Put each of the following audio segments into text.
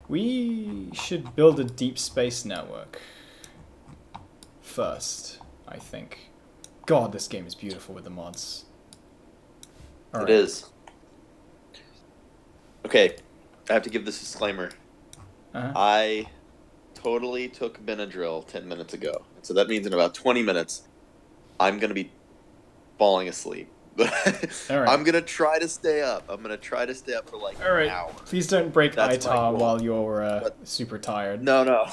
We should build a deep space network first, I think. God, this game is beautiful with the mods. It is. Okay, I have to give this disclaimer. I totally took Benadryl 10 minutes ago. So that means in about 20 minutes, I'm going to be falling asleep. I'm going to try to stay up. I'm going to try to stay up for like an hour. Please don't break ITAR while you're super tired. No, no.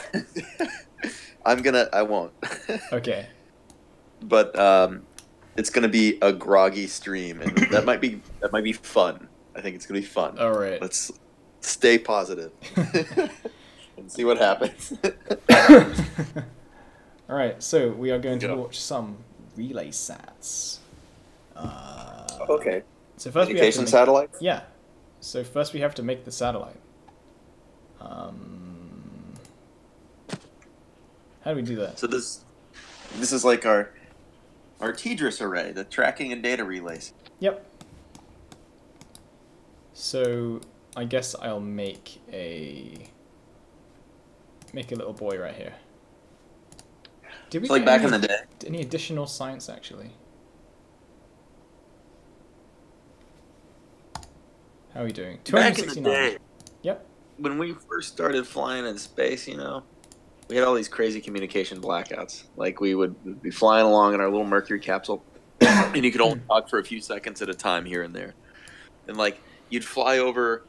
I won't. Okay. But it's going to be a groggy stream, and that might be fun. I think it's going to be fun. All right. Let's stay positive and see what happens. All right, so we are going to watch some relay sats. Okay. So first communication satellites? Yeah. So first we have to make the satellite. How do we do that? So this is like our TDRS array, the tracking and data relays. Yep. So I guess I'll make a little boy right here. Did we like back in the day? Any additional science actually? How are we doing? 269. Back in the day. Yep. When we first started flying in space, you know, we had all these crazy communication blackouts. Like we would be flying along in our little Mercury capsule, and you could only talk for a few seconds at a time here and there. And like you'd fly over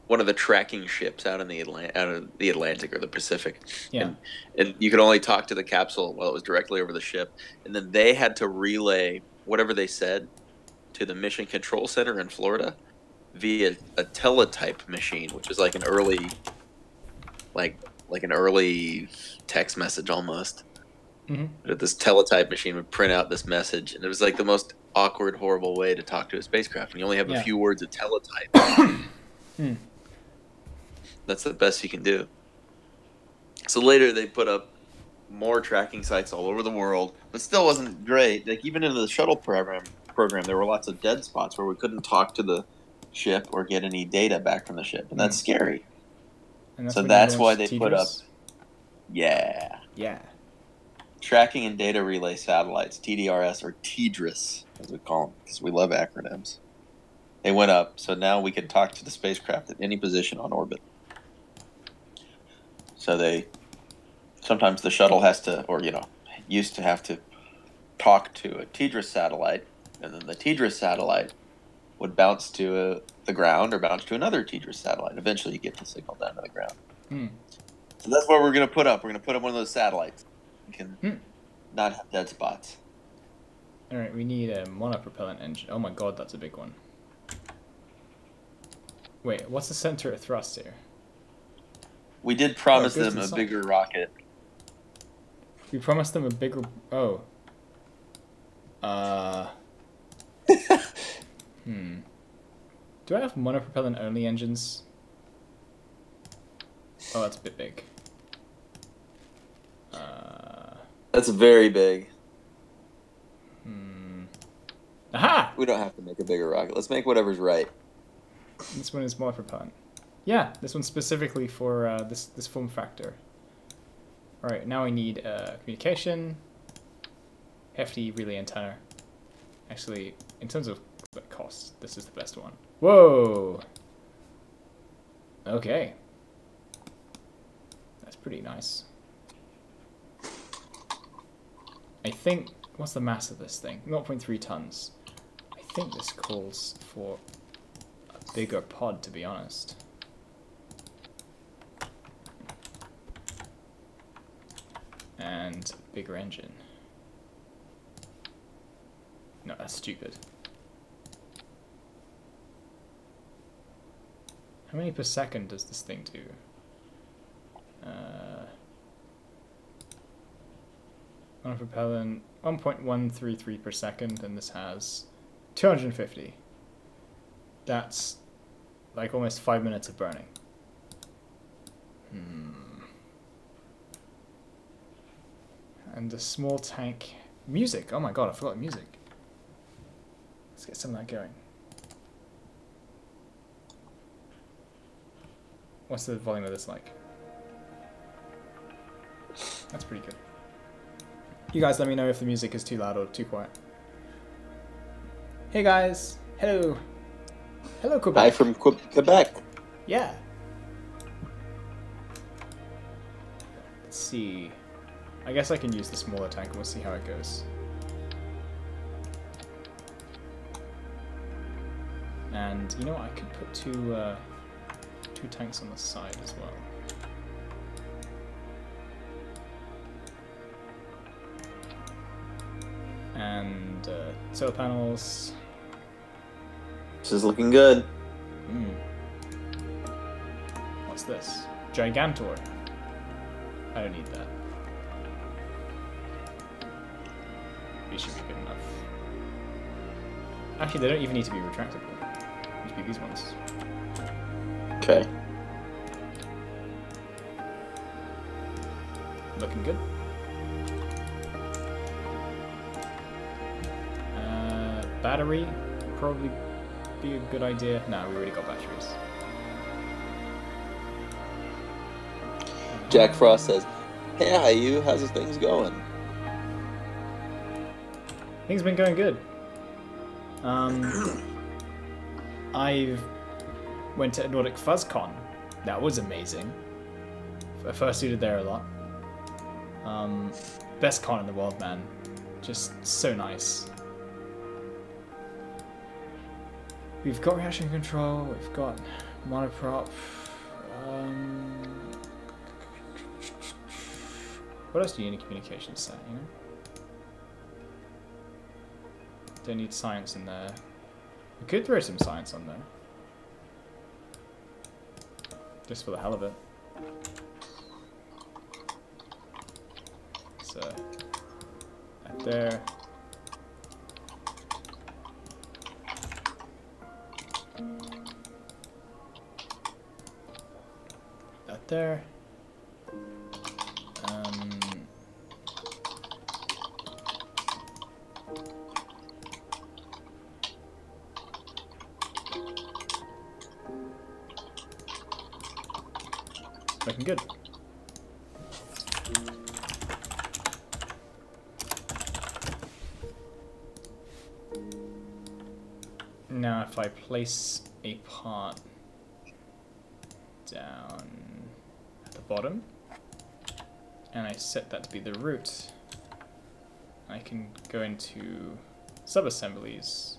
one of the tracking ships out of the Atlantic or the Pacific. Yeah. And you could only talk to the capsule while it was directly over the ship, and then they had to relay whatever they said to the Mission Control Center in Florida via a teletype machine, which is like an early, like an early text message almost. Mm-hmm. This teletype machine would print out this message, and it was like the most awkward, horrible way to talk to a spacecraft when you only have a few words of teletype. That's the best you can do. So later they put up more tracking sites all over the world, but still wasn't great. Like even in the shuttle program, there were lots of dead spots where we couldn't talk to the ship or get any data back from the ship, and that's scary. And that's why they TDRS? put up, tracking and data relay satellites, TDRS or TDRS as we call them, because we love acronyms. They went up, so now we can talk to the spacecraft at any position on orbit. So sometimes the shuttle has to, or used to have to talk to a TDRS satellite, and then the TDRS satellite would bounce to the ground or bounce to another TDRS satellite. Eventually you get the signal down to the ground. So that's what we're going to put up. We're going to put up one of those satellites. We can not have dead spots. Alright, we need a monopropellant engine. Oh my god, that's a big one. Wait, what's the center of thrust here? We did promise them a bigger rocket. We promised them a bigger... Oh. Do I have monopropellant only engines? Oh, that's a bit big. That's very big. Aha! We don't have to make a bigger rocket. Let's make whatever's right. This one is monopropellant. Yeah, this one's specifically for this form factor. Alright, now I need communication, hefty relay antenna. Actually, in terms of cost, this is the best one. Whoa! Okay. That's pretty nice. I think, what's the mass of this thing? 0.3 tons. I think this calls for a bigger pod, to be honest. And bigger engine. No, that's stupid. How many per second does this thing do? Monopropellant 1.133 per second, and this has 250. That's like almost 5 minutes of burning. And a small tank. Music! Oh my god, I forgot music. Let's get some of that going. What's the volume of this like? That's pretty good. You guys let me know if the music is too loud or too quiet. Hey guys! Hello! Hello, Quebec! Hi from Quebec! Yeah! Let's see. I guess I can use the smaller tank and we'll see how it goes. And you know what? I could put two tanks on the side as well. And solar panels. This is looking good. What's this? Gigantor. I don't need that. These should be good enough. Actually, they don't even need to be retractable. Just be these ones. Okay. Looking good. Battery would probably be a good idea. No, we already got batteries. Jack Frost says, "Hey, how you? How's things going?" Things been going good. I've went to Nordic FuzzCon. That was amazing. I first suited there a lot. Best con in the world, man. Just so nice. We've got reaction control, we've got monoprop. What else do you need in a communication set, you know? Don't need science in there. We could throw some science on there. Just for the hell of it. So, that there. That there. Looking good. Now if I place a part down at the bottom and I set that to be the root, I can go into sub-assemblies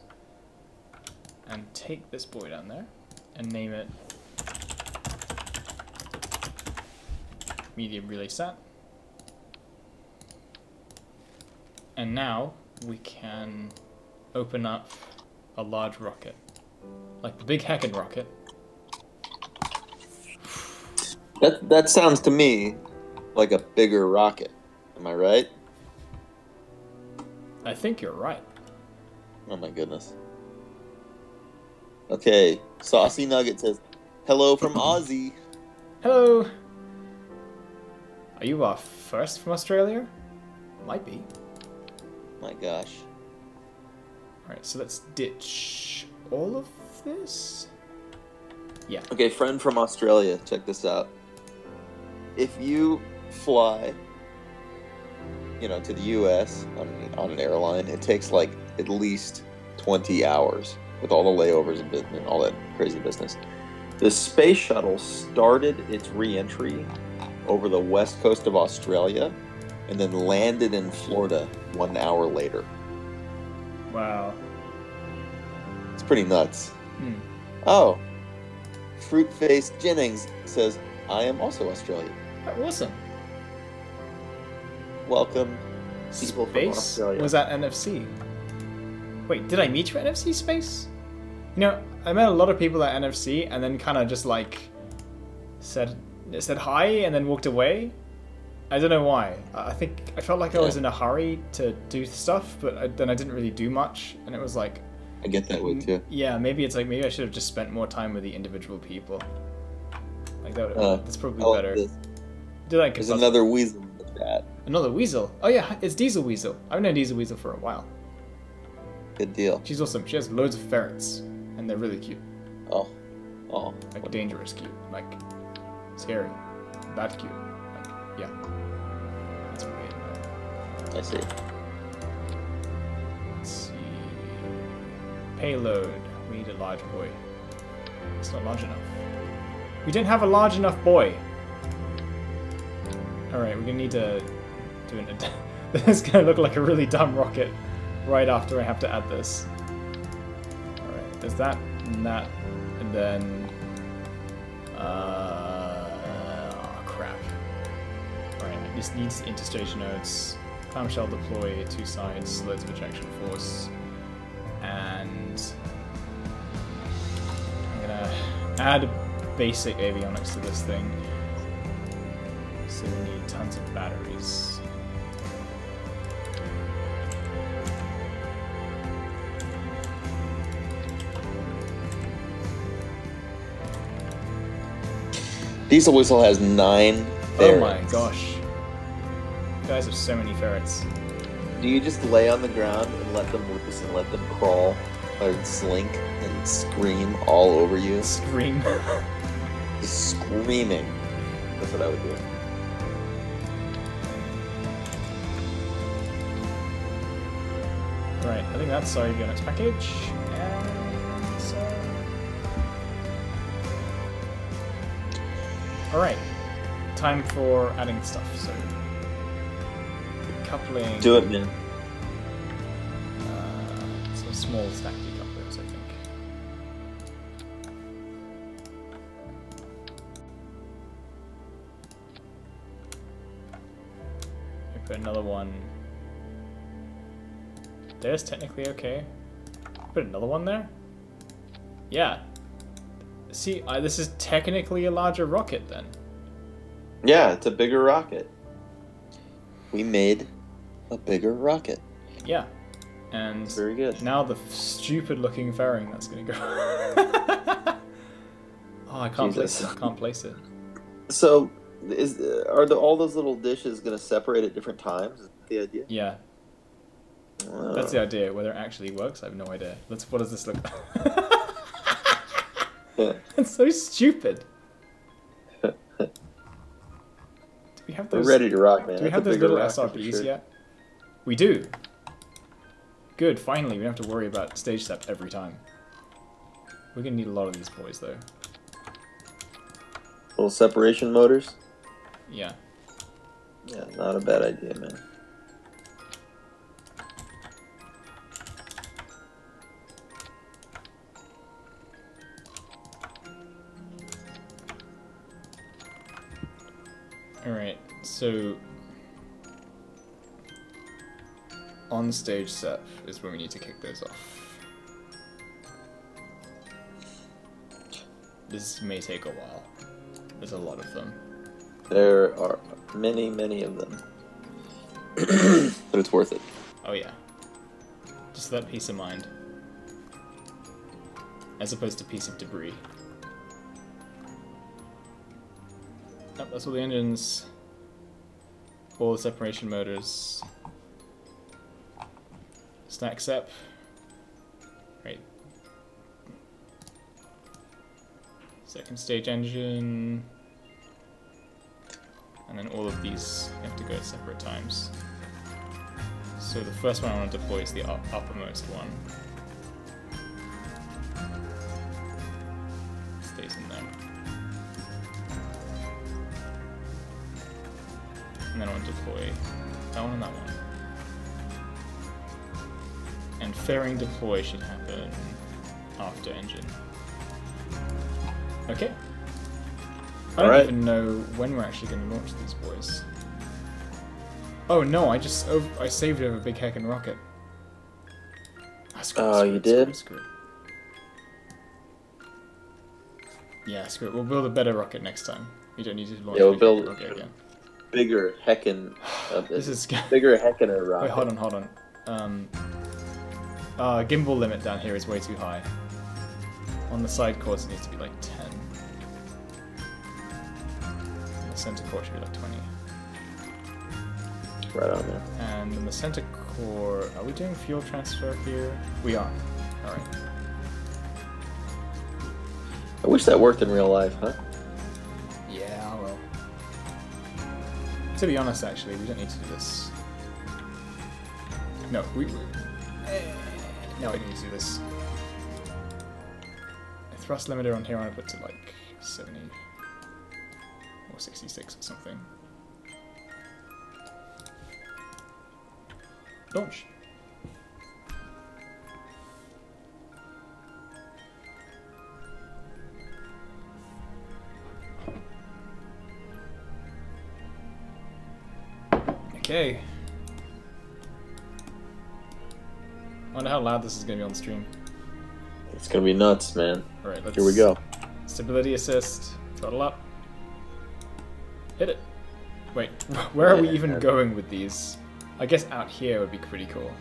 and take this boy down there and name it medium relay sat. And now we can open up a large rocket, like the big heckin' rocket. That sounds to me like a bigger rocket. Am I right? I think you're right. Oh my goodness. Okay, Saucy Nugget says, "Hello from Aussie." Hello. Are you our first from Australia? Might be. My gosh. Alright, so let's ditch all of this. Yeah. Okay, friend from Australia, check this out. If you fly, to the U.S. on an airline, it takes like at least 20 hours with all the layovers and all that crazy business. The space shuttle started its re-entry over the west coast of Australia and then landed in Florida 1 hour later. Wow. It's pretty nuts. Oh, Fruit-Faced Jennings says, "I am also Australian." Awesome. Welcome, people from Space Australia. was at NFC. Wait, did I meet you at NFC Space? I met a lot of people at NFC and then kind of just like said hi and then walked away. I don't know why. I think I felt like I was in a hurry to do stuff, but then I didn't really do much, and it was like, I get that way too. yeah, maybe it's like maybe I should have just spent more time with the individual people. Like that's probably better. There's another weasel in the chat. Another weasel? Oh yeah, it's Diesel Weasel. I've known Diesel Weasel for a while. Good deal. She's awesome. She has loads of ferrets, and they're really cute. Oh. Like dangerous cute. Like scary. That cute. Like, yeah. That's weird. I see. Let's see. Payload. We need a large boy. It's not large enough. We didn't have a large enough boy. Alright, we're gonna need to do an... This is gonna look like a really dumb rocket right after I have to add this. Alright, there's that and that, and then... oh, crap. Alright, this needs interstation nodes. Clamshell deploy, 2 sides, loads of ejection force, and... I'm gonna add basic avionics to this thing. So we need tons of batteries. Diesel Whistle has 9 ferrets. Oh my gosh. You guys have so many ferrets. Do you just lay on the ground and let them loose and let them crawl or slink and scream all over you? Scream. Just screaming. That's what I would do. Right, I think that's our avionics package. And so... Alright, time for adding stuff. So, decoupling. Do it, man. Some small stack decouplers, I think. We put another one. There's technically okay. Put another one there? Yeah. See, this is technically a larger rocket then. Yeah, it's a bigger rocket. We made a bigger rocket. Yeah. And very good. Now the stupid looking fairing that's gonna go. Oh, I can't place it. I can't place it. So, are all those little dishes gonna separate at different times? Is that the idea? Yeah. That's the idea. Whether it actually works, I have no idea. What does this look like? It's so stupid. Do we have those? We're ready to rock, man. Do we have those little SRBs yet? We do. Good, finally, we don't have to worry about stage step every time. We're gonna need a lot of these boys, though. Little separation motors? Yeah. Yeah, not a bad idea, man. Alright, so... on stage step is when we need to kick those off. This may take a while. There's a lot of them. There are many, many of them. But it's worth it. Oh yeah. Just that peace of mind. As opposed to piece of debris. Yep, that's all the engines. All the separation motors. Stack sep. Right. Second stage engine. And then all of these have to go at separate times. So the first one I want to deploy is the uppermost one. Stays in there. And then I want to deploy that one and that one. And fairing deploy should happen after engine. Okay. I don't even know when we're actually going to launch these boys. Oh no, I saved over Big Heckin' Rocket. Oh, you did? Screw it. Yeah, screw it. We'll build a better rocket next time. We don't need to launch we'll Big build Heckin' Rocket again. Bigger heckin' This is bigger heckin' rocket. Wait, hold on. Gimbal limit down here is way too high. On the side chords it needs to be like 10. And the center core should be like 20. Right on there. And in the center core, are we doing fuel transfer here? We are. Alright. I wish that worked in real life, huh? Yeah, To be honest, actually, we don't need to do this. No, no, we don't need to do this. A thrust limiter on here I want to put to like 70 or 66 or something. Launch. Okay. I wonder how loud this is going to be on stream. It's going to be nuts, man. Alright, let's... Here we go. Stability assist. Throttle up. Hit it. Wait, where are we even going with these? I guess out here would be pretty cool.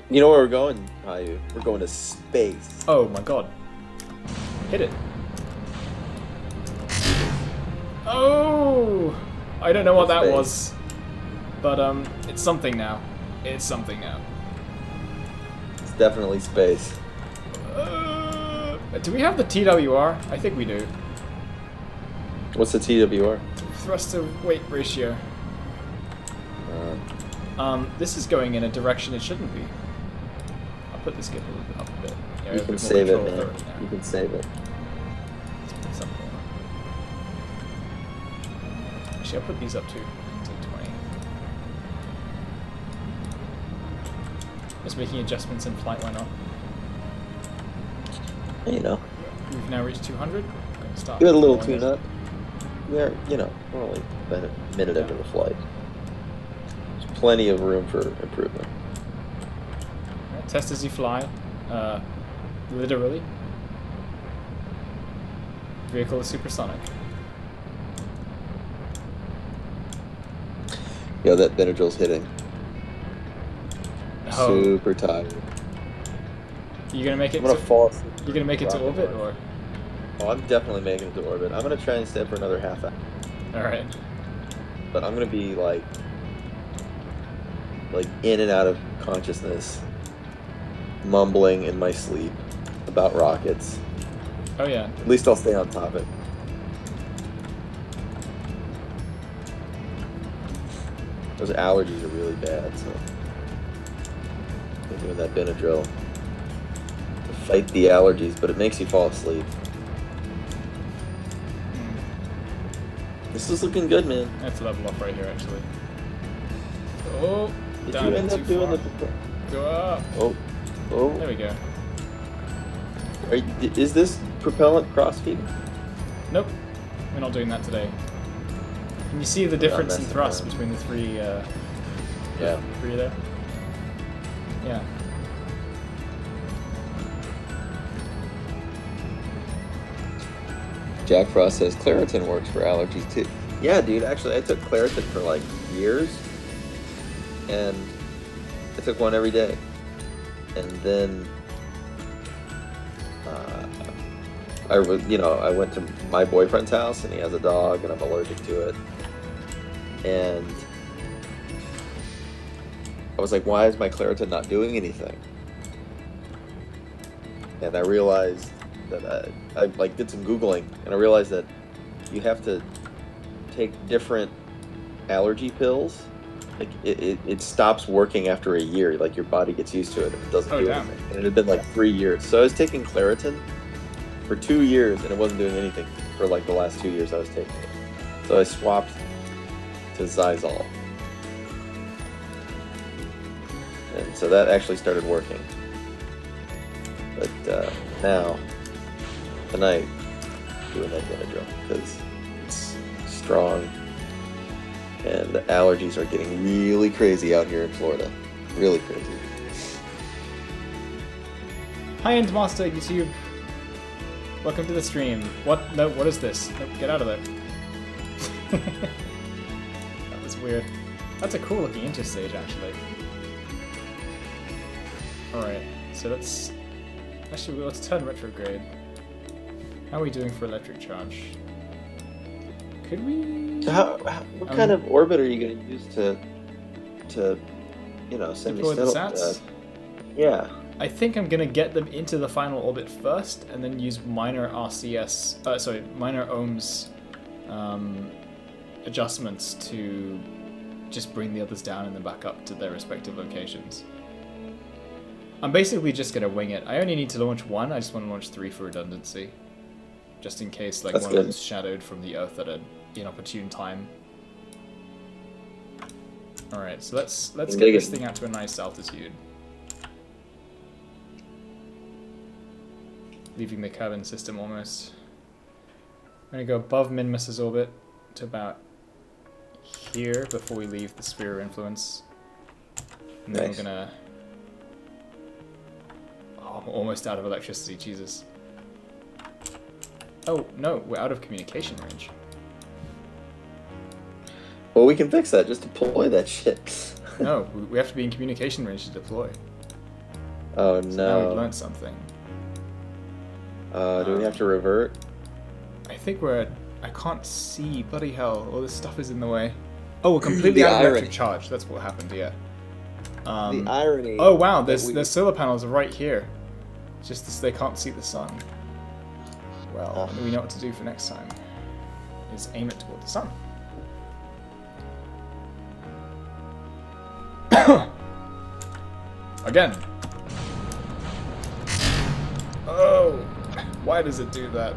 You know where we're going, Caillou? We're going to space. Oh my god. Hit it. Oh! I don't know what that was. But, it's something now. It's something now. It's definitely space. Do we have the TWR? I think we do. What's the TWR? Thrust to weight ratio. This is going in a direction it shouldn't be. I'll put this skip a little bit up a bit. Yeah, you can save it, man. You can save it. Let's put some more. Actually, I'll put these up too. To 20. Just making adjustments in flight, why not? You know. We've now reached 200. Start Give it a little tune-up. We're, you know, we're only about a minute into the flight. There's plenty of room for improvement. Right, test as you fly. Literally. Vehicle is supersonic. Yeah, that Benadryl's hitting. Oh. Super tired. You gonna make it? I'm gonna fall asleep. You gonna make it to orbit, or? Oh, I'm definitely making it to orbit. I'm gonna try and stay for another half hour. All right. But I'm gonna be like in and out of consciousness, mumbling in my sleep about rockets. Oh yeah. At least I'll stay on topic. Those allergies are really bad, so I'm doing that Benadryl to fight the allergies, but it makes you fall asleep. This is looking good, man. That's level up right here, actually. Oh, Did you end up doing the... Go up. Oh, oh. There we go. Is this propellant cross-feeding? Nope, we're not doing that today. Can you see the difference in thrust between the three? Yeah. Three there. Yeah. Jack Frost says Claritin works for allergies too. Yeah, dude. Actually, I took Claritin for like years, and I took one every day, and then I went to my boyfriend's house, and he has a dog, and I'm allergic to it, and I was like, why is my Claritin not doing anything? And I realized that I like did some Googling, and I realized that you have to take different allergy pills. Like it stops working after a year. Like your body gets used to it and it doesn't do anything. And it had been like 3 years. So I was taking Claritin for 2 years, and it wasn't doing anything for like the last 2 years I was taking it. So I swapped to Xyzal, and so that actually started working. But now, tonight, doing that Benadryl because it's strong, and the allergies are getting really crazy out here in Florida. Really crazy. Hi, Endmaster YouTube. Welcome to the stream. What? No, what is this? No, get out of there. That was weird. That's a cool looking interstage, actually. Alright, so let's... Actually, let's turn retrograde. How are we doing for electric charge? Could we... So what kind of orbit are you going to use to send me deploy the sats? Yeah. I think I'm gonna get them into the final orbit first, and then use minor RCS, minor ohms adjustments to just bring the others down and then back up to their respective locations. I'm basically just going to wing it. I only need to launch one. I just want to launch 3 for redundancy. Just in case like one of them's shadowed from the Earth at an inopportune time. Alright, so let's get this thing out to a nice altitude. Leaving the Kerbal system almost. I'm going to go above Minmus's orbit to about here before we leave the sphere of influence. And then we're going to... Oh, I'm almost out of electricity, Jesus. Oh, no, we're out of communication range. Well, we can fix that. Just deploy that shit. No, we have to be in communication range to deploy. Oh, so no. Now we've learned something. Do we have to revert? I think we're... I can't see. Bloody hell. All this stuff is in the way. Oh, we're completely out of electric charge. That's what happened, yeah. The irony... Oh, wow. There's solar panels right here. It's just this, they can't see the sun. Well, we know what to do for next time. Is aim it toward the sun. Again. Oh, why does it do that?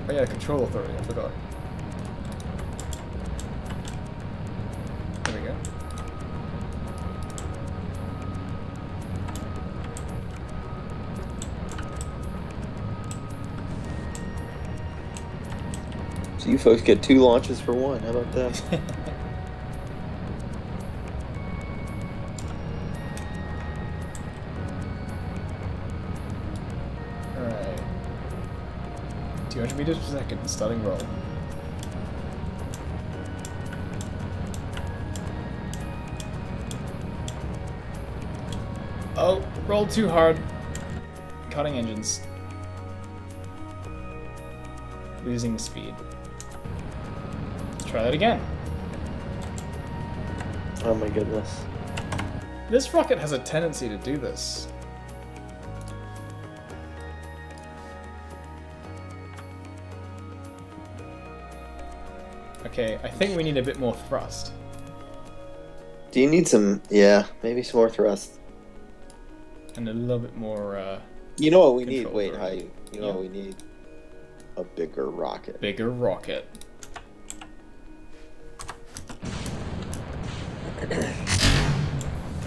Oh yeah, control authority, I forgot. There we go. So you folks get 2 launches for 1, how about that? Alright. 200 meters per second, starting roll. Oh, rolled too hard. Cutting engines. Losing speed. Let's try that again. Oh my goodness. This rocket has a tendency to do this. Okay, I think we need a bit more thrust. Do you need some... Yeah, maybe some more thrust. And a little bit more, You know what we need? Wait, authority. you know what we need? A bigger rocket. Bigger rocket.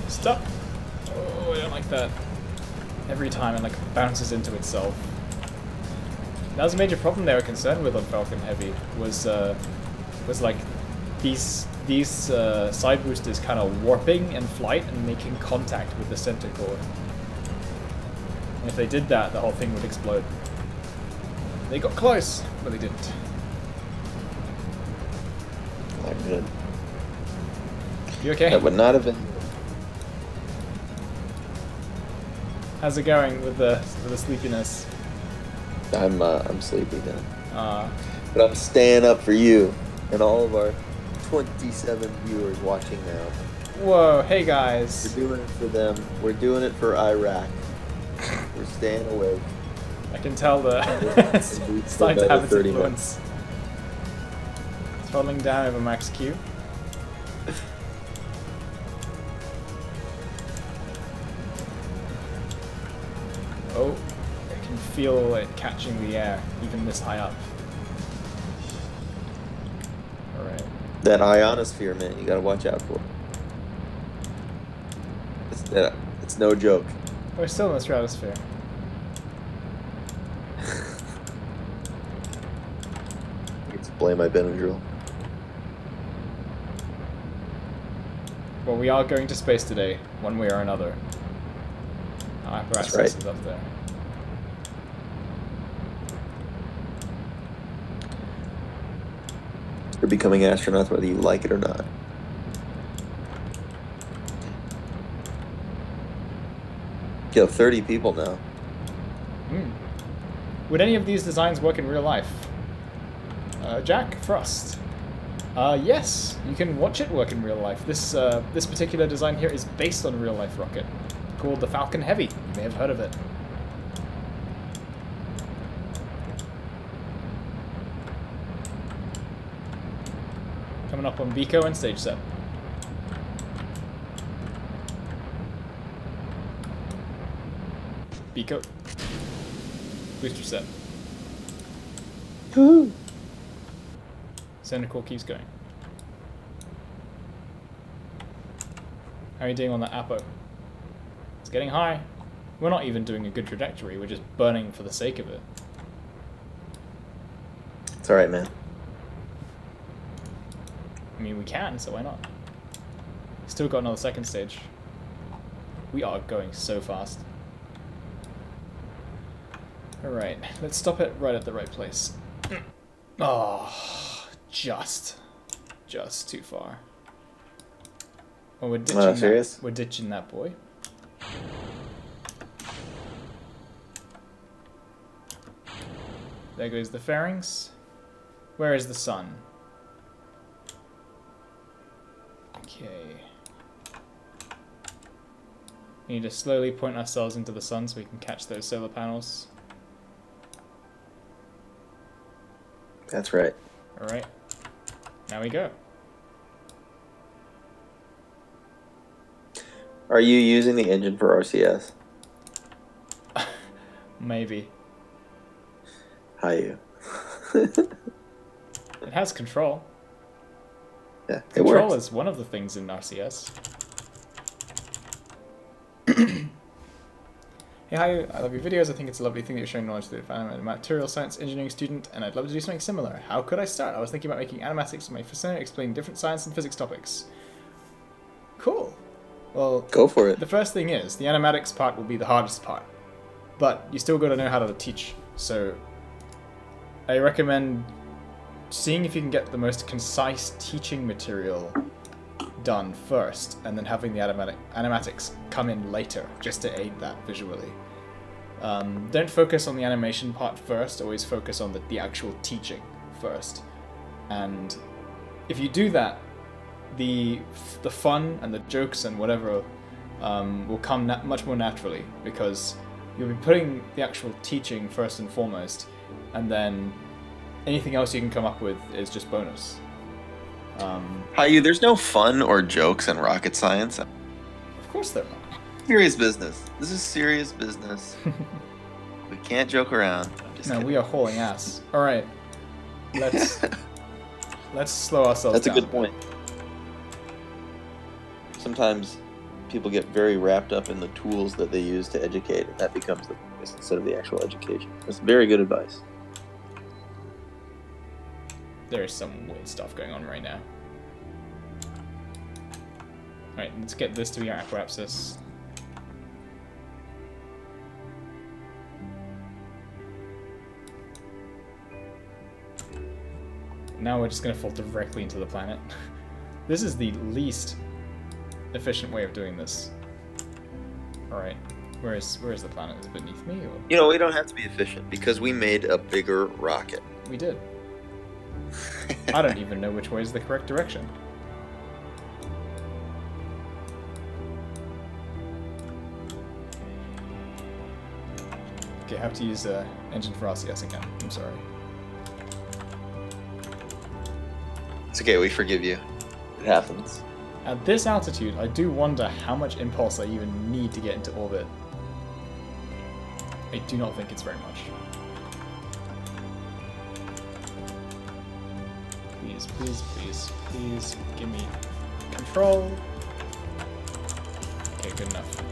Stop! Oh, I don't like that. Every time it like bounces into itself. That was a major problem they were concerned with on Falcon Heavy. Was like these side boosters kind of warping in flight and making contact with the center core. And if they did that, the whole thing would explode. They got close, but they didn't. Not good. You okay? That would not have been... How's it going with the sleepiness? I'm sleepy now. But I'm staying up for you and all of our 27 viewers watching now. Whoa, hey guys. We're doing it for them. We're doing it for Iraq. We're staying awake. I can tell the it's starting to have its influence. Throttling down over max Q. Oh, I can feel it catching the air, even this high up. Alright. That ionosphere, man, you gotta watch out for. It's no joke. We're still in the stratosphere. It's blame my Benadryl. Well, we are going to space today, one way or another. Our apparatus is up there. You're becoming astronauts whether you like it or not. You have 30 people now. Would any of these designs work in real life? Jack Frost. Yes, you can watch it work in real life. This particular design here is based on a real life rocket called the Falcon Heavy. You may have heard of it. Coming up on Biko and stage set. Biko. Booster set. Woo! Center core keeps going. How are you doing on that Apo? It's getting high. We're not even doing a good trajectory, we're just burning for the sake of it. It's alright, man. I mean, we can, so why not? Still got another second stage. We are going so fast. Alright, let's stop it right at the right place. Oh, just too far. Oh, we're ditching serious? We're ditching that boy. There goes the fairings. Where is the sun? Okay. We need to slowly point ourselves into the sun so we can catch those solar panels. That's right. Alright. Now we go. Are you using the engine for RCS? Maybe. Hi, you. It has control. Yeah, it Control works. is one of the things in RCS. Hey, hi, I love your videos. I think it's a lovely thing that you're showing knowledge to the I'm a material science engineering student, and I'd love to do something similar. How could I start? I was thinking about making animatics for my persona, explaining different science and physics topics. Cool. Well, Go for it. the first thing is, the animatics part will be the hardest part. But you still got to know how to teach. So I recommend seeing if you can get the most concise teaching material done first, and then having the animatics come in later, just to aid that visually. Don't focus on the animation part first, always focus on the actual teaching first. And if you do that, the fun and the jokes and whatever will come much more naturally, because you'll be putting the actual teaching first and foremost, and then anything else you can come up with is just bonus. Hi, there's no fun or jokes in rocket science. Of course there are. Serious business. This is serious business. We can't joke around. I'm just No, kidding. we are hauling ass. Alright. Let's slow ourselves That's a down. good point. Sometimes people get very wrapped up in the tools that they use to educate, and that becomes the focus instead of the actual education. That's very good advice. There is some weird stuff going on right now. Alright, let's get this to be our aquapsis. Now we're just going to fall directly into the planet. This is the least efficient way of doing this. Alright, where is the planet? Is it beneath me? Or? You know, we don't have to be efficient because we made a bigger rocket. We did. I don't even know which way is the correct direction. Okay, I have to use engine for RCS again. I'm sorry. It's okay, we forgive you. It happens. At this altitude, I do wonder how much impulse I even need to get into orbit. I do not think it's very much. Please, please, please, please give me control. Okay, good enough.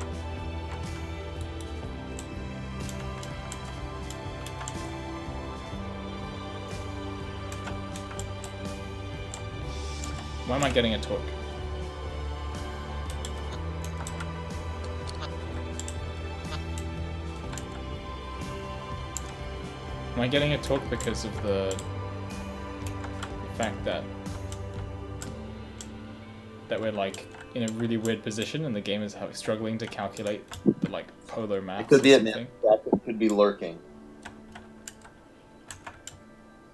Why am I getting a torque? Am I getting a torque because of the fact that we're like in a really weird position and the game is struggling to calculate the like polar maths? It could be or a something? it could be lurking.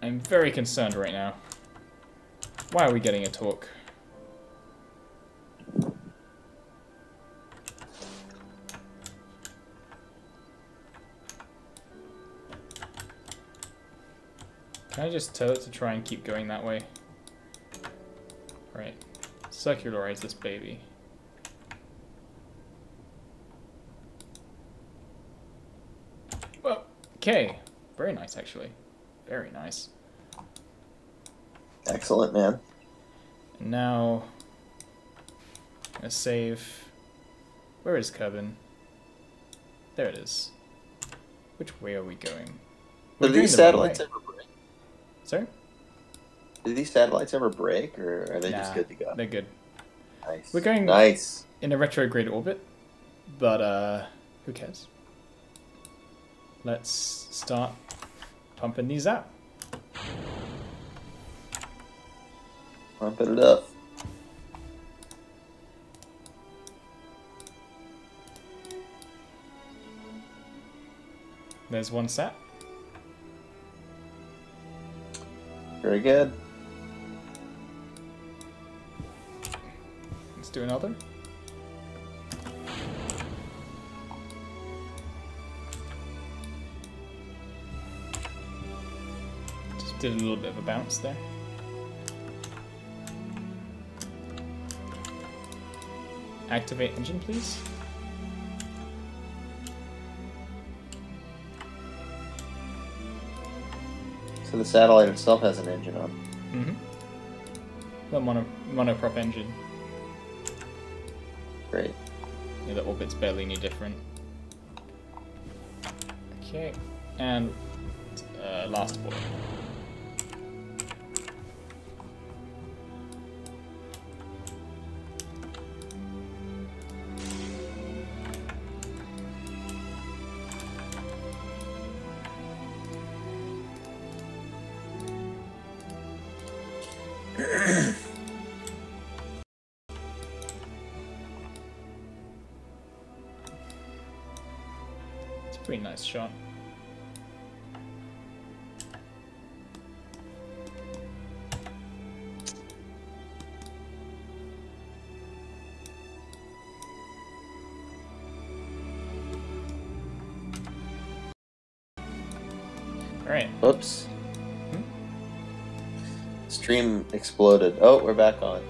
I'm very concerned right now. Why are we getting a torque? Can I just tell it to try and keep going that way? Right. Circularize this baby. Well, okay. Very nice, actually. Very nice. Excellent, man. And now, let's save. Where is Kerbal? There it is. Which way are we going? Do these satellites ever break? Sorry? Do these satellites ever break, or are they just good to go? They're good. Nice. We're going in a retrograde orbit, but who cares? Let's start pumping these out. Pumping it up. There's one sat. Very good. Let's do another. Just did a little bit of a bounce there. Activate engine, please. So the satellite itself has an engine on. Mm-hmm. The monoprop engine. Great. Yeah, the orbit's barely any different. Okay, and last board. It's a pretty nice shot. Alright. Oops. Stream exploded. Oh, we're back on.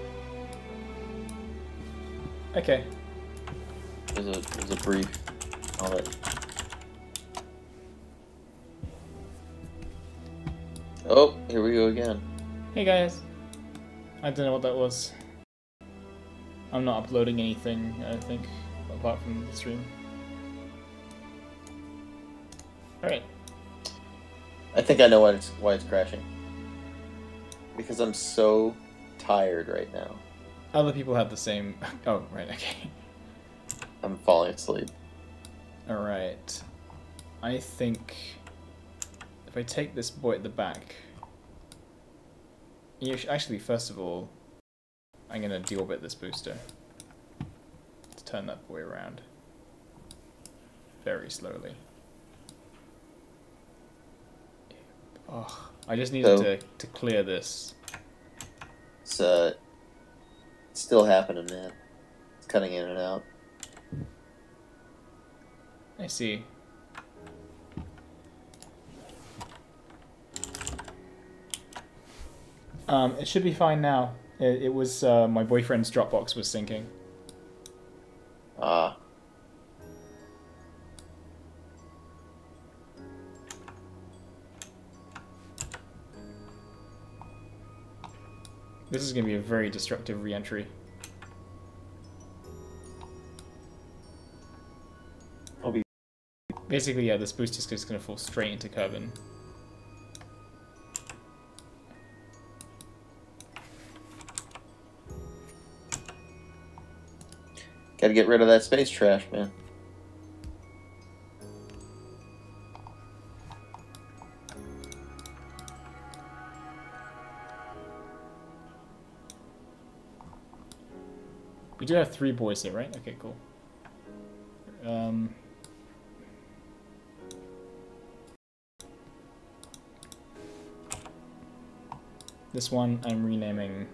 Okay. There's a brief on it. Oh, here we go again. Hey guys. I don't know what that was. I'm not uploading anything, I don't think, apart from the stream. Alright. I think I know why it's crashing. Because I'm so tired right now. Other people have the same... Oh, right, okay. I'm falling asleep. Alright. I think... if I take this boy at the back... Actually, first of all, I'm going to deorbit this booster. Let's turn that boy around. Very slowly. Oh, I just needed to clear this. It's still happening, man. It's cutting in and out. I see. It should be fine now. It was my boyfriend's Dropbox was syncing. Ah. This is going to be a very destructive re-entry. Basically, yeah, this boost is just going to fall straight into Kerbal. Gotta get rid of that space trash, man. We do have 3 boys here, right? Okay, cool. This one I'm renaming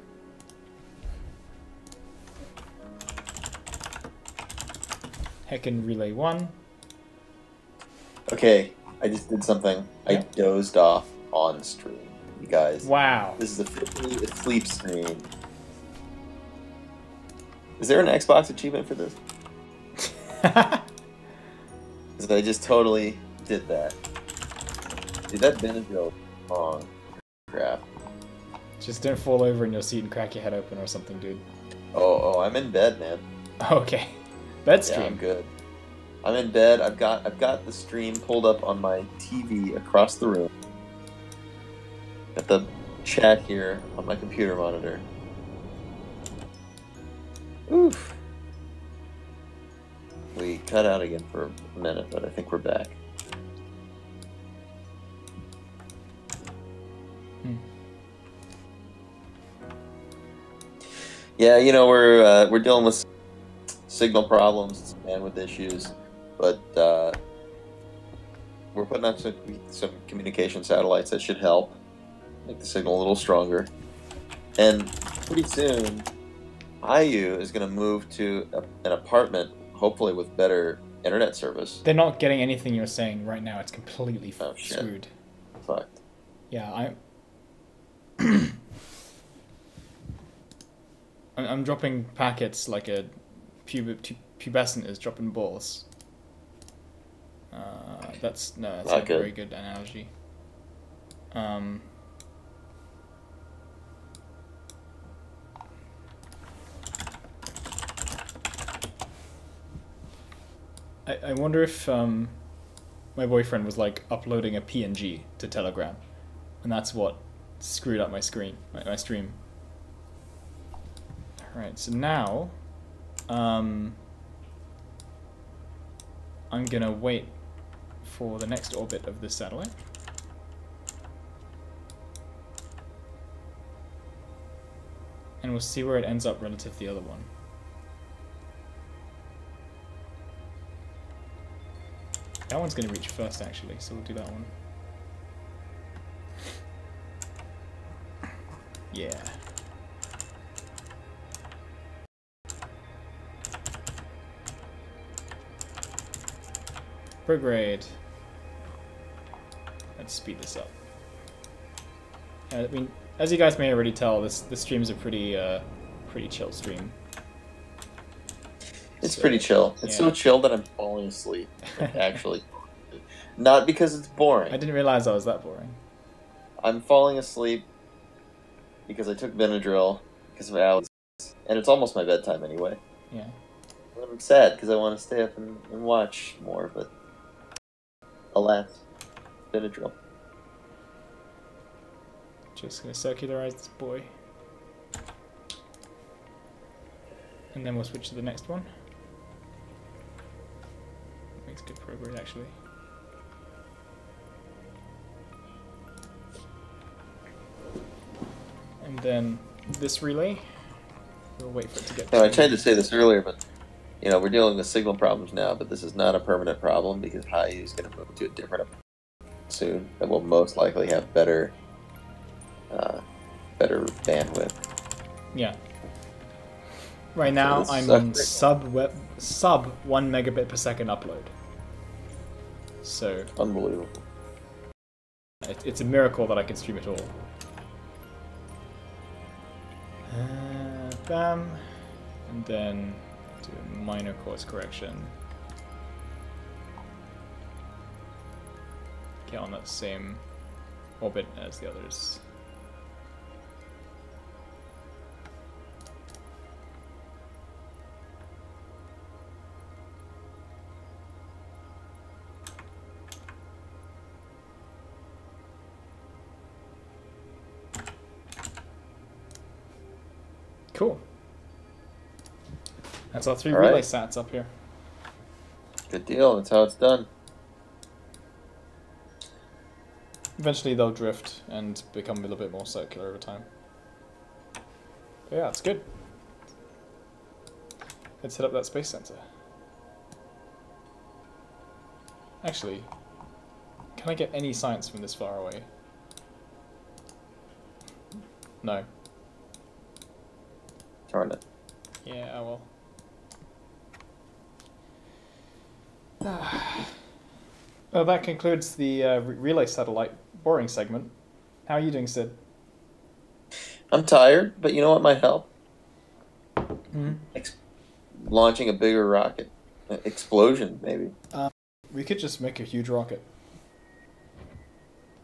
Heckin' Relay 1. Okay, I just did something. Yeah. I dozed off on stream, you guys. Wow. This is a sleep stream. Is there an Xbox achievement for this? Because I just totally did that. Dude, that Benadryl is long. Crap. Just don't fall over in your seat and crack your head open or something, dude. Oh, I'm in bed, man. Okay. Bed stream. Yeah, I'm good. I'm in bed. I've got the stream pulled up on my TV across the room. Got the chat here on my computer monitor. Oof. We cut out again for a minute, but I think we're back. Yeah, you know, we're dealing with signal problems, bandwidth issues, but we're putting up some communication satellites that should help make the signal a little stronger. And pretty soon, IU is going to move to an apartment, hopefully with better internet service. They're not getting anything you're saying right now. It's completely screwed. Fucked. Yeah, I'm dropping packets like a pubescent is dropping balls. That's not a very good analogy. I wonder if my boyfriend was like uploading a PNG to Telegram, and that's what screwed up my screen, my stream. Alright, so now I'm gonna wait for the next orbit of this satellite. And we'll see where it ends up relative to the other one. That one's gonna reach first actually, so we'll do that one. Yeah. Prograde. Let's speed this up. I mean, as you guys may already tell, this stream is a pretty chill stream. It's pretty chill. It's so chill that I'm falling asleep. Actually, not because it's boring. I didn't realize I was that boring. I'm falling asleep because I took Benadryl because of allergies, and it's almost my bedtime anyway. Yeah. I'm sad because I want to stay up and watch more, but alas, Benadryl. Just gonna circularize this boy. And then we'll switch to the next one. Makes good progress actually. And then this relay, we'll wait for it to get No, I tried to say this earlier, but you know, we're dealing with signal problems now, but this is not a permanent problem because Hayu is going to move to a different apartment soon that will most likely have better bandwidth. Yeah. Right now, I'm on sub 1 megabit per second upload. So unbelievable. It's a miracle that I can stream it all. Bam, and then do a minor course correction. Get on that same orbit as the others. Cool. That's our 3 relay sats up here. Good deal. That's how it's done. Eventually they'll drift and become a little bit more circular over time. But yeah, it's good. Let's hit up that space center. Actually, can I get any science from this far away? No. Darn it. Yeah, well. Well, that concludes the relay satellite boring segment. How are you doing, Syd? I'm tired, but you know what might help? launching a bigger rocket. Explosion, maybe. We could just make a huge rocket.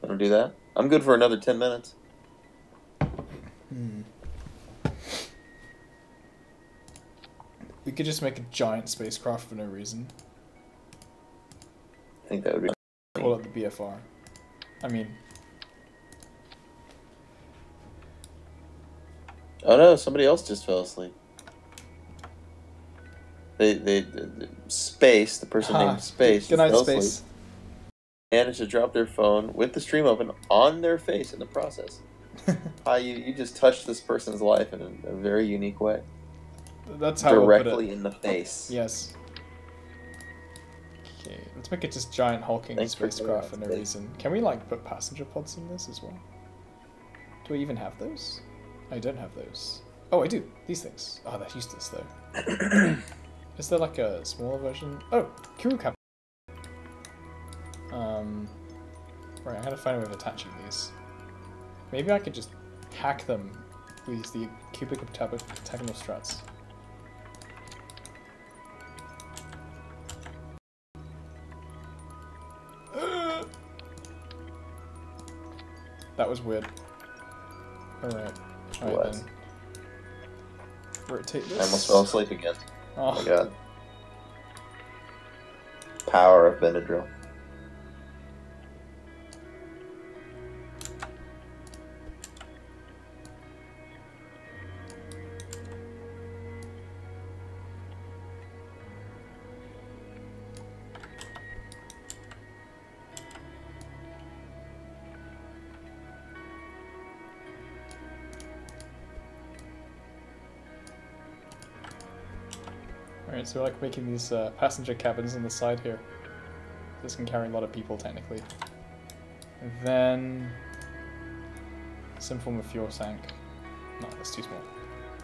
Want to do that? I'm good for another 10 minutes. We could just make a giant spacecraft for no reason. I think that would be... Call it the BFR. I mean... Oh no, somebody else just fell asleep. Space, the person named Space, Good night, fell Space. asleep. Managed to drop their phone with the stream open on their face in the process. You just touched this person's life in a very unique way. That's how I would put Directly it. in the face. Yes. Okay, let's make it just giant hulking Thanks for spacecraft for doing no that, reason. Can we like put passenger pods in this as well? Do I even have those? I don't have those. Oh, I do. These things. Oh, they're useless though. Is there like a smaller version? Oh, crew cap. Right, I'm gonna find a way of attaching these. Maybe I could just hack them with the cubic octagonal struts. That was weird. Alright. Alright then. Rotate this. I almost fell asleep again. Oh my god. Power of Benadryl. Alright, so we're like making these passenger cabins on the side here. This can carry a lot of people technically. And then some form of fuel tank. No, that's too small.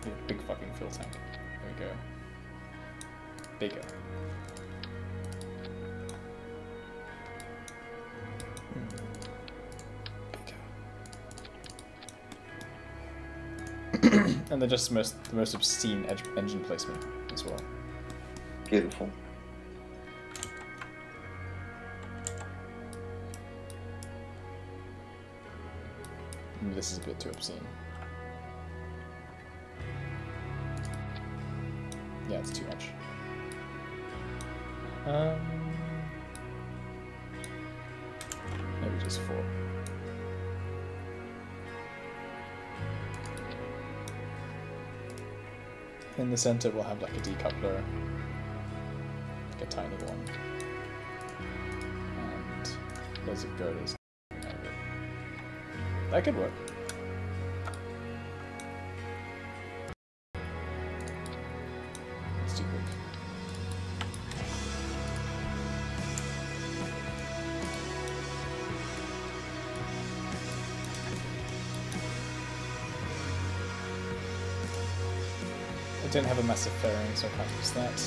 Need a big fucking fuel tank. There we go. Bigger. Bigger. And then just the most obscene engine placement as well. Beautiful. This is a bit too obscene. Yeah, it's too much. Maybe just 4. In the center, we'll have like a decoupler, like a tiny one, and loads of girders. That could work. It's too quick. I don't have a massive fairing, so I can't use that.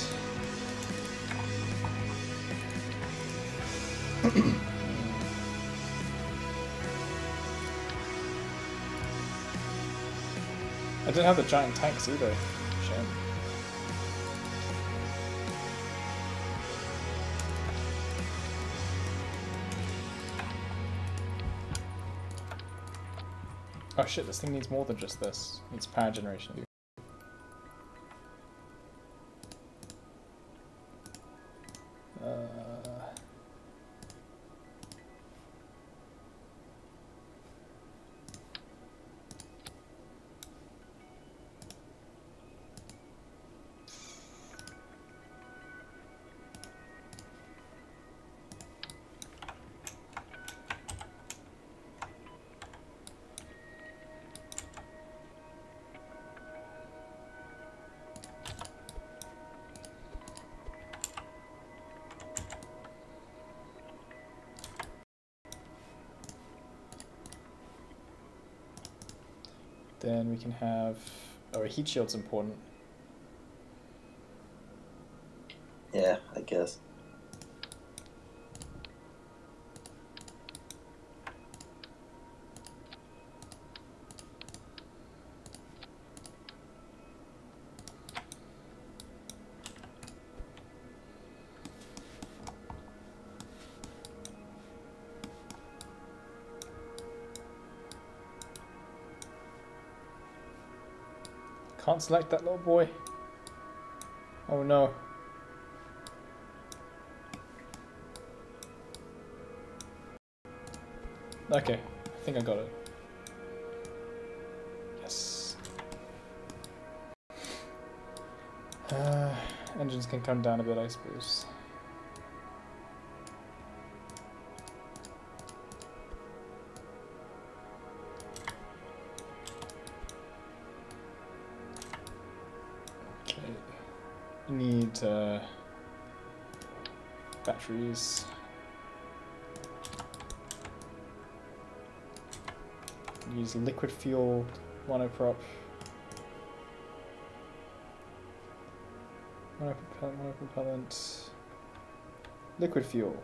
I didn't have the giant tanks either. Shame. Oh shit, this thing needs more than just this. It needs power generation. Then we can have... Oh, a heat shield's important. Yeah, I guess. Can't select that little boy. Oh no. Okay, I think I got it. Yes. Engines can come down a bit, I suppose. Okay. Need batteries. Use liquid fuel monoprop. Monopropellant. Liquid fuel.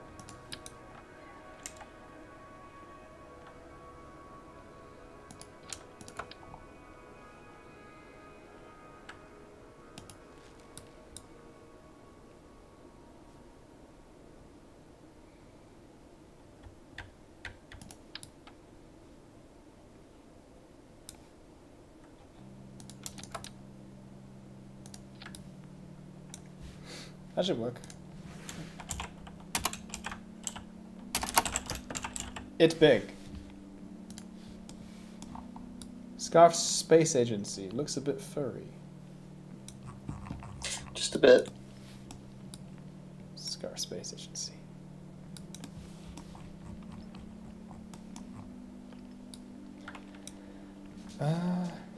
That should work. It's big. Scarf Space Agency. Looks a bit furry. Just a bit. Scarf Space Agency.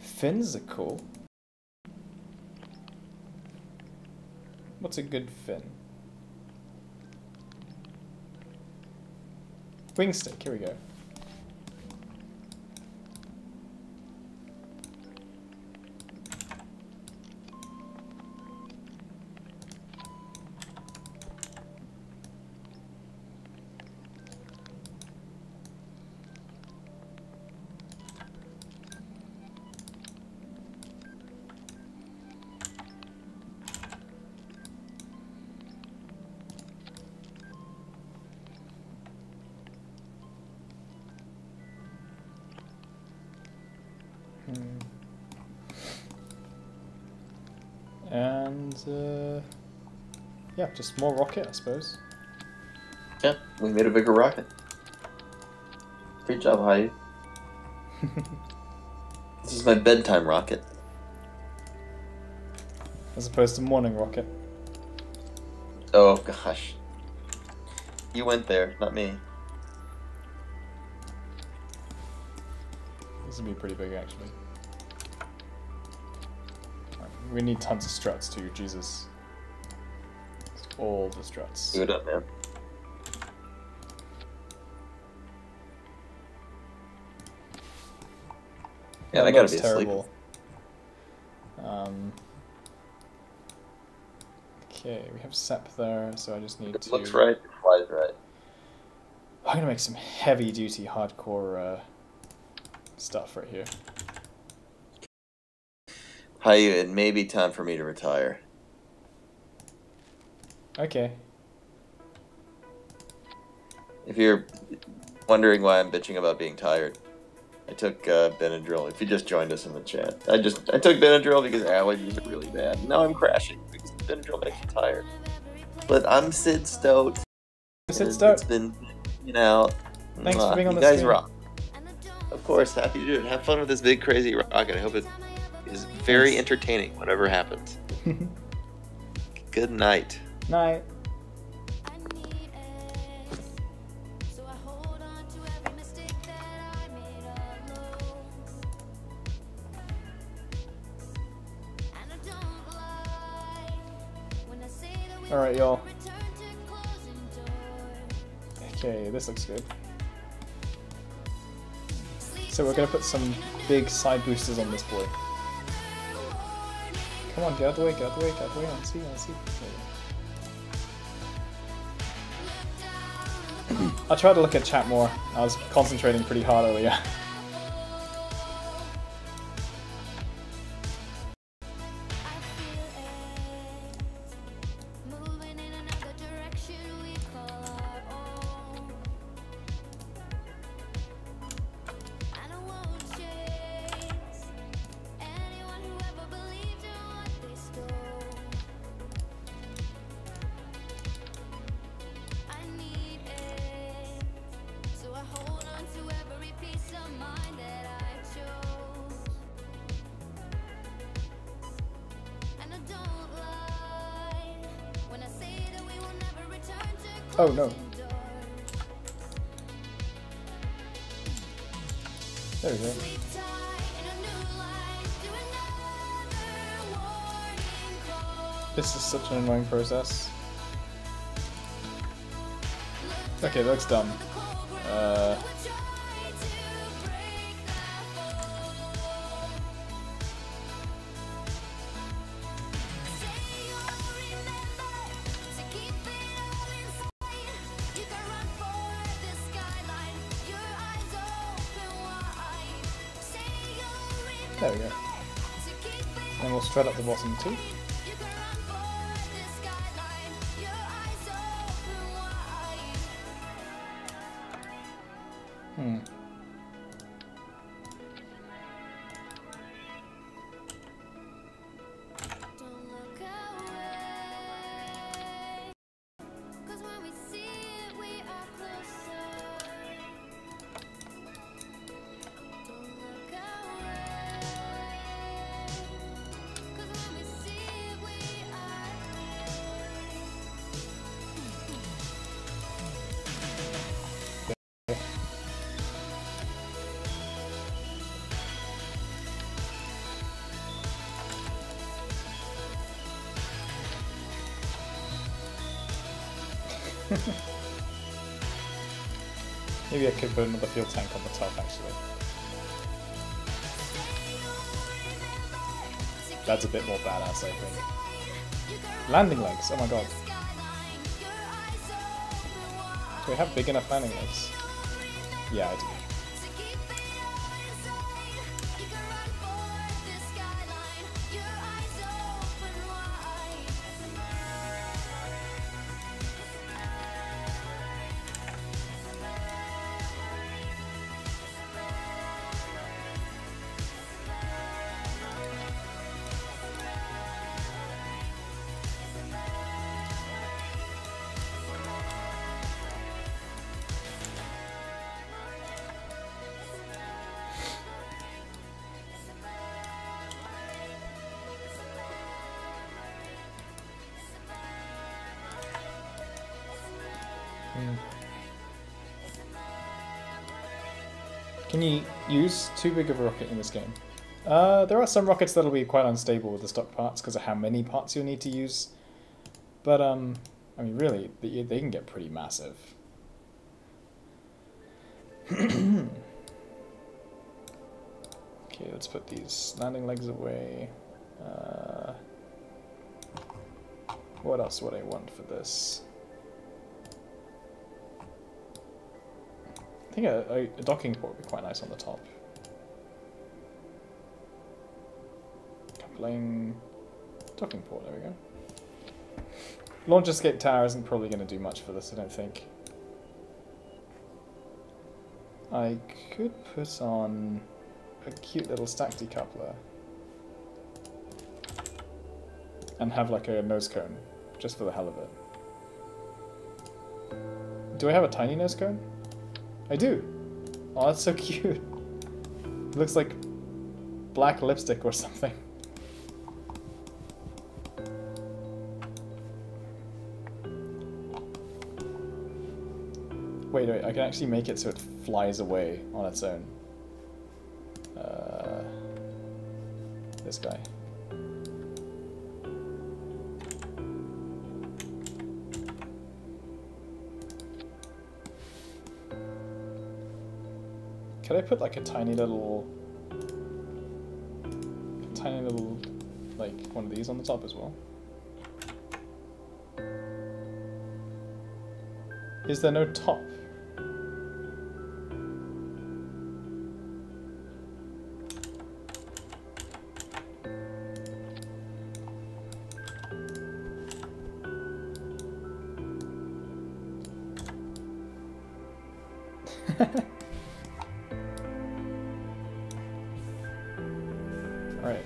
Fins are cool. What's a good fin? Wing stick, here we go. And yeah, just more rocket, I suppose. Yeah, we made a bigger rocket. Great job, Hayu. This is my bedtime rocket. As opposed to morning rocket. Oh gosh. You went there, not me. This would be pretty big, actually. We need tons of struts too, Jesus. All the struts. Do it up, man. Yeah, I gotta be terrible. asleep. Okay, we have SEP there, so I just need It to... looks right, it flies right. I'm gonna make some heavy-duty, hardcore stuff right here. Hayu, it may be time for me to retire. Okay. If you're wondering why I'm bitching about being tired, I took Benadryl. If you just joined us in the chat, I took Benadryl because allergies are really bad. Now I'm crashing because Benadryl makes you tired. But I'm Syd Stoat. Syd Stoat. It's been out. Thanks for being on you the guys stream. rock. Of course, happy to do it. Have fun with this big crazy rocket. I hope it is very entertaining whatever happens. Good night. Night. Alright, y'all. Okay, this looks good. So we're gonna put some big side boosters on this boy. Come on, get out of the way, get out of the way, get out of the way. I see. I tried to look at chat more. I was concentrating pretty hard earlier. Oh no. There we go. This is such an annoying process. Okay, that looks done. There we go. And we'll straight up the bottom too. Maybe I could put another fuel tank on the top, actually. That's a bit more badass, I think. Landing legs, oh my god. Do we have big enough landing legs? Yeah, I do. Can you use too big of a rocket in this game? There are some rockets that'll be quite unstable with the stock parts because of how many parts you'll need to use. But, I mean, really, they can get pretty massive. Okay, let's put these landing legs away. What else would I want for this? I think a docking port would be quite nice on the top. Coupling, docking port, there we go. Launch escape tower isn't probably going to do much for this, I don't think. I could put on a cute little stack decoupler and have like a nose cone, just for the hell of it. Do I have a tiny nose cone? I do. Oh, that's so cute. It looks like black lipstick or something. Wait, I can actually make it so it flies away on its own. This guy. Could I put like a tiny little, like one of these on the top as well? Is there no top? Alright.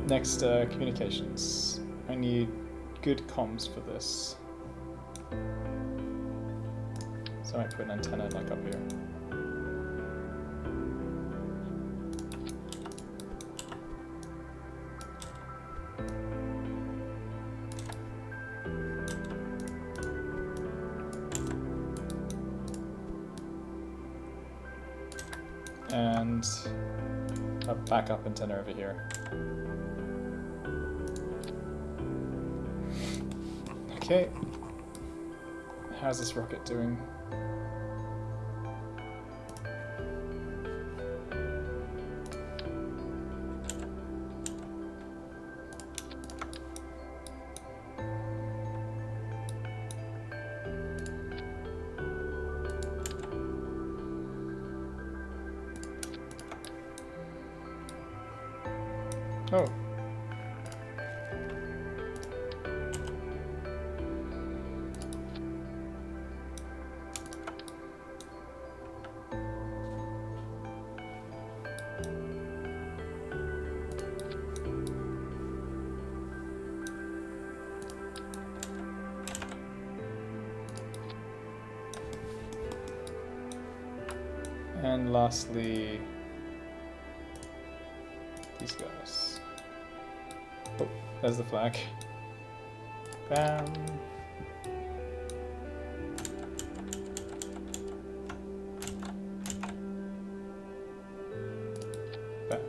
Next, communications. I need good comms for this. So I might put an antenna like up here. and a backup antenna over here. Okay. How's this rocket doing? Oh. And lastly, these guys. Oh, there's the flag. Bam. Bam.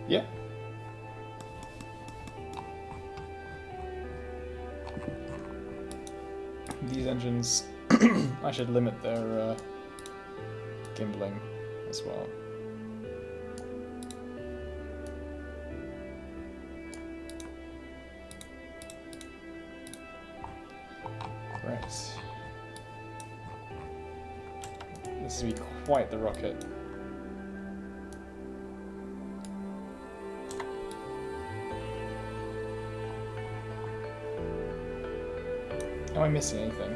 Yeah. These engines, I should limit their gimbling as well. Right. This will be quite the rocket. Am I missing anything?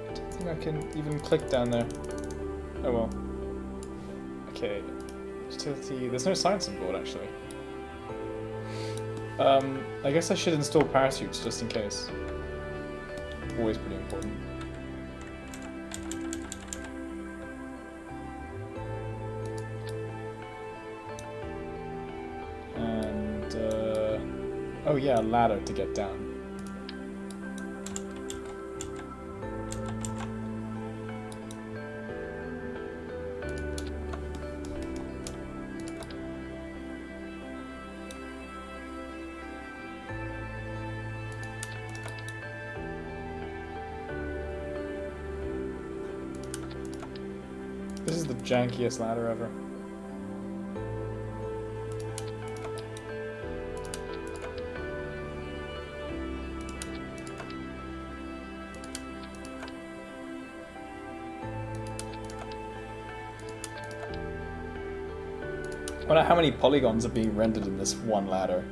I don't think I can even click down there. Oh well. Okay. Utility. There's no science on board actually. I guess I should install parachutes just in case. Always pretty important. Oh yeah, a ladder to get down. This is the jankiest ladder ever. I wonder how many polygons are being rendered in this one ladder.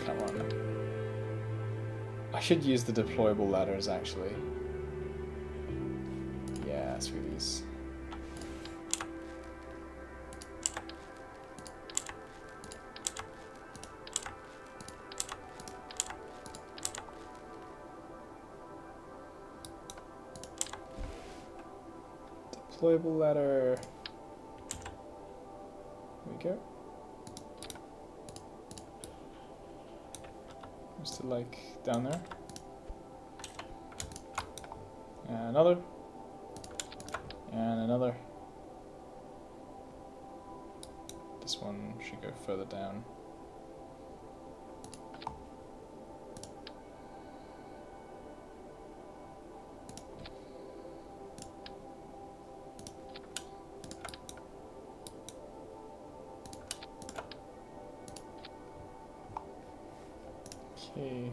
Come on. I should use the deployable ladders actually. Yeah, screw these. Deployable ladder. There we go. Just to like down there. And another. And another. This one should go further down. Okay.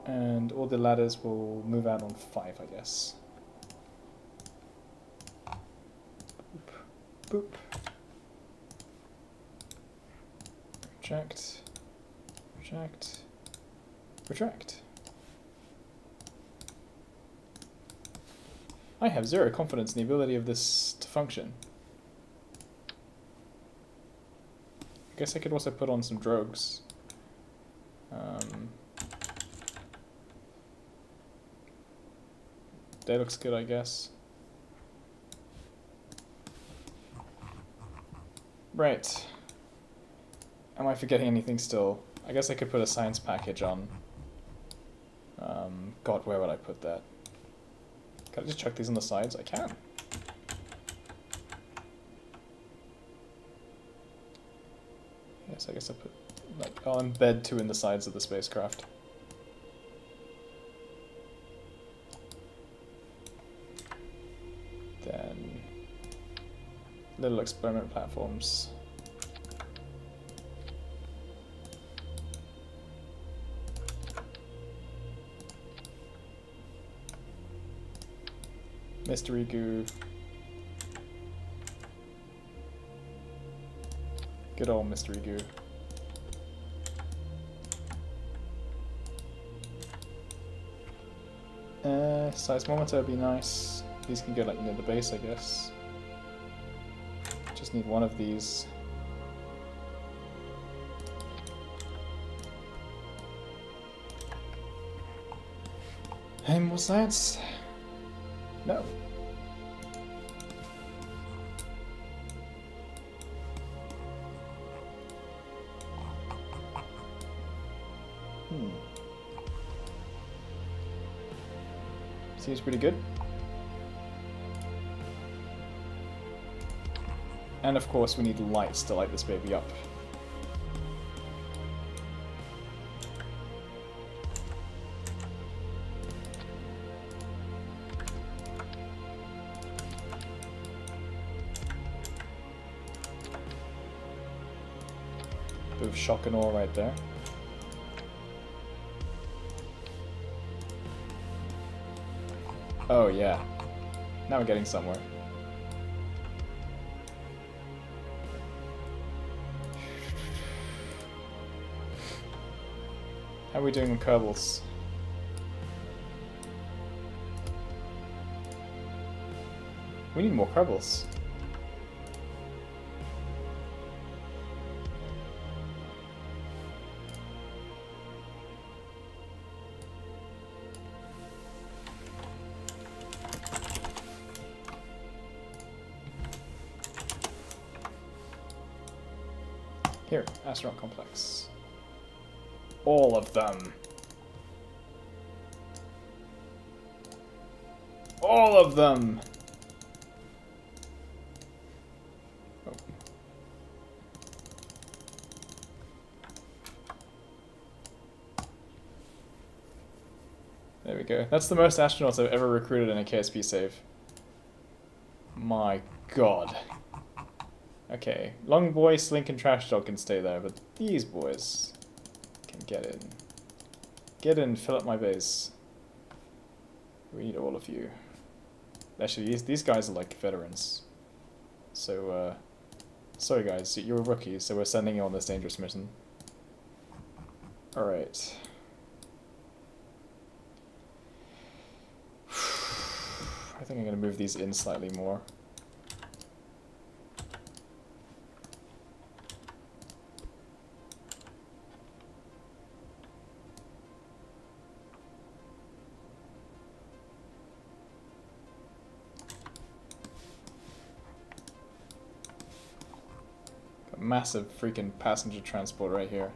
And all the ladders will move out on 5, I guess. Boop. Boop. Reject. Retract. Retract. I have zero confidence in the ability of this to function. I guess I could also put on some drogues. That looks good, I guess. Right. Am I forgetting anything still? I guess I could put a science package on. God, where would I put that? Can I just chuck these on the sides? I can. Yes, I guess I put, like, I'll embed two in the sides of the spacecraft. Then, little experiment platforms. Mystery goo. Good old mystery goo. Seismometer would be nice. These can go like near the base, I guess. Just need one of these. Any more science? No. Seems pretty good. And of course we need lights to light this baby up. Bit of shock and awe right there. Oh yeah, now we're getting somewhere. How are we doing on Kerbals? We need more Kerbals. Here, astronaut complex. All of them. All of them! Oh. There we go. That's the most astronauts I've ever recruited in a KSP save. My god. Okay, Long Boy, Slink, and Trash Dog can stay there, but these boys can get in. Get in, fill up my base. We need all of you. Actually, these guys are like veterans. So, sorry guys, you're rookies, so we're sending you on this dangerous mission. Alright. I think I'm gonna move these in slightly more. Massive freaking passenger transport right here.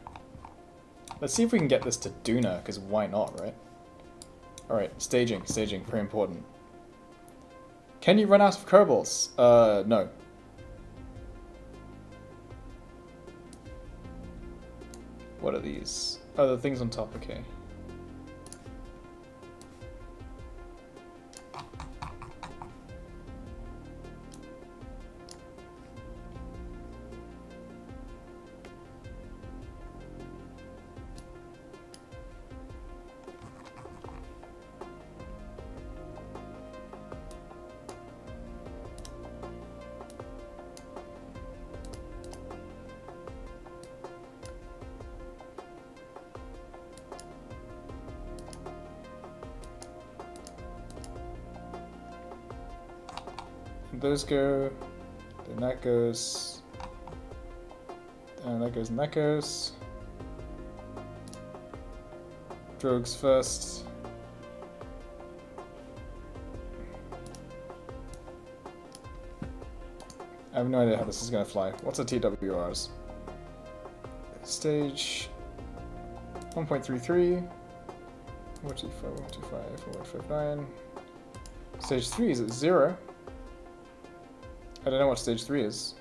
Let's see if we can get this to Duna, because why not, right? Alright, staging, very important. Can you run out of Kerbals? No. What are these? Oh, the things on top, okay. those go, then that goes, and that goes, and that goes. Drogues first. I have no idea how this is going to fly. What's a TWRs? Stage 1.33. 425, 125, 4159. Stage 3 is at 0. I don't know what stage 3 is.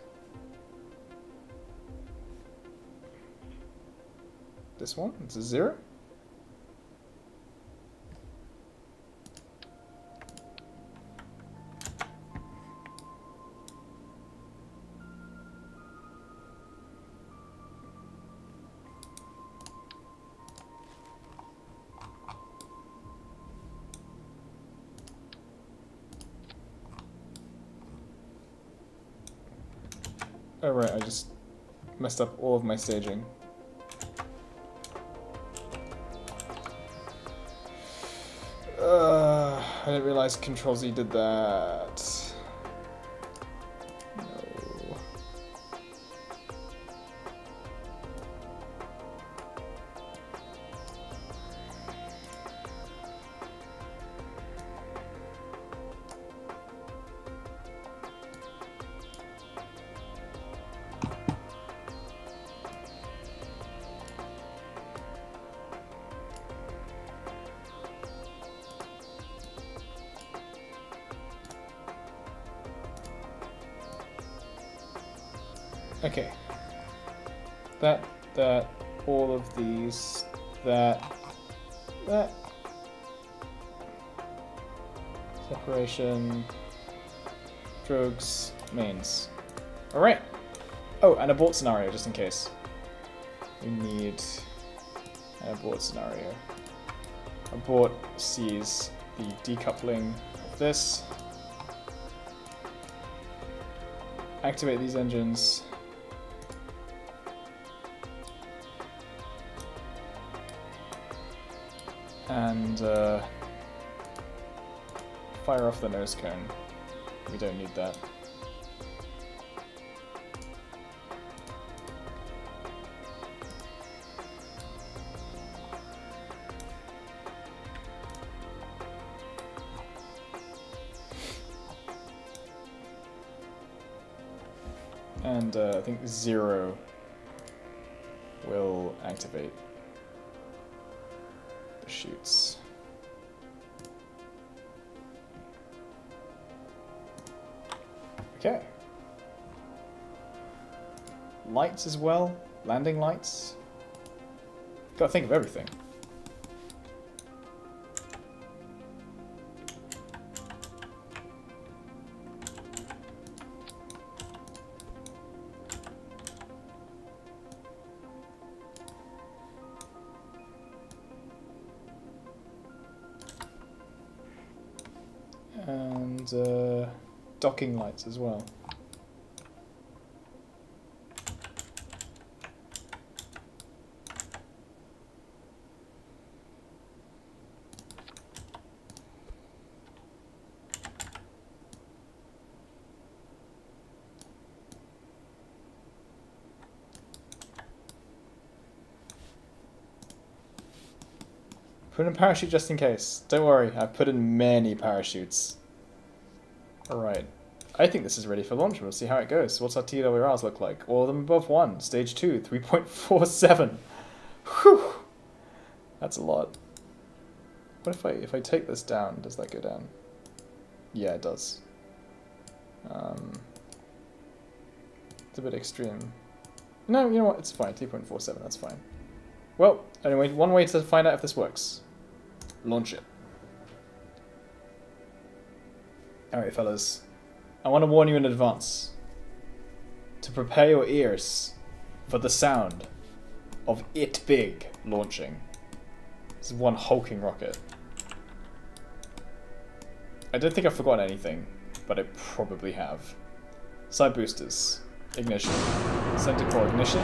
This one? It's a 0? Oh right, I just messed up all of my staging. I didn't realize Control Z did that. No. Okay. That, all of these, that. Separation, drugs, mains. Alright. Oh, and abort scenario, just in case. We need an abort scenario. Abort sees the decoupling of this. Activate these engines. And fire off the nose cone. We don't need that. And I think 0 will activate the chutes. Okay. Lights as well. Landing lights. Gotta think of everything. And docking lights as well. Put in a parachute just in case. Don't worry, I've put in many parachutes. Alright. I think this is ready for launch. We'll see how it goes. What's our TWRs look like? All of them above 1. Stage 2, 3.47. Whew! That's a lot. What if I take this down? Does that go down? Yeah, it does. It's a bit extreme. No, you know what? It's fine. 3.47, that's fine. Well, anyway, one way to find out if this works. Launch it. Alright, fellas. I want to warn you in advance to prepare your ears for the sound of it big launching. This is one hulking rocket. I don't think I've forgotten anything, but I probably have. Side boosters. Ignition. Center core ignition.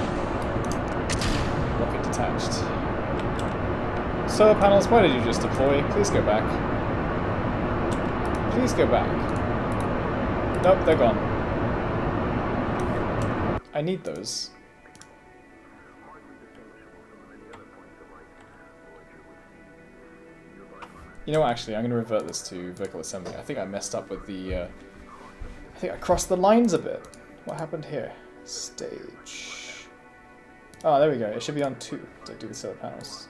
Rocket detached. Solar panels, why did you just deploy? Please go back. Please go back. Nope, they're gone. I need those. You know what, actually, I'm going to revert this to vertical assembly. I think I messed up with the... I think I crossed the lines a bit. What happened here? Stage. Oh, there we go. It should be on 2 to do the solar panels.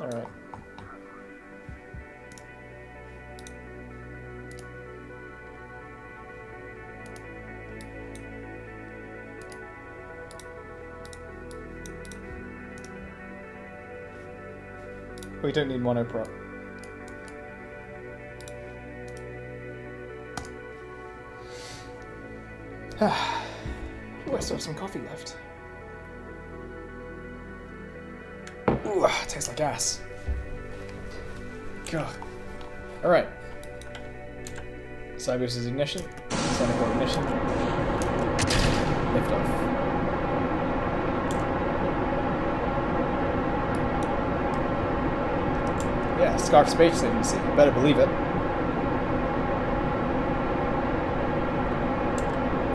Alright. We don't need monoprop. Ooh, I still have some coffee left. Ooh, it tastes like ass. God. Alright. Cybus is ignition. Sonic ignition. Lift off. Yeah, Scarf Space Agency. You better believe it.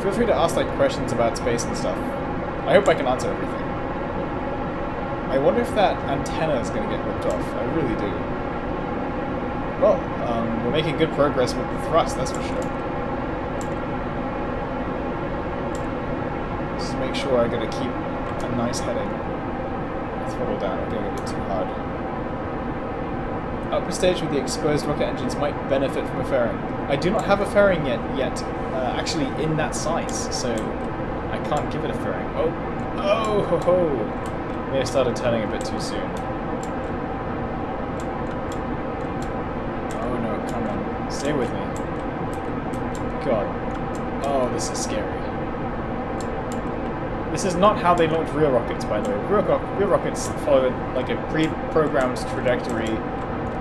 Feel free to ask like questions about space and stuff. I hope I can answer everything. I wonder if that antenna is going to get ripped off. I really do. Well, we're making good progress with the thrust, that's for sure. Just make sure I gotta keep a nice heading. Throttle down, I'm going a bit too hard. Upper stage with the exposed rocket engines might benefit from a fairing. I do not have a fairing yet actually in that size, so I can't give it a fairing. Oh, ho, ho. May have started turning a bit too soon. Oh no, come on, stay with me. God, oh, this is scary. This is not how they launch real rockets, by the way. Real rockets follow like a pre-programmed trajectory.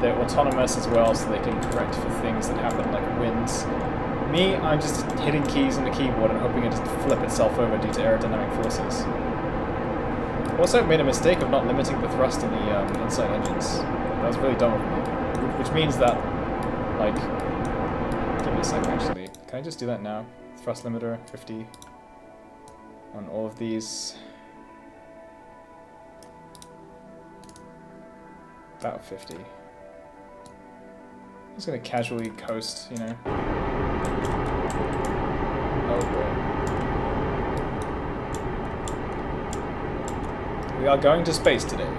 They're autonomous as well, so they can correct for things that happen like winds. Me, I'm just hitting keys on the keyboard and hoping it doesn't flip itself over due to aerodynamic forces. Also made a mistake of not limiting the thrust in the inside engines. That was really dumb of me. Which means that, like, give me a second actually. Can I just do that now? Thrust limiter, 50. On all of these. About 50. I'm just gonna casually coast, you know. Oh boy. We are going to space today.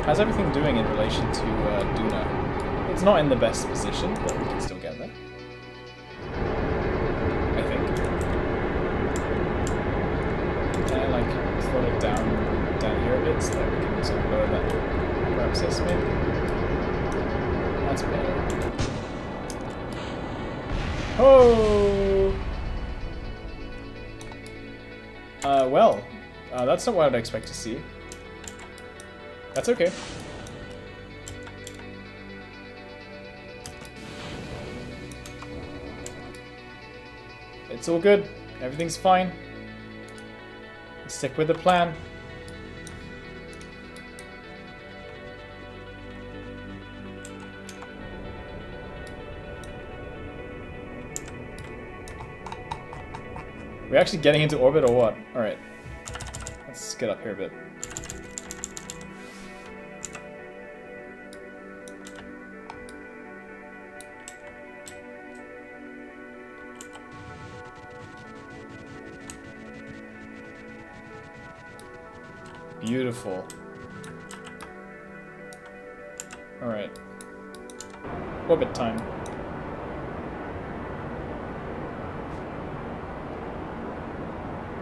How's everything doing in relation to Duna? It's not in the best position, but we can still get there. I think. Can I like throttle it down here a bit so that we can sort of lower that process maybe? That's better. Oh! Well, that's not what I'd expect to see. That's okay. It's all good. Everything's fine. Stick with the plan. We're actually getting into orbit or what? Alright. Let's get up here a bit. Beautiful. Alright. Orbit time.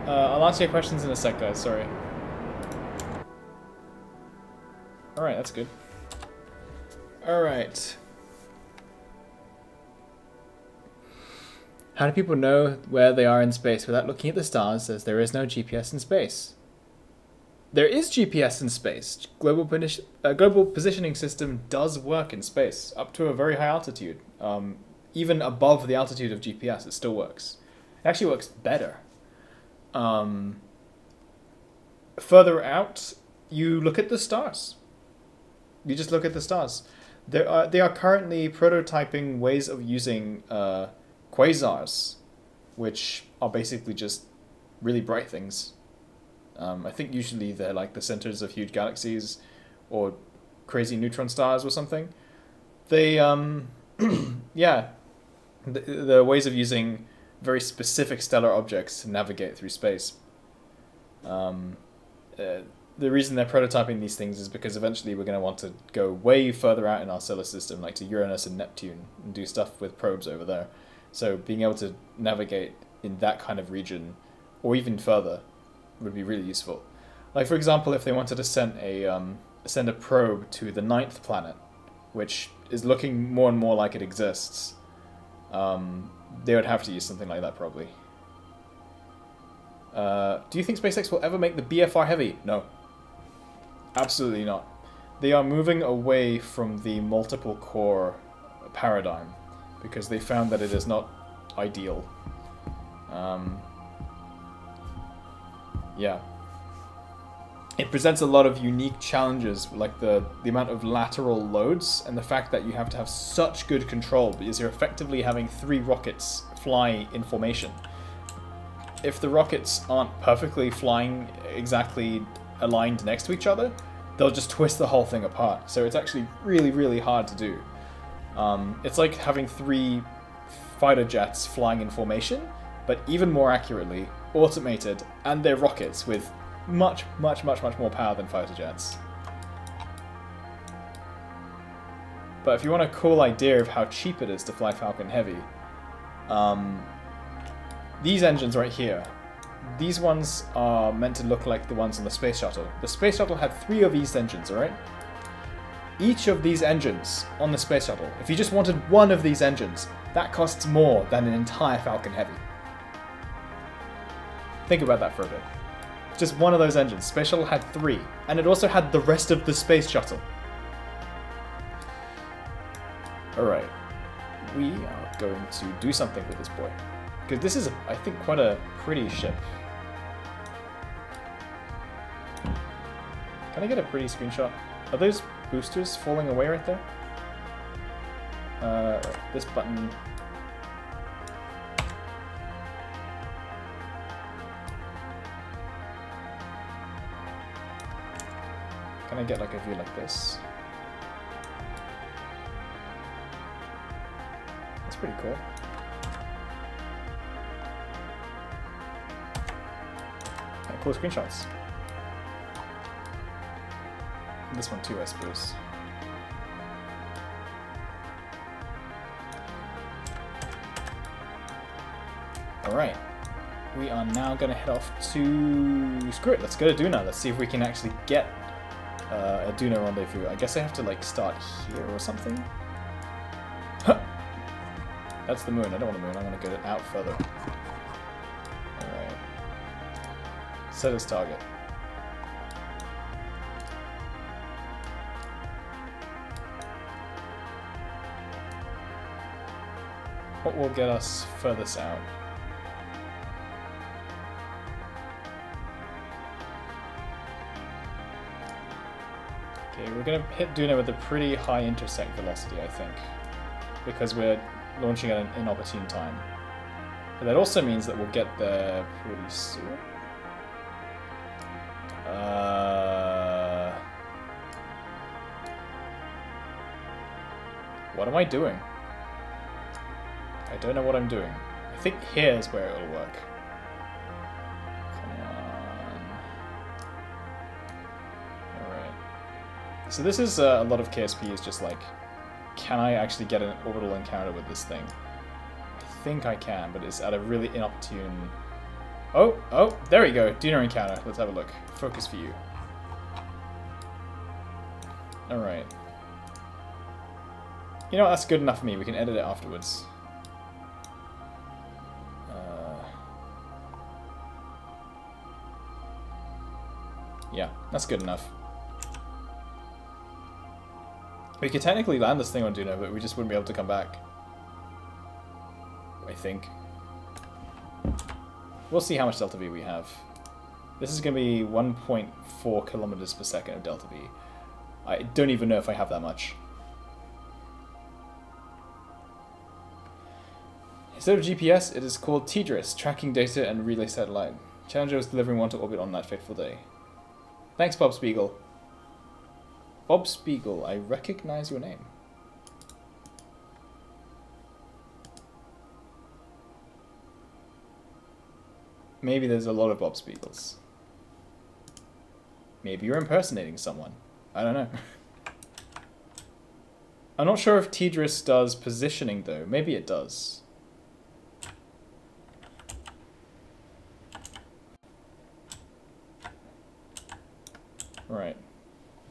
I'll answer your questions in a sec, guys. Sorry. Alright, that's good. Alright. How do people know where they are in space without looking at the stars, as there is no GPS in space? There is GPS in space. Global positioning system does work in space up to a very high altitude. Even above the altitude of GPS, it still works. It actually works better. Further out, you look at the stars. You just look at the stars. They are currently prototyping ways of using quasars, which are basically just really bright things. I think usually they're like the centers of huge galaxies or crazy neutron stars or something. They, yeah, the ways of using very specific stellar objects to navigate through space. The reason they're prototyping these things is because eventually we're going to want to go way further out in our solar system, like to Uranus and Neptune, and do stuff with probes over there. So being able to navigate in that kind of region, or even further, would be really useful. Like, for example, if they wanted to send a probe to the 9th planet, which is looking more and more like it exists, they would have to use something like that, probably. Do you think SpaceX will ever make the BFR heavy? No. Absolutely not. They are moving away from the multiple core paradigm because they found that it is not ideal. Yeah. It presents a lot of unique challenges, like the amount of lateral loads and the fact that you have to have such good control because you're effectively having 3 rockets fly in formation. If the rockets aren't perfectly flying exactly aligned next to each other, they'll just twist the whole thing apart. So it's actually really, really hard to do. It's like having 3 fighter jets flying in formation, but even more accurately, automated, and they're rockets with much, much, much, much more power than fighter jets. But if you want a cool idea of how cheap it is to fly Falcon Heavy, these engines right here, these ones are meant to look like the ones on the Space Shuttle. The Space Shuttle had 3 of these engines, alright? Each of these engines on the Space Shuttle, if you just wanted one of these engines, that costs more than an entire Falcon Heavy. Think about that for a bit. Just one of those engines. Space Shuttle had 3, and it also had the rest of the Space Shuttle. Alright, we are going to do something with this boy. Because this is, I think, quite a pretty ship. Can I get a pretty screenshot? Are those boosters falling away right there? Right, this button. Can I get like a view like this? That's pretty cool. Yeah, cool screenshots. This one too, I suppose. Alright. We are now going to head off to... Screw it, let's go to Duna. Let's see if we can actually get a Duna rendezvous. I guess I have to like start here or something? Huh. That's the moon. I don't want the moon. I want to get it out further. Alright. Set as target. What will get us furthest out? Okay, we're going to hit Duna with a pretty high intersect velocity, I think, because we're launching at an inopportune time. But that also means that we'll get there pretty soon. What am I doing? I don't know what I'm doing. I think here's where it'll work. Come on. Alright. So this is a lot of KSP is just like, can I actually get an orbital encounter with this thing? I think I can, but it's at a really inopportune... Oh, there we go. Duna encounter. Let's have a look. Focus for you. Alright. You know what, that's good enough for me. We can edit it afterwards. Yeah, that's good enough. We could technically land this thing on Duno, but we just wouldn't be able to come back. I think. We'll see how much delta V we have. This is going to be 1.4 kilometers per second of delta V. I don't even know if I have that much. Instead of GPS, it is called TDRS, Tracking Data and Relay Satellite. Challenger was delivering one to orbit on that fateful day. Thanks, Bob Spiegel. Bob Spiegel, I recognize your name. Maybe there's a lot of Bob Spiegels. Maybe you're impersonating someone. I don't know. I'm not sure if TDRS does positioning though. Maybe it does. Right.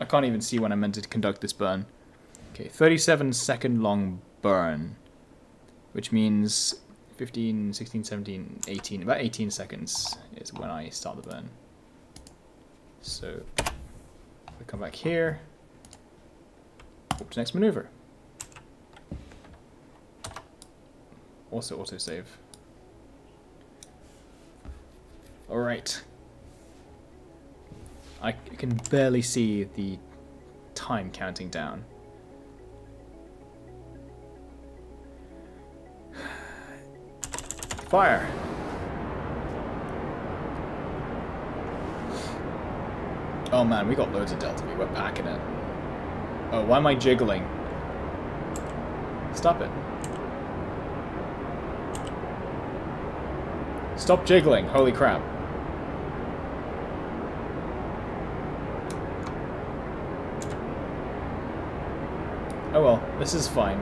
I can't even see when I'm meant to conduct this burn. Okay, 37-second long burn. Which means 15, 16, 17, 18. About 18 seconds is when I start the burn. So, we come back here. Up to next maneuver. Also autosave. Alright. I can barely see the time counting down. Fire! Oh man, we got loads of delta V. We're packing it. Oh, why am I jiggling? Stop it. Stop jiggling. Holy crap. Oh well, this is fine.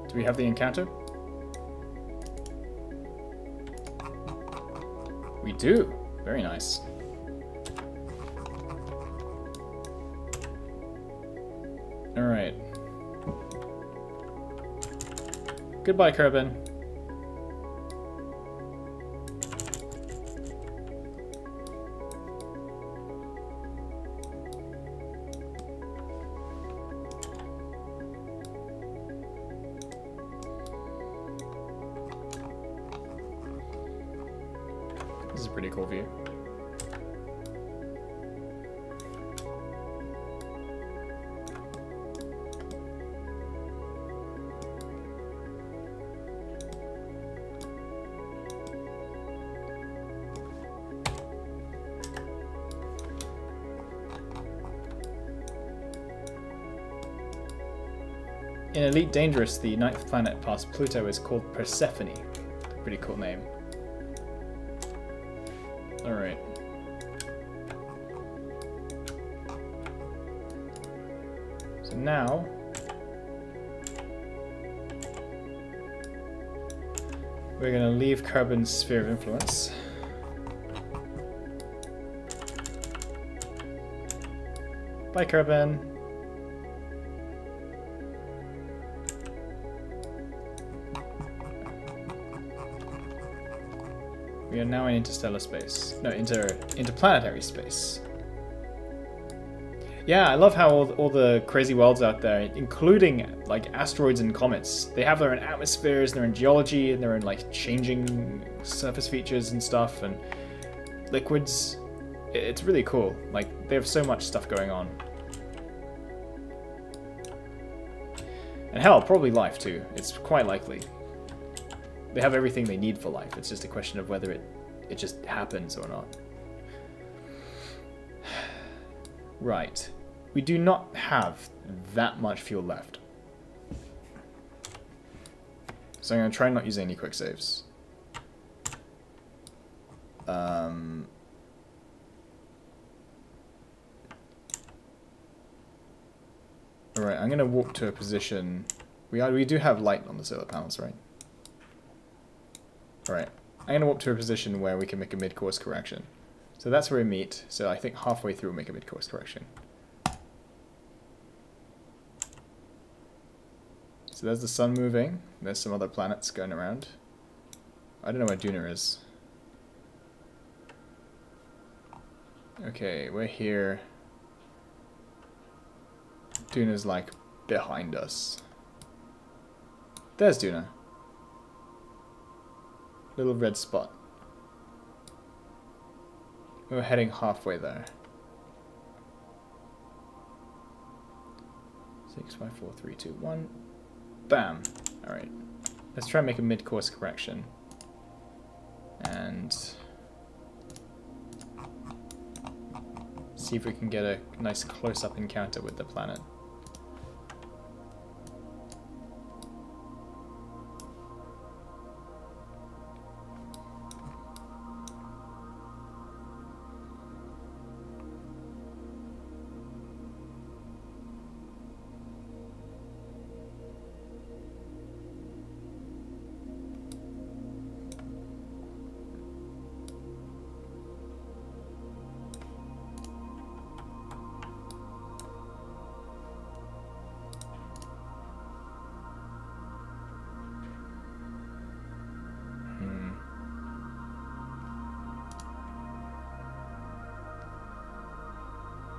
Do we have the encounter? We do. Very nice. Alright. Goodbye, Kerbal. This is a pretty cool view. In Elite Dangerous, the 9th planet past Pluto is called Persephone. Pretty cool name. Alright. So now... we're going to leave Kerbin's sphere of influence. Bye, Kerbin. We are now in interstellar space. No, interplanetary space. Yeah, I love how all the crazy worlds out there, including like asteroids and comets, they have their own atmospheres, their own geology, and their own like changing surface features and stuff, and liquids. It's really cool. Like, they have so much stuff going on. And hell, probably life too. It's quite likely. They have everything they need for life. It's just a question of whether it just happens or not. Right. We do not have that much fuel left. So I'm going to try and not use any quick saves. Alright, I'm going to walk to a position... We do have light on the solar panels, right? Alright, I'm going to warp to a position where we can make a mid-course correction. So that's where we meet. So I think halfway through we'll make a mid-course correction. So there's the sun moving. There's some other planets going around. I don't know where Duna is. Okay, we're here. Duna's like behind us. There's Duna. Little red spot. We're heading halfway there. 6, 5, 4, 3, 2, 1. Bam. Alright. Let's try and make a mid-course correction. And see if we can get a nice close-up encounter with the planet.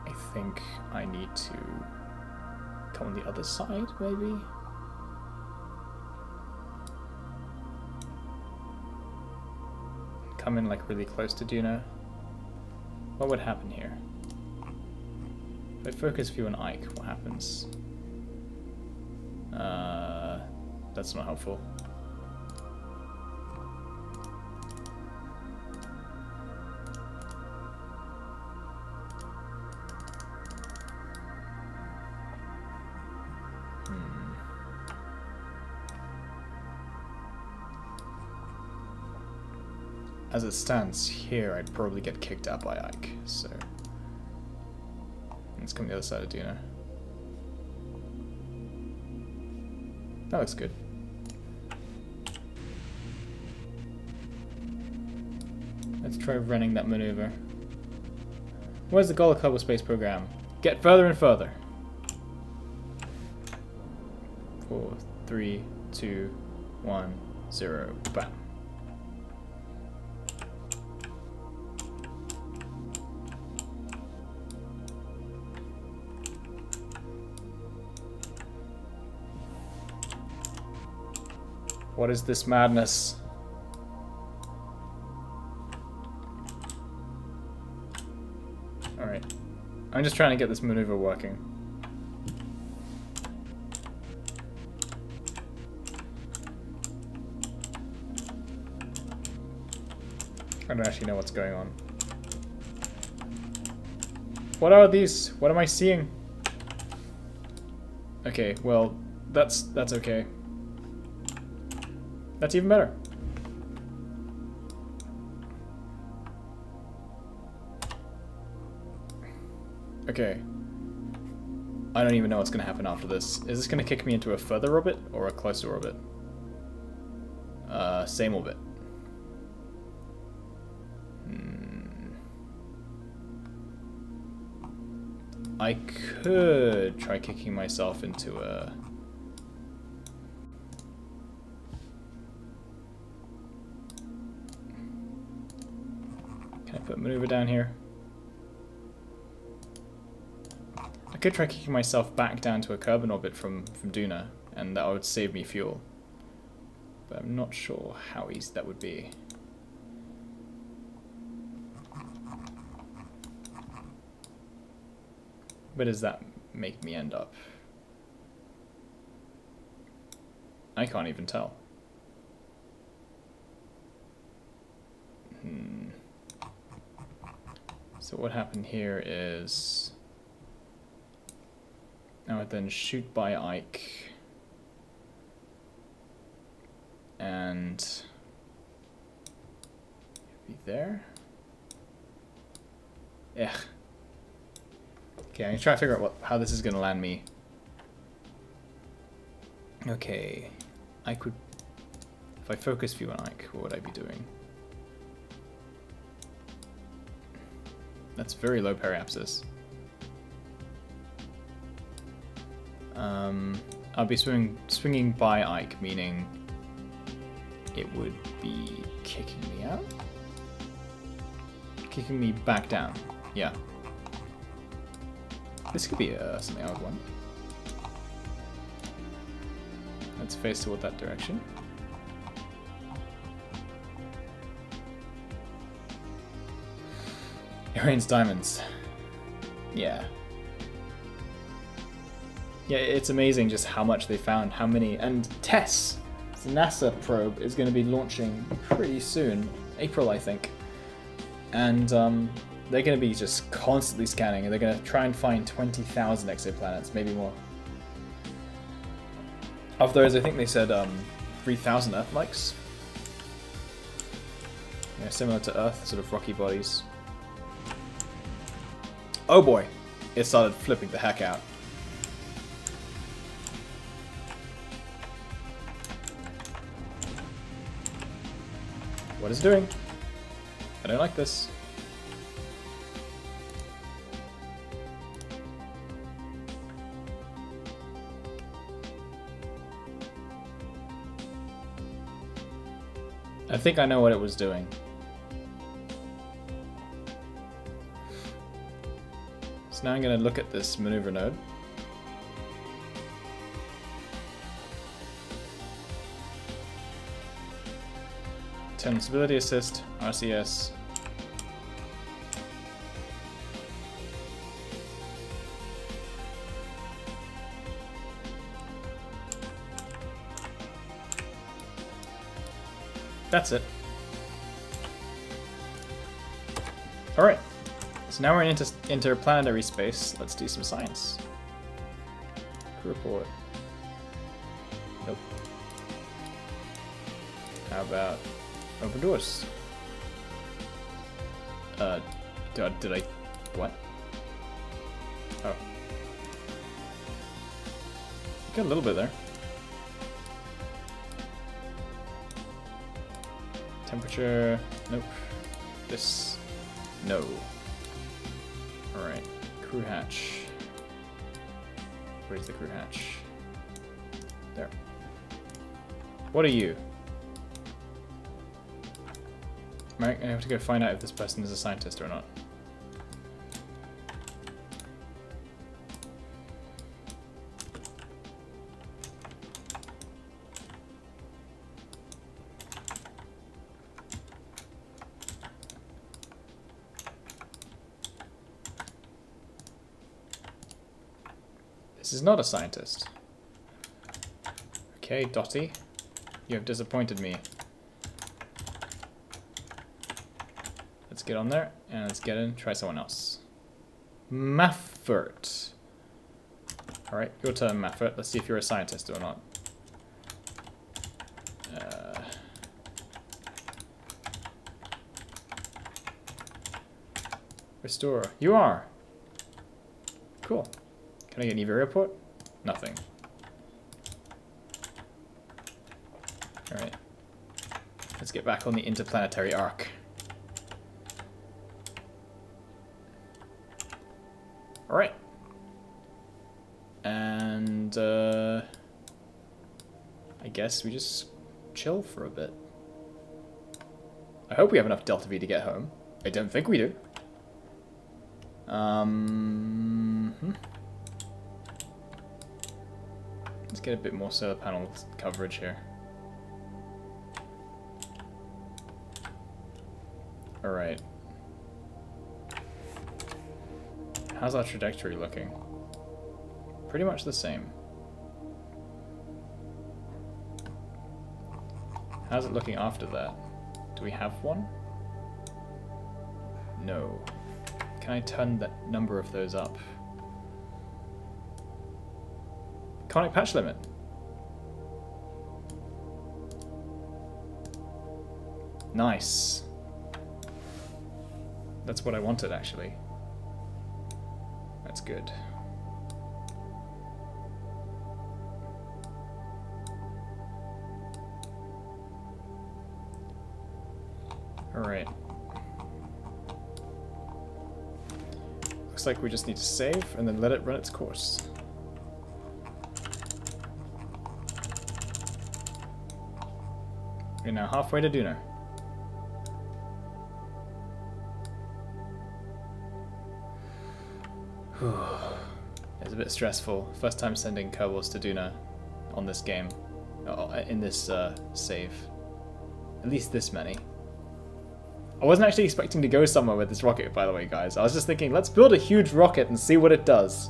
I think I need to come on the other side, maybe? Come in like really close to Duna. What would happen here? If I focus view on Ike, what happens? That's not helpful. As it stands here, I'd probably get kicked out by Ike, so let's come to the other side of Duna. That looks good. Let's try running that maneuver. Where's the goal of Kerbal Space Program? Get further and further. 4, 3, 2, 1, 0, bam. What is this madness? Alright. I'm just trying to get this maneuver working. I don't actually know what's going on. What are these? What am I seeing? Okay, well, that's okay. That's even better. Okay. I don't even know what's going to happen after this. Is this going to kick me into a further orbit or a closer orbit? Same orbit. I could try kicking myself into a... Can I put maneuver down here? I could try kicking myself back down to a Kerbal orbit from Duna, and that would save me fuel. But I'm not sure how easy that would be. Where does that make me end up? I can't even tell. So what happened here is I would then shoot by Ike and be there. Yeah. Okay, I'm gonna try to figure out how this is gonna land me. Okay, I could, if I focus view on Ike, what would I be doing? That's very low periapsis. I'll be swinging by Ike, meaning it would be kicking me out? Kicking me back down. Yeah. This could be something I would want. Let's face toward that direction. It rains diamonds. Yeah. Yeah, it's amazing just how much they found, how many. And TESS, the NASA probe, is going to be launching pretty soon. April, I think. And they're going to be just constantly scanning, and they're going to try and find 20,000 exoplanets, maybe more. Of those, I think they said 3,000 Earth-likes. Yeah, similar to Earth, sort of rocky bodies. Oh boy, it started flipping the heck out. What is it doing? I don't like this. I think I know what it was doing. So now I'm going to look at this maneuver node. Turn stability assist, RCS. That's it. Alright. So now we're in interplanetary space. Let's do some science. Report. Nope. How about open doors? Did I... What? Oh. Got a little bit there. Temperature, nope. This, no. Alright, crew hatch. Where's the crew hatch? There. What are you? Right, I have to go find out if this person is a scientist or not. This is not a scientist. Okay, Dottie. You have disappointed me. Let's get on there, and let's get in, try someone else. Maffert. Alright, your turn, Maffert. Let's see if you're a scientist or not. Restore. You are! Cool. Can I get an EV report? Nothing. Alright. Let's get back on the interplanetary arc. Alright. And, I guess we just chill for a bit. I hope we have enough Delta V to get home. I don't think we do. Let's get a bit more solar panel coverage here. Alright. How's our trajectory looking? Pretty much the same. How's it looking after that? Do we have one? No. Can I turn that number of those up? Conic patch limit. Nice. That's what I wanted, actually. That's good. Alright. looks like we just need to save and then let it run its course. We're now halfway to Duna. It's a bit stressful. First time sending Kerbals to Duna on this game. In this save. At least this many. I wasn't actually expecting to go somewhere with this rocket, by the way, guys. I was just thinking, let's build a huge rocket and see what it does.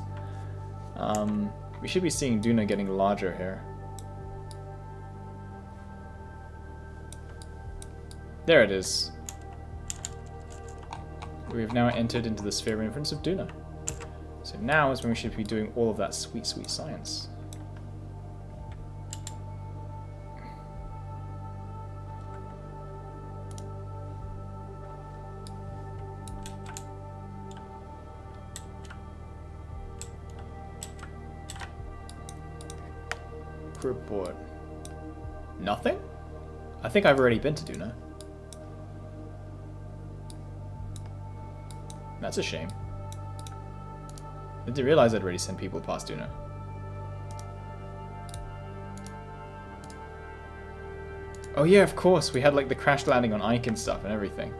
We should be seeing Duna getting larger here. There it is. We've now entered into the sphere of influence of Duna. So now is when we should be doing all of that sweet, sweet science. Report. Nothing? I think I've already been to Duna. That's a shame. I didn't realize I'd already sent people past Duna. Oh yeah, of course. We had like the crash landing on Ike and stuff and everything.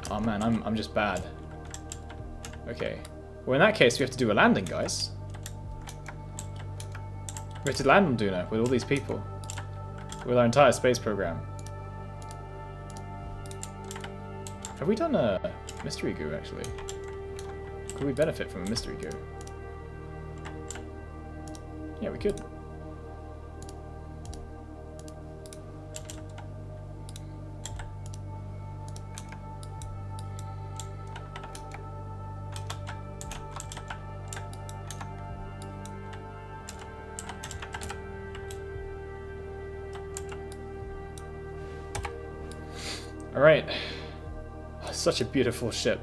Oh man, I'm just bad. Okay. Well, in that case, we have to do a landing, guys. We have to land on Duna with all these people. With our entire space program. Have we done a mystery goo, actually? Could we benefit from a mystery goo? Yeah, we could. Alright. Such a beautiful ship.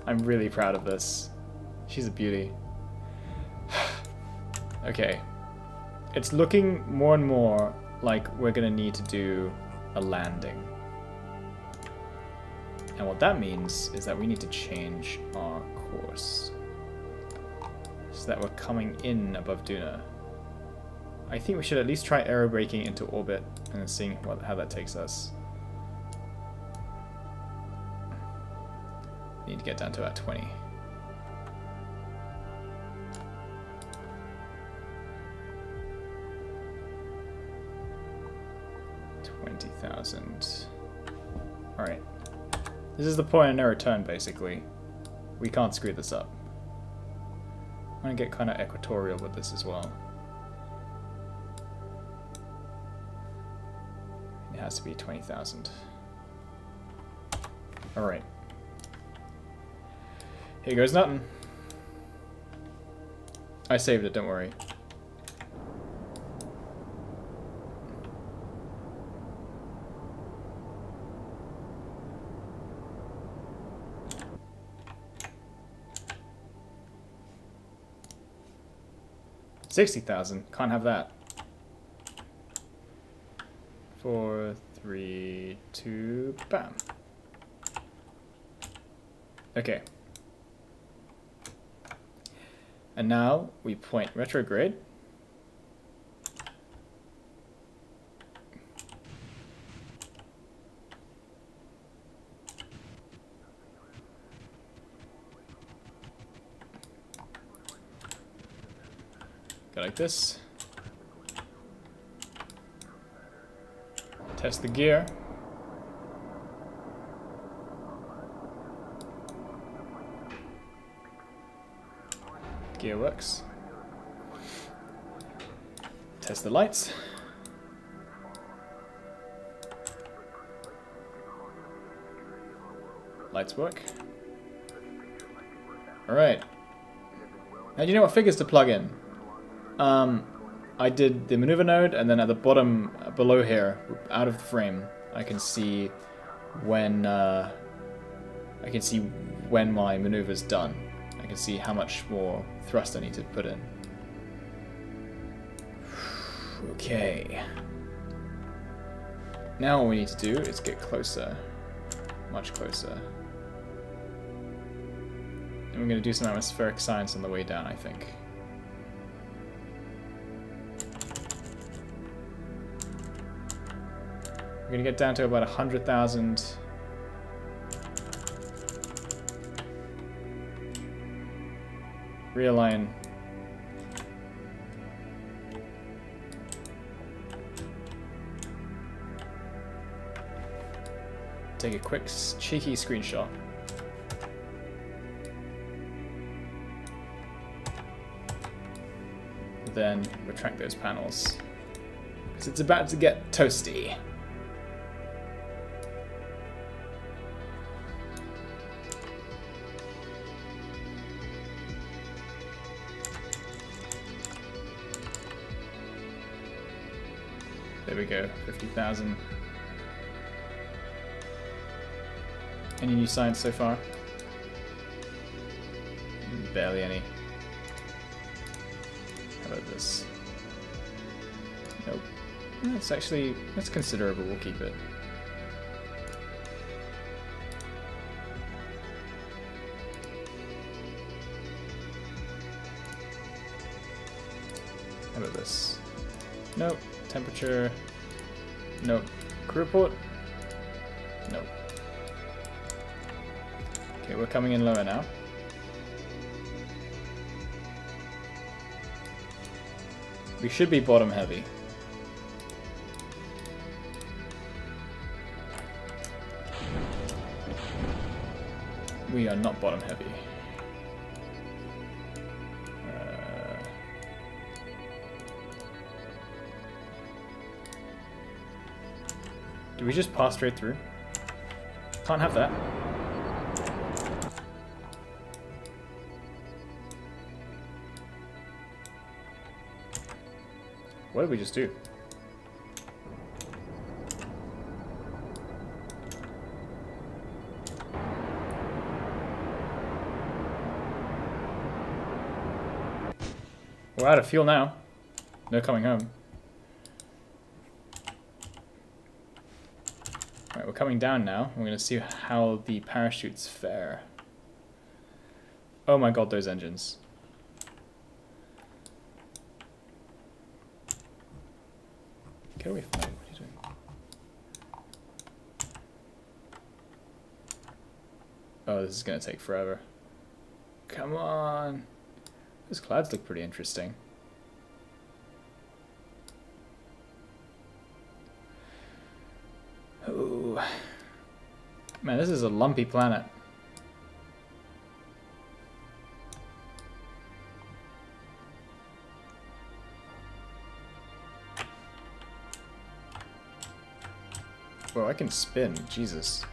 I'm really proud of this. She's a beauty. Okay. It's looking more and more like we're gonna need to do a landing. And what that means is that we need to change our course. So that we're coming in above Duna. I think we should at least try aerobraking into orbit and then seeing how that takes us. Need to get down to about 20. $20,000. Alright. This is the point of no return, basically. We can't screw this up. I'm gonna get kind of equatorial with this as well. It has to be 20,000. Alright. Here goes nothing. I saved it, don't worry. $60,000. Can't have that. 4, 3, 2, bam. Okay. And now we point retrograde. Go like this. Test the gear. Gear works. Test the lights. Lights work. Alright. Now do you know what figures to plug in? I did the maneuver node, and then at the bottom below here, out of the frame, I can see when my maneuver's done. I can see how much more thrust I need to put in. Okay. Now what we need to do is get closer. Much closer. And we're going to do some atmospheric science on the way down, I think. We're going to get down to about 100,000. Realign. Take a quick, cheeky screenshot. Then retract those panels. Because it's about to get toasty. There we go, 50,000. Any new science so far? Barely any. How about this? Nope. That's considerable, we'll keep it. How about this? Nope. Temperature. Nope. Crew report. Nope. Okay, we're coming in lower now. We should be bottom heavy. We are not bottom heavy. Do we just pass straight through? Can't have that. What did we just do? We're out of fuel now. No coming home. Alright, we're coming down now. We're going to see how the parachutes fare. Oh my god, those engines. Get away from me. What are you doing? Oh, this is going to take forever. Come on. Those clouds look pretty interesting. Oh. Man, this is a lumpy planet. Whoa, I can spin. Jesus.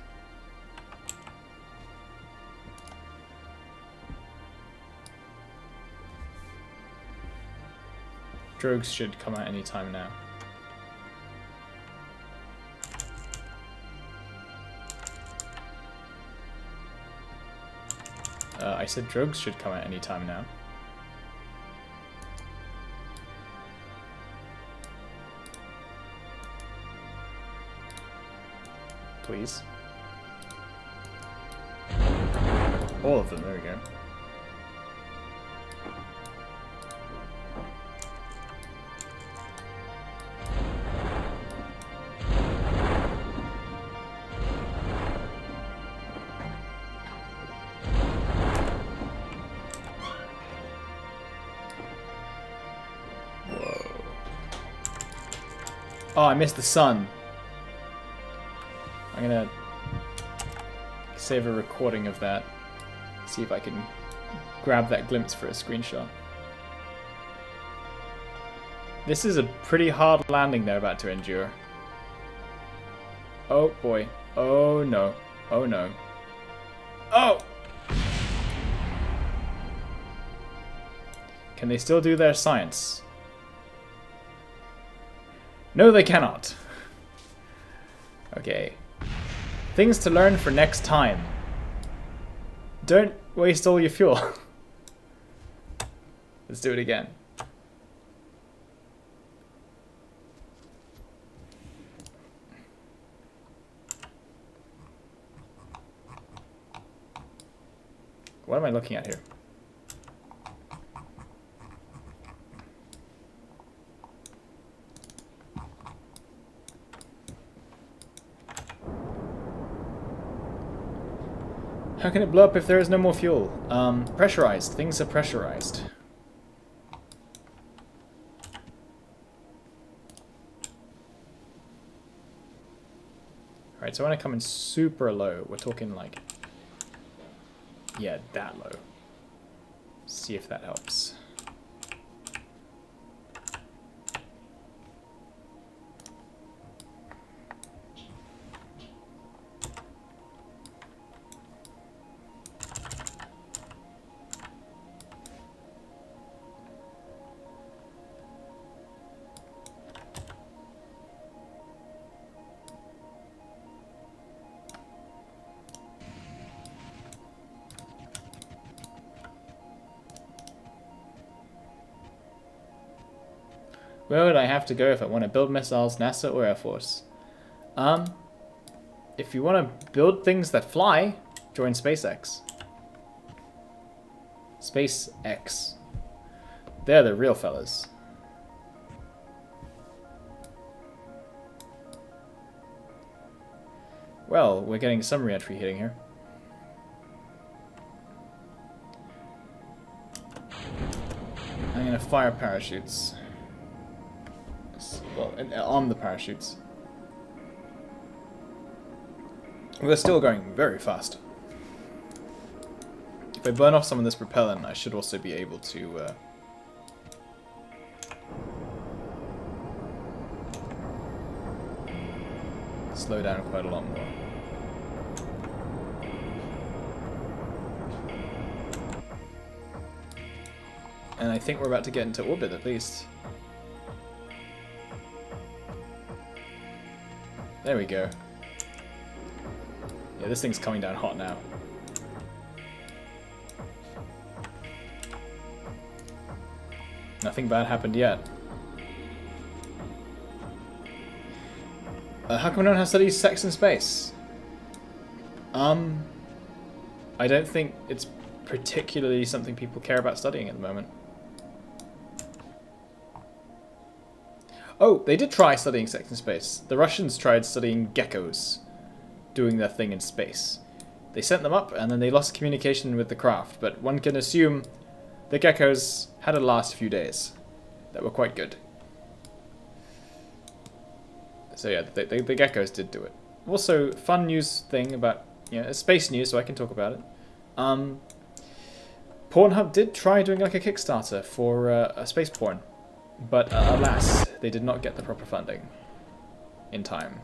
Drogues should come out any time now. I said drogues should come out any time now. Please. All of them, there we go. Whoa. Oh, I missed the sun. I'm gonna save a recording of that. See if I can grab that glimpse for a screenshot. This is a pretty hard landing they're about to endure. Oh boy. Oh no. Oh no. Oh! Can they still do their science? No, they cannot. Okay. Things to learn for next time. Don't waste all your fuel. Let's do it again. What am I looking at here? How can it blow up if there is no more fuel? Pressurized. Things are pressurized. Alright, so when I come in super low, we're talking like... yeah, that low. See if that helps. Where would I have to go if I want to build missiles, NASA or Air Force? If you want to build things that fly, join SpaceX. SpaceX. They're the real fellas. Well, we're getting some re-entry hitting here. I'm going to fire parachutes. Well, on the parachutes. We're still going very fast. If I burn off some of this propellant, I should also be able to... slow down quite a lot more. And I think we're about to get into orbit at least. There we go. Yeah, this thing's coming down hot now. Nothing bad happened yet. How come no one has studied sex in space? I don't think it's particularly something people care about studying at the moment. Oh, they did try studying sex in space. The Russians tried studying geckos doing their thing in space. They sent them up and then they lost communication with the craft, but one can assume the geckos had a last few days that were quite good. So yeah, the geckos did do it. Also, fun news thing about, you know, space news, so I can talk about it. Pornhub did try doing like a Kickstarter for a space porn, but alas, they did not get the proper funding in time.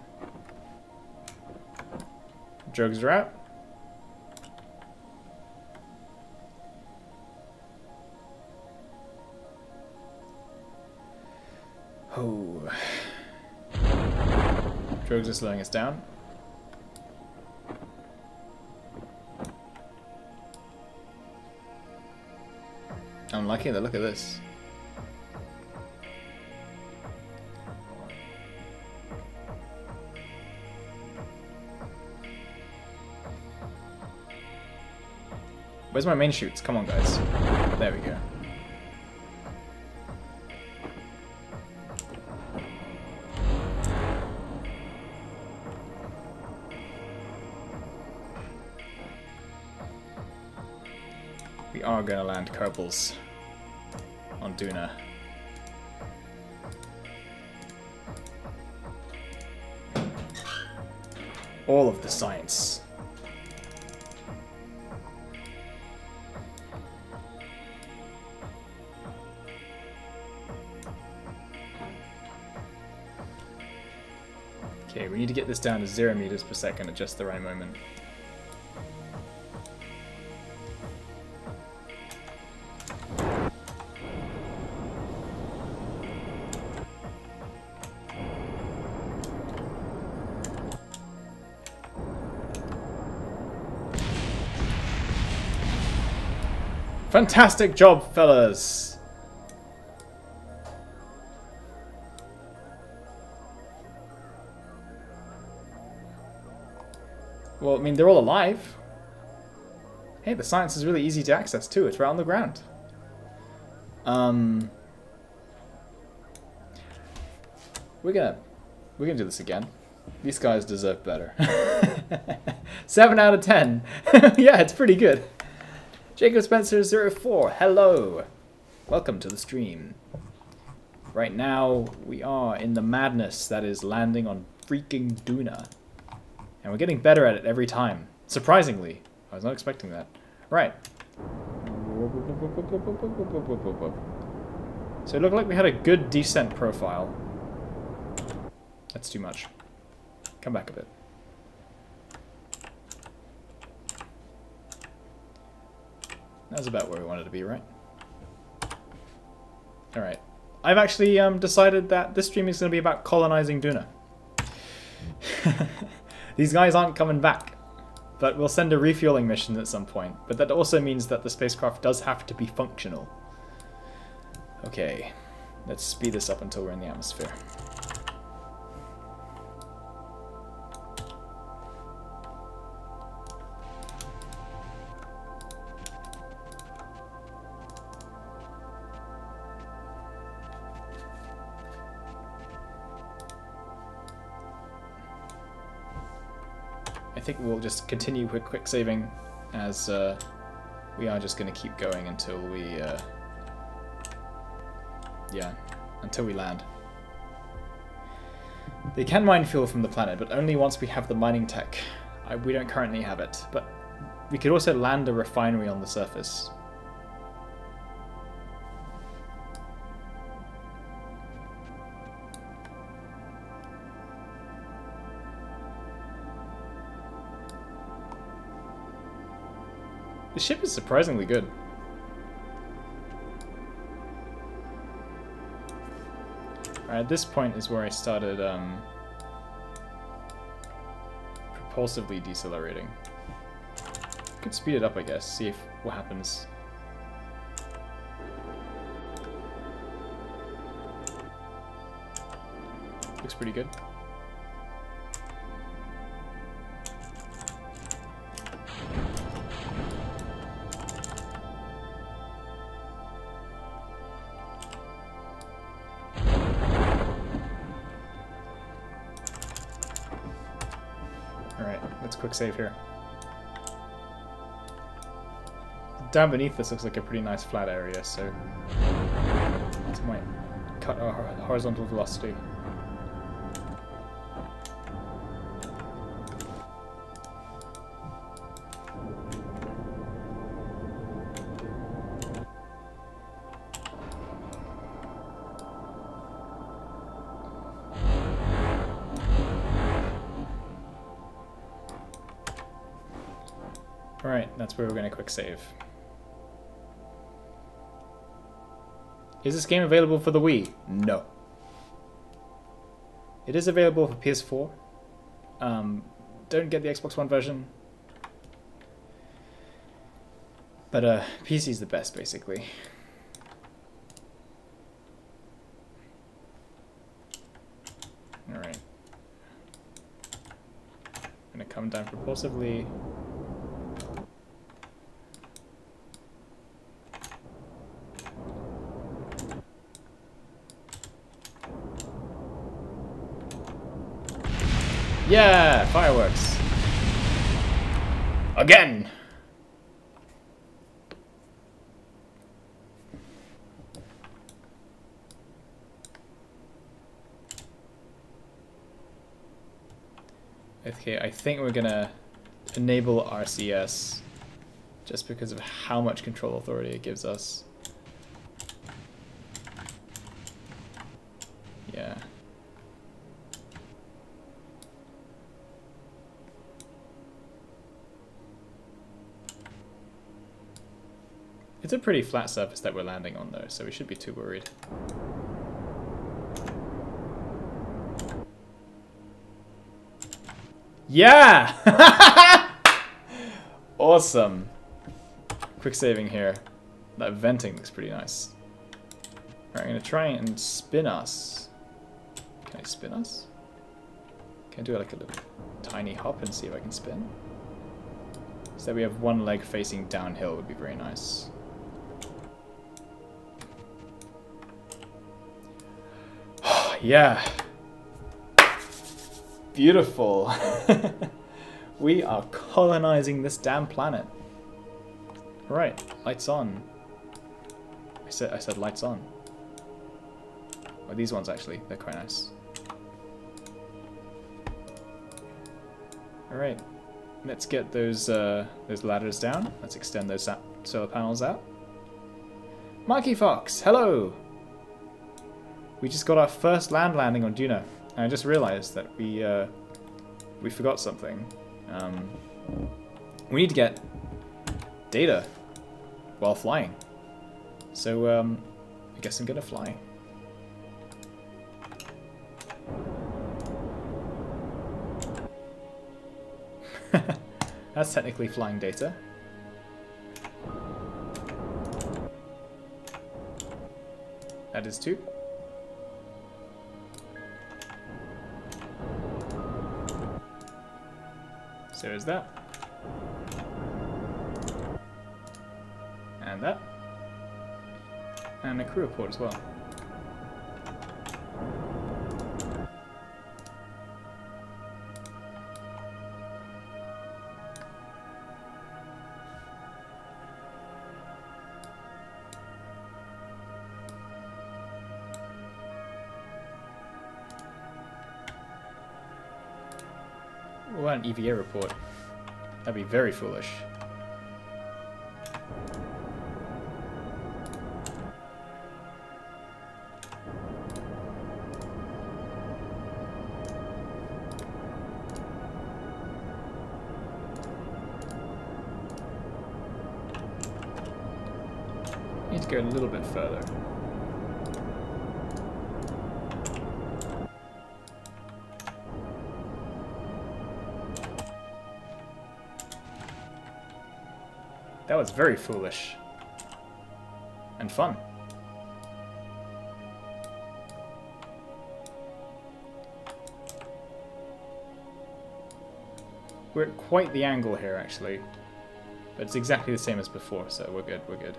Drugs are out. Oh. Drugs are slowing us down. I'm liking the look of this. Where's my main shoots? Come on, guys. There we go. We are going to land Kerbals on Duna. All of the science. Okay, we need to get this down to 0 meters per second at just the right moment. Fantastic job, fellas! Well, I mean, they're all alive. Hey, the science is really easy to access too. It's right on the ground. We're gonna do this again. These guys deserve better. 7 out of 10. Yeah, it's pretty good. Jacob Spencer 04. Hello. Welcome to the stream. Right now, we are in the madness that is landing on freaking Duna. And we're getting better at it every time. Surprisingly. I was not expecting that. Right. So it looked like we had a good descent profile. That's too much. Come back a bit. That's about where we wanted to be, right? Alright. I've actually decided that this stream is going to be about colonizing Duna. These guys aren't coming back. But we'll send a refueling mission at some point. But that also means that the spacecraft does have to be functional. Okay. Let's speed this up until we're in the atmosphere. I think we'll just continue with quick saving, as we are just going to keep going until we, until we land. They can mine fuel from the planet, but only once we have the mining tech. We don't currently have it, but we could also land a refinery on the surface. The ship is surprisingly good. Alright, at this point is where I started propulsively decelerating. Could speed it up, I guess, see if what happens. Looks pretty good. Quick save here. Down beneath this looks like a pretty nice flat area, so this might cut our horizontal velocity. Alright, that's where we're going to quick save. Is this game available for the Wii? No. It is available for PS4. Don't get the Xbox One version. But PC is the best, basically. Alright. I'm going to come down propulsively. Yeah, fireworks. Again. Okay, I think we're gonna enable RCS just because of how much control authority it gives us. Yeah. It's a pretty flat surface that we're landing on though, so we shouldn't be too worried. Yeah! Awesome. Quick saving here. That venting looks pretty nice. Alright, I'm gonna try and spin us. Can I spin us? Can I do like a little tiny hop and see if I can spin? So we have one leg facing downhill would be very nice. Yeah. Beautiful. We are colonizing this damn planet. Right, lights on. I said lights on. Oh, these ones actually, they're quite nice. All right, let's get those ladders down. Let's extend those solar panels out. Marky Fox, hello. We just got our first land landing on Juno, and I just realized that we forgot something. We need to get data while flying. So I guess I'm gonna fly. That's technically flying data. That is too. So is that. And that. And a crew report as well. What an EVA report. That'd be very foolish. Need to go a little bit further. That was very foolish. And fun. We're at quite the angle here, actually. But it's exactly the same as before, so we're good, we're good.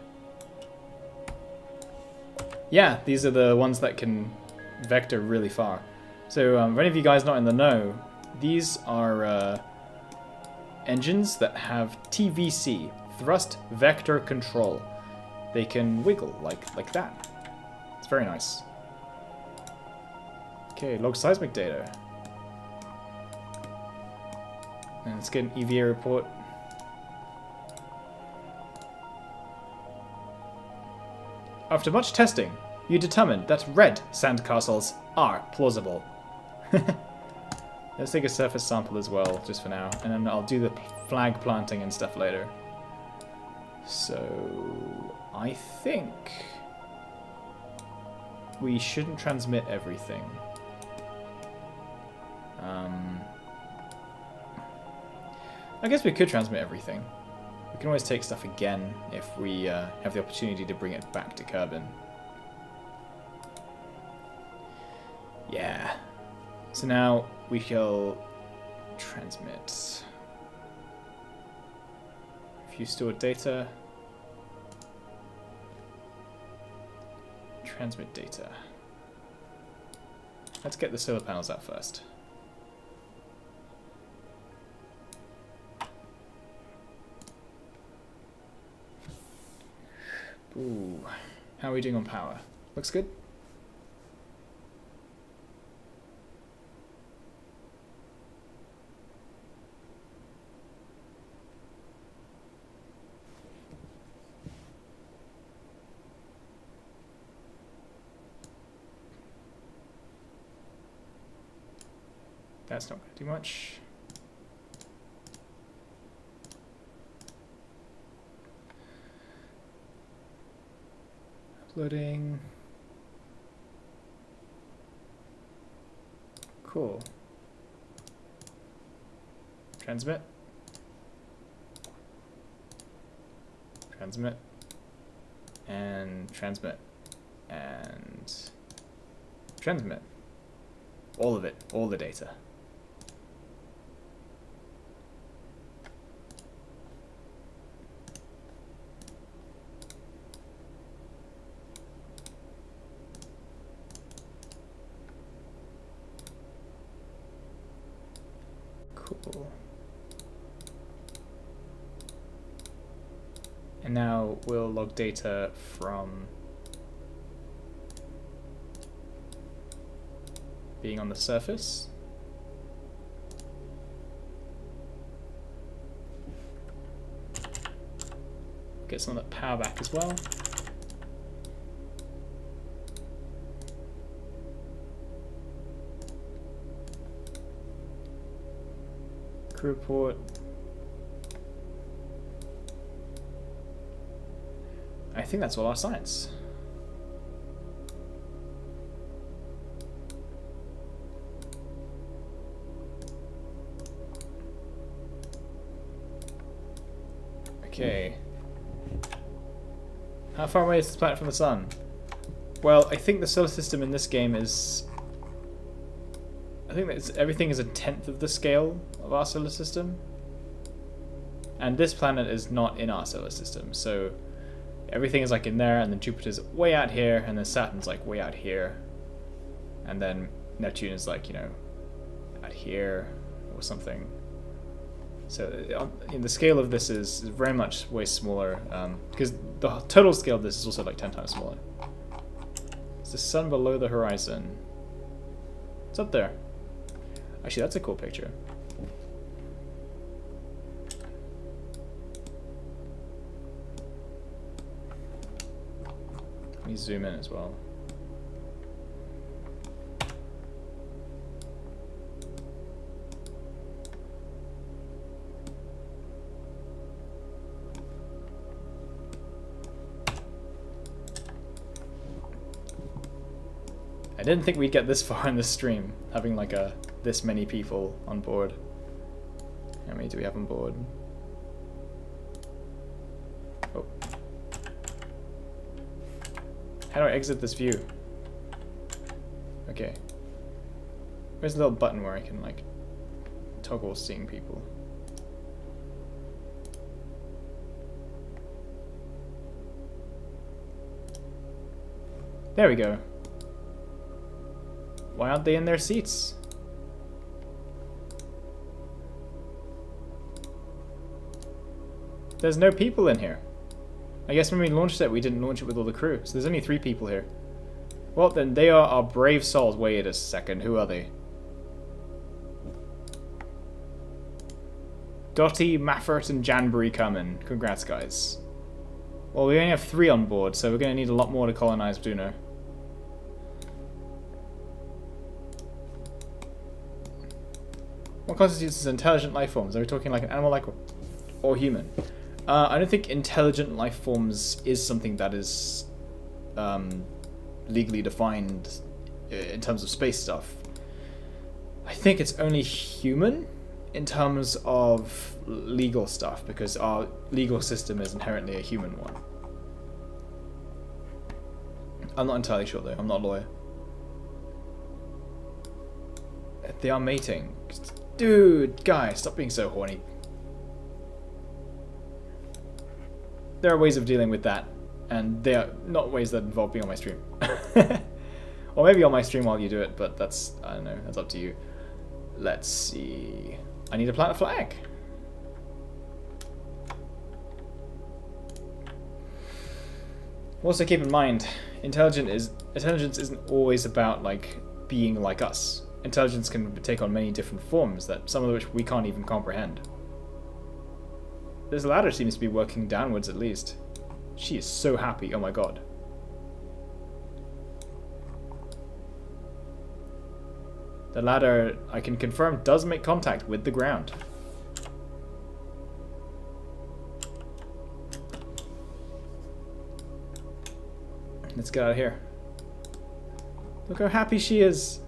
Yeah, these are the ones that can vector really far. So, for any of you guys not in the know, these are engines that have TVC. Thrust Vector Control. They can wiggle like that. It's very nice. Okay, log seismic data. And let's get an EVA report. After much testing, you determined that red sandcastles are plausible. Let's take a surface sample as well, just for now, and then I'll do the flag planting and stuff later. So, I think we shouldn't transmit everything. I guess we could transmit everything. We can always take stuff again if we have the opportunity to bring it back to Kerbal. Yeah. So now we shall transmit. If you store data, transmit data. Let's get the solar panels out first. Ooh, how are we doing on power? Looks good. That's not going to do much. Uploading. Cool. Transmit. Transmit. And transmit. And transmit. All of it. All the data. Cool. And now we'll log data from being on the surface. Get some of that power back as well. Crew report. I think that's all our science. Okay. How far away is this planet from the sun? Well, I think the solar system in this game is... I think that everything is 1/10 of the scale of our solar system. And this planet is not in our solar system, so everything is like in there, and then Jupiter's way out here, and then Saturn's like way out here. And then Neptune is like, you know, out here or something. So the scale of this is very much way smaller, because the total scale of this is also like 10 times smaller. It's the sun below the horizon. It's up there. Actually, that's a cool picture. Let me zoom in as well. I didn't think we'd get this far in this stream, having like this many people on board. How many do we have on board? Oh. How do I exit this view? Okay. There's a little button where I can like toggle seeing people. There we go. Why aren't they in their seats? There's no people in here. I guess when we launched it, we didn't launch it with all the crew, so there's only 3 people here. Well, then they are our brave souls. Wait a second, who are they? Dottie, Maffert, and Janbury coming. Congrats, guys. Well, we only have 3 on board, so we're going to need a lot more to colonize Bruno. What constitutes as intelligent life forms? Are we talking like an animal like or human? I don't think intelligent life forms is something that is legally defined in terms of space stuff. I think it's only human in terms of legal stuff, because our legal system is inherently a human one. I'm not entirely sure though, I'm not a lawyer. They are mating. Dude, guys, stop being so horny. There are ways of dealing with that, and they are not ways that involve being on my stream. Or maybe on my stream while you do it, but that's, I don't know, that's up to you. Let's see. I need to plant a flag. Also keep in mind, intelligence isn't always about like being like us. Intelligence can take on many different forms, that some of which we can't even comprehend. This ladder seems to be working downwards at least. She is so happy, oh my god. The ladder, I can confirm, does make contact with the ground. Let's get out of here. Look how happy she is.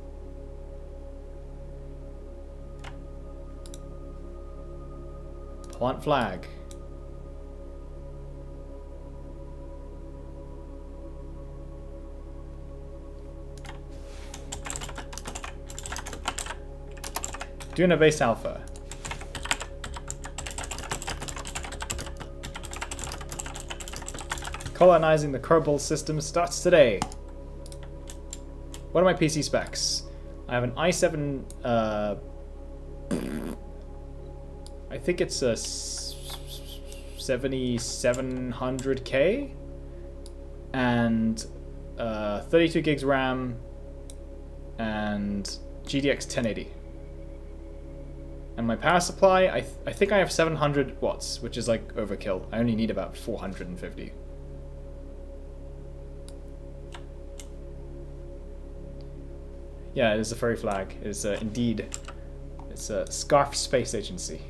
Plant flag. Doing a base alpha. Colonizing the Kerbal system starts today. What are my PC specs? I have an i7 I think it's a 7700K and 32 gigs RAM and GTX 1080. And my power supply, I think I have 700 watts, which is like overkill. I only need about 450. Yeah, it is a furry flag. It is indeed. It's a Scarf Space Agency.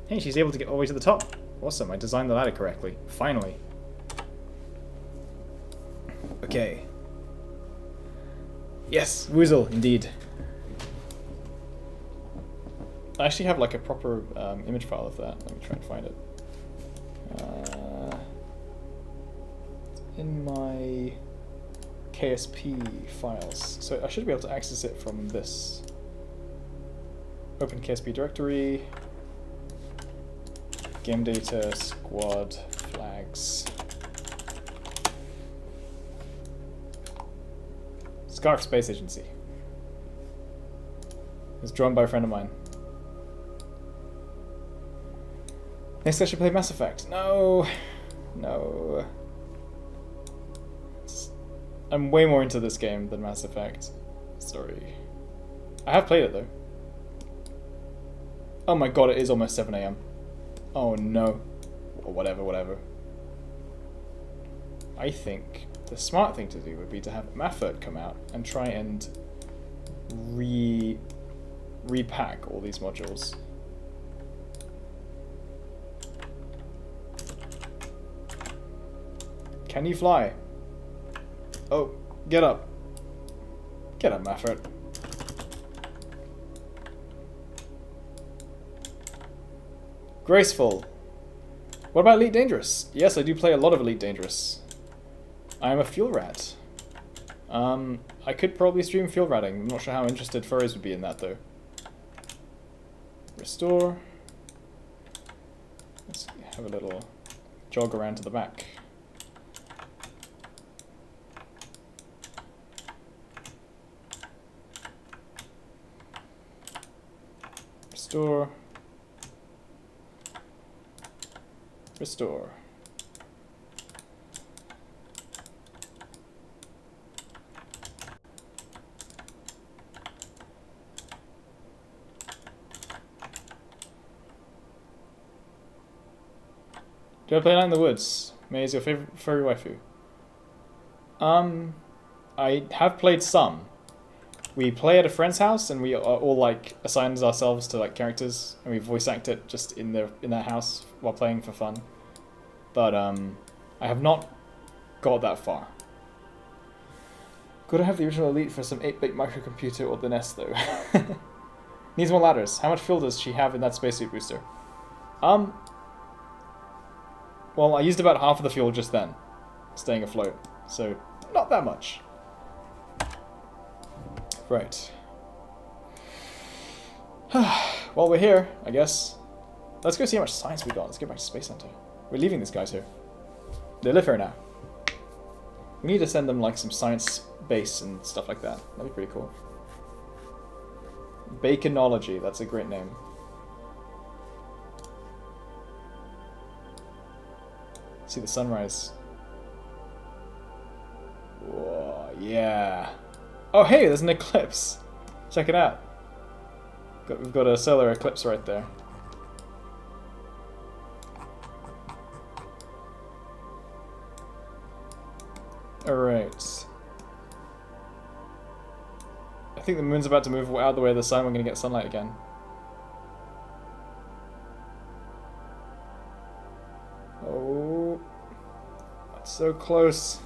Hey, she's able to get all the way to the top. Awesome, I designed the ladder correctly. Finally. Okay. Yes, Woozle, indeed. I actually have like a proper image file of that. Let me try and find it. It's in my KSP files. So I should be able to access it from this. Open KSP directory. Game data, squad, flags. Scarf Space Agency. It was drawn by a friend of mine. Next I should play Mass Effect. No! No. I'm way more into this game than Mass Effect. Sorry. I have played it though. Oh my god, it is almost 7 AM. Oh no. Or whatever, whatever. I think the smart thing to do would be to have Maffert come out and try and repack all these modules. Can you fly? Oh, get up. Get up, Maffert. Graceful. What about Elite Dangerous? Yes, I do play a lot of Elite Dangerous. I am a fuel rat. I could probably stream fuel ratting. I'm not sure how interested furries would be in that though. Restore. Let's have a little jog around to the back. Restore. Restore. Do I play Night in the Woods? May is your favorite furry waifu? I have played some. We play at a friend's house and we are all like assign ourselves to like characters and we voice act it just in that house while playing for fun. But I have not got that far. Gotta have the original Elite for some 8-bit microcomputer or the NES though. Needs more ladders. How much fuel does she have in that spacesuit booster? Well, I used about half of the fuel just then, staying afloat, so not that much. Right. Well, we're here, I guess. Let's go see how much science we got. Let's get back to Space Center. We're leaving these guys here. They live here now. We need to send them like some science base and stuff like that. That'd be pretty cool. Baconology, that's a great name. See the sunrise. Whoa, yeah. Oh hey, there's an eclipse. Check it out. We've got a solar eclipse right there. Alright. I think the moon's about to move out of the way of the sun. We're going to get sunlight again. Oh. That's so close.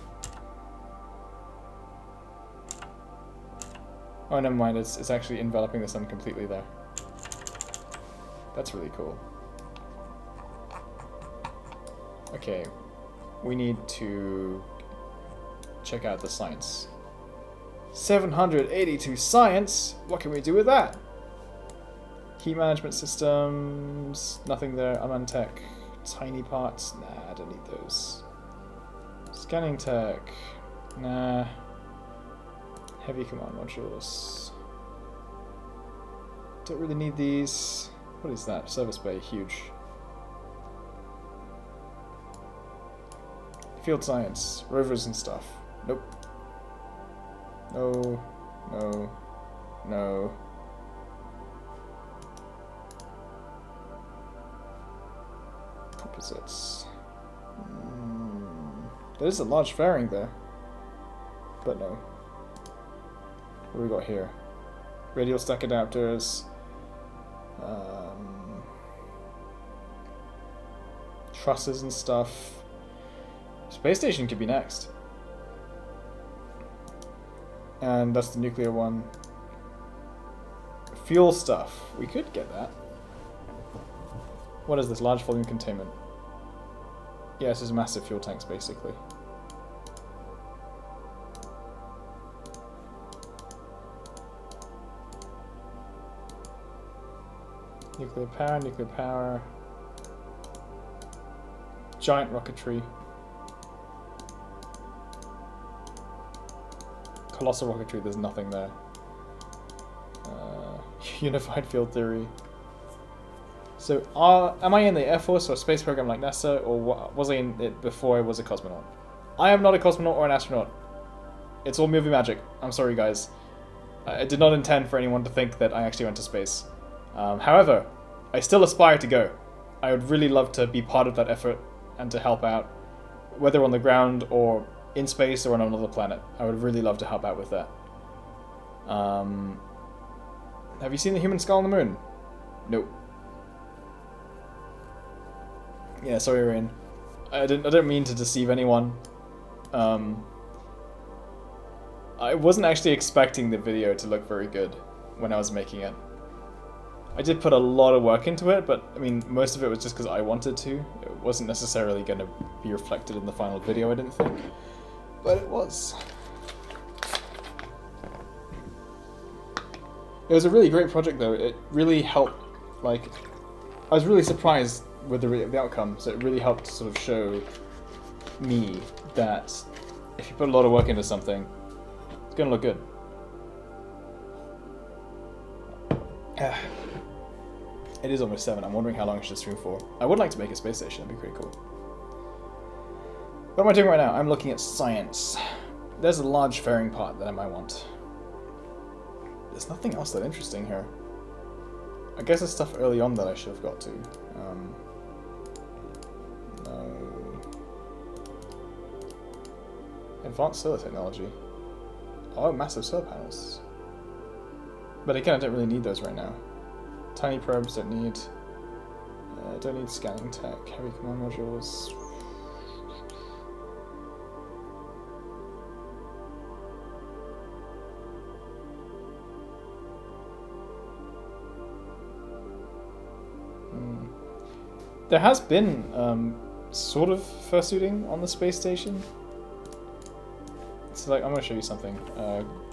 Oh, never mind. It's actually enveloping the sun completely there. That's really cool. Okay. We need to check out the science. 782 science? What can we do with that? Heat management systems. Nothing there. I'm on tech. Tiny parts. Nah, I don't need those. Scanning tech. Nah. Heavy command modules. Don't really need these. What is that? Service bay, huge. Field science, rovers and stuff. Nope. No, no, no. Composites. There is a large fairing there. But no. What do we got here? Radial stack adapters. Trusses and stuff. Space station could be next. And that's the nuclear one. Fuel stuff. We could get that. What is this? Large volume containment. Yeah, this is massive fuel tanks, basically. Nuclear power, nuclear power. Giant rocketry. Colossal rocketry, there's nothing there. Unified field theory. So, am I in the Air Force or space program like NASA, or was I in it before I was a cosmonaut? I am not a cosmonaut or an astronaut. It's all movie magic. I'm sorry, guys. I did not intend for anyone to think that I actually went to space. However, I still aspire to go. I would really love to be part of that effort and to help out, whether on the ground or in space or on another planet. I would really love to help out with that. Have you seen the human skull on the moon? Nope. Yeah, sorry, Rain. I didn't mean to deceive anyone. I wasn't actually expecting the video to look very good when I was making it. I did put a lot of work into it, but I mean, most of it was just because I wanted to. It wasn't necessarily going to be reflected in the final video, I didn't think. But it was. It was a really great project, though. It really helped, like, I was really surprised with the outcome, so it really helped to sort of show me that if you put a lot of work into something, it's going to look good. It is almost 7. I'm wondering how long I should stream for. I would like to make a space station. That'd be pretty cool. What am I doing right now? I'm looking at science. There's a large fairing part that I might want. There's nothing else that interesting here. I guess there's stuff early on that I should have got to. No. Advanced solar technology. Oh, massive solar panels. But again, I don't really need those right now. Tiny probes, don't need scanning tech. Heavy command modules. There has been sort of fursuiting on the space station. So, like, I'm going to show you something.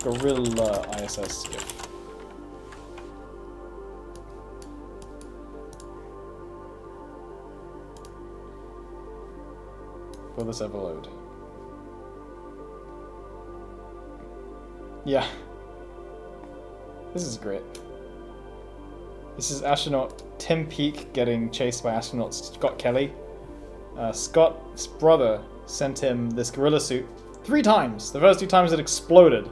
Gorilla ISS skiff. Will this ever load? Yeah. This is great. This is astronaut Tim Peake getting chased by astronaut Scott Kelly. Scott's brother sent him this gorilla suit 3 times. The first 2 times it exploded.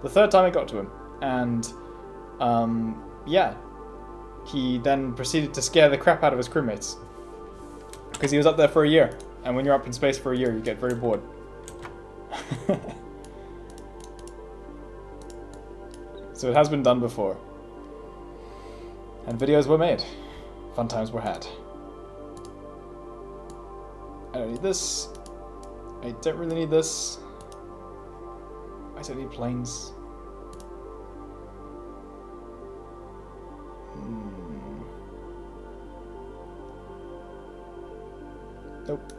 The 3rd time it got to him. And, yeah. He then proceeded to scare the crap out of his crewmates. Because he was up there for a year. And when you're up in space for a year, you get very bored. So it has been done before. And videos were made. Fun times were had. I don't need this. I don't really need this. I don't need planes. Nope.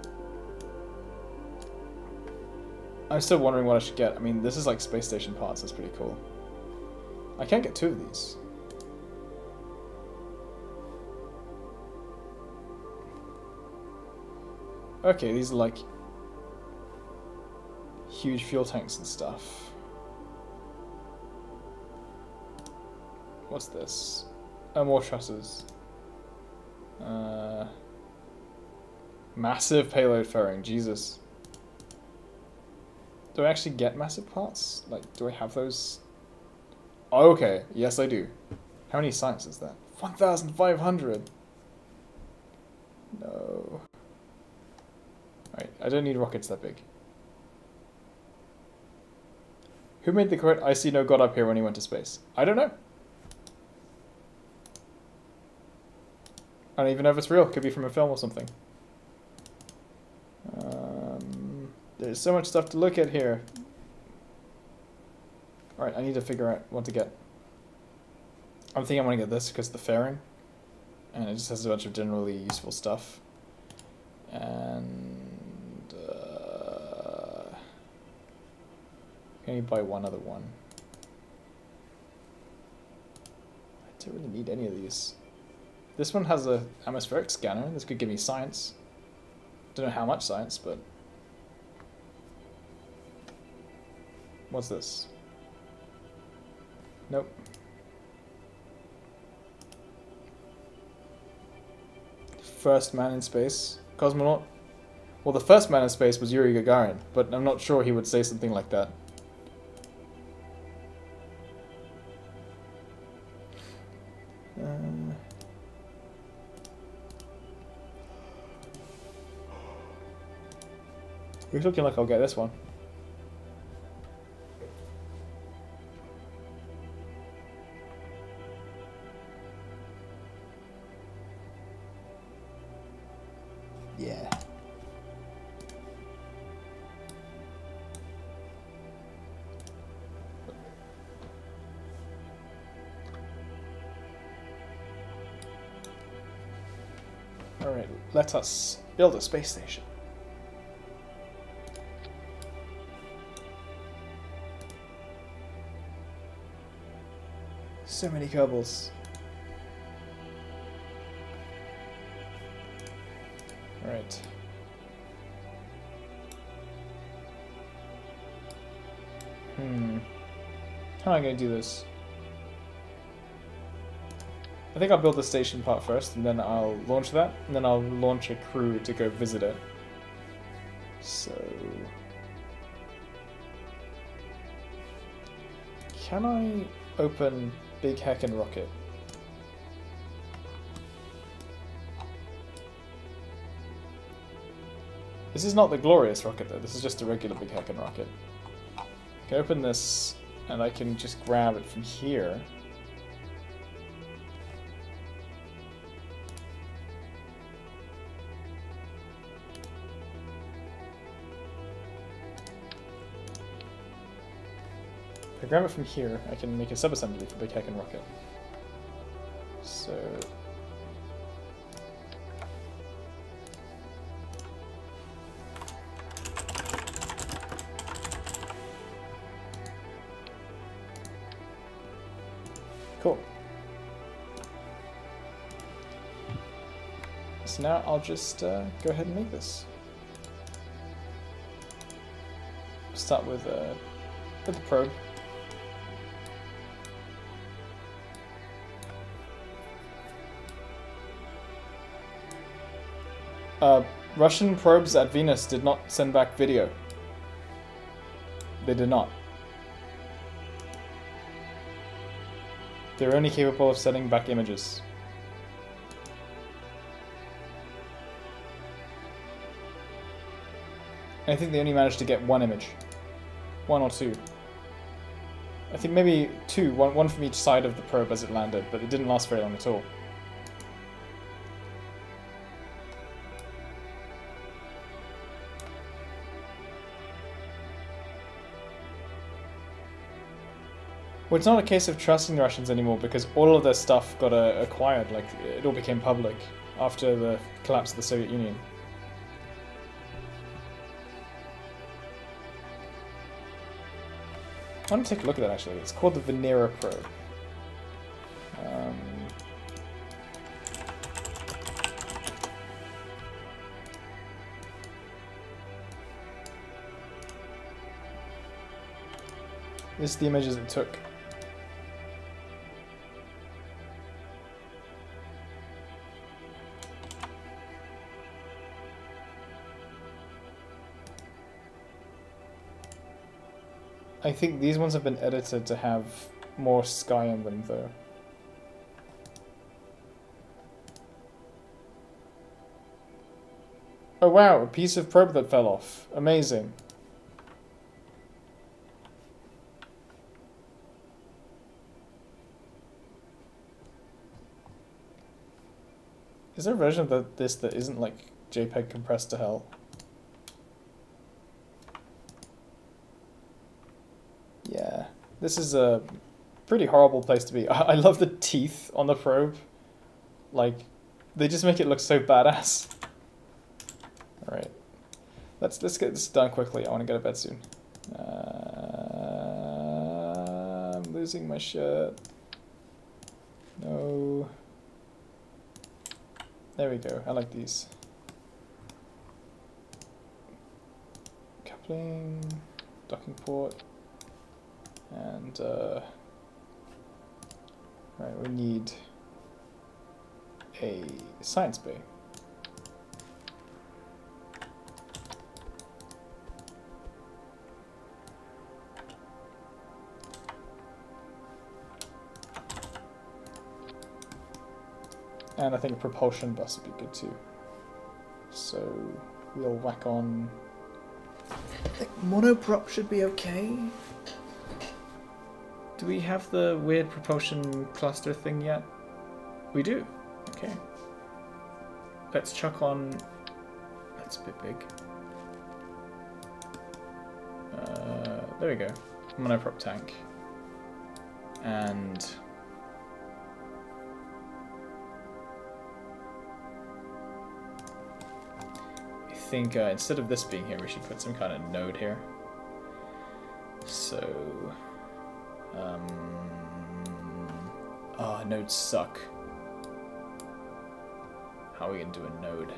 I'm still wondering what I should get. I mean, this is like space station parts. That's pretty cool. I can't get 2 of these. Okay, these are like huge fuel tanks and stuff. What's this? Oh, more shutters. Massive payload fairing, Jesus. Do I actually get massive parts? Like, do I have those? Oh, okay, yes I do. How many science is that? 1,500! No. Alright, I don't need rockets that big. Who made the quote, "I see no God up here" when he went to space? I don't know. I don't even know if it's real. Could be from a film or something. There's so much stuff to look at here. Alright, I need to figure out what to get. I'm thinking I want to get this because of the fairing. And it just has a bunch of generally useful stuff. And... can you buy one other one? I don't really need any of these. This one has a atmospheric scanner. This could give me science. Don't know how much science, but... what's this? Nope. First man in space. Cosmonaut. Well, the first man in space was Yuri Gagarin, but I'm not sure he would say something like that. It's looking like I'll get this one. Yeah. Alright, let us build a space station. So many Kerbals. Alright. How am I going to do this? I think I'll build the station part first, and then I'll launch that, and then I'll launch a crew to go visit it. So... can I open Big Heckin' Rocket? This is not the glorious rocket though, this is just a regular Big Heckin' Rocket. I can open this, and I can just grab it from here. If I grab it from here, I can make a subassembly for Big Heckin' Rocket. So... cool. So now I'll just go ahead and make this. Start with the probe. Russian probes at Venus did not send back video. They did not. They're only capable of sending back images. I think they only managed to get one image. One or two. I think maybe two, one from each side of the probe as it landed, but it didn't last very long at all. Well, it's not a case of trusting the Russians anymore because all of their stuff got acquired, like it all became public after the collapse of the Soviet Union. I want to take a look at that actually. It's called the Venera probe. This is the images it took. I think these ones have been edited to have more sky in them, though. Oh wow, a piece of probe that fell off. Amazing. Is there a version of this that isn't like JPEG compressed to hell? Yeah, this is a pretty horrible place to be. I love the teeth on the probe. Like, they just make it look so badass. Alright. Let's get this done quickly. I want to go to bed soon. I'm losing my shirt. No. There we go. I like these. Coupling, docking port, and right, we need a science bay. And I think a propulsion bus would be good too. So we'll whack on. I think monoprop should be okay. Do we have the weird propulsion cluster thing yet? We do. Okay. Let's chuck on. That's a bit big. There we go. Monoprop tank. And I think instead of this being here, we should put some kind of node here. So, nodes suck. How are we gonna do a node?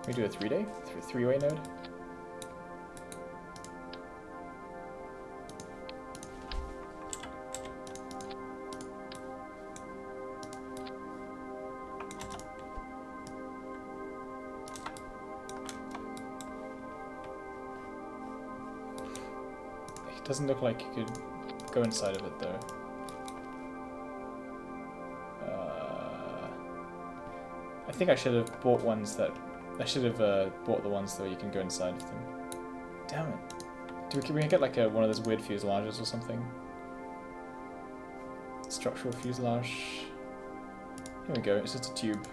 Can we do a three-way node? It doesn't look like you could go inside of it though. I think I should have bought ones that... I should have bought the ones where you can go inside of them. Damn it. Can we get like one of those weird fuselages or something? Structural fuselage. Here we go, it's just a tube.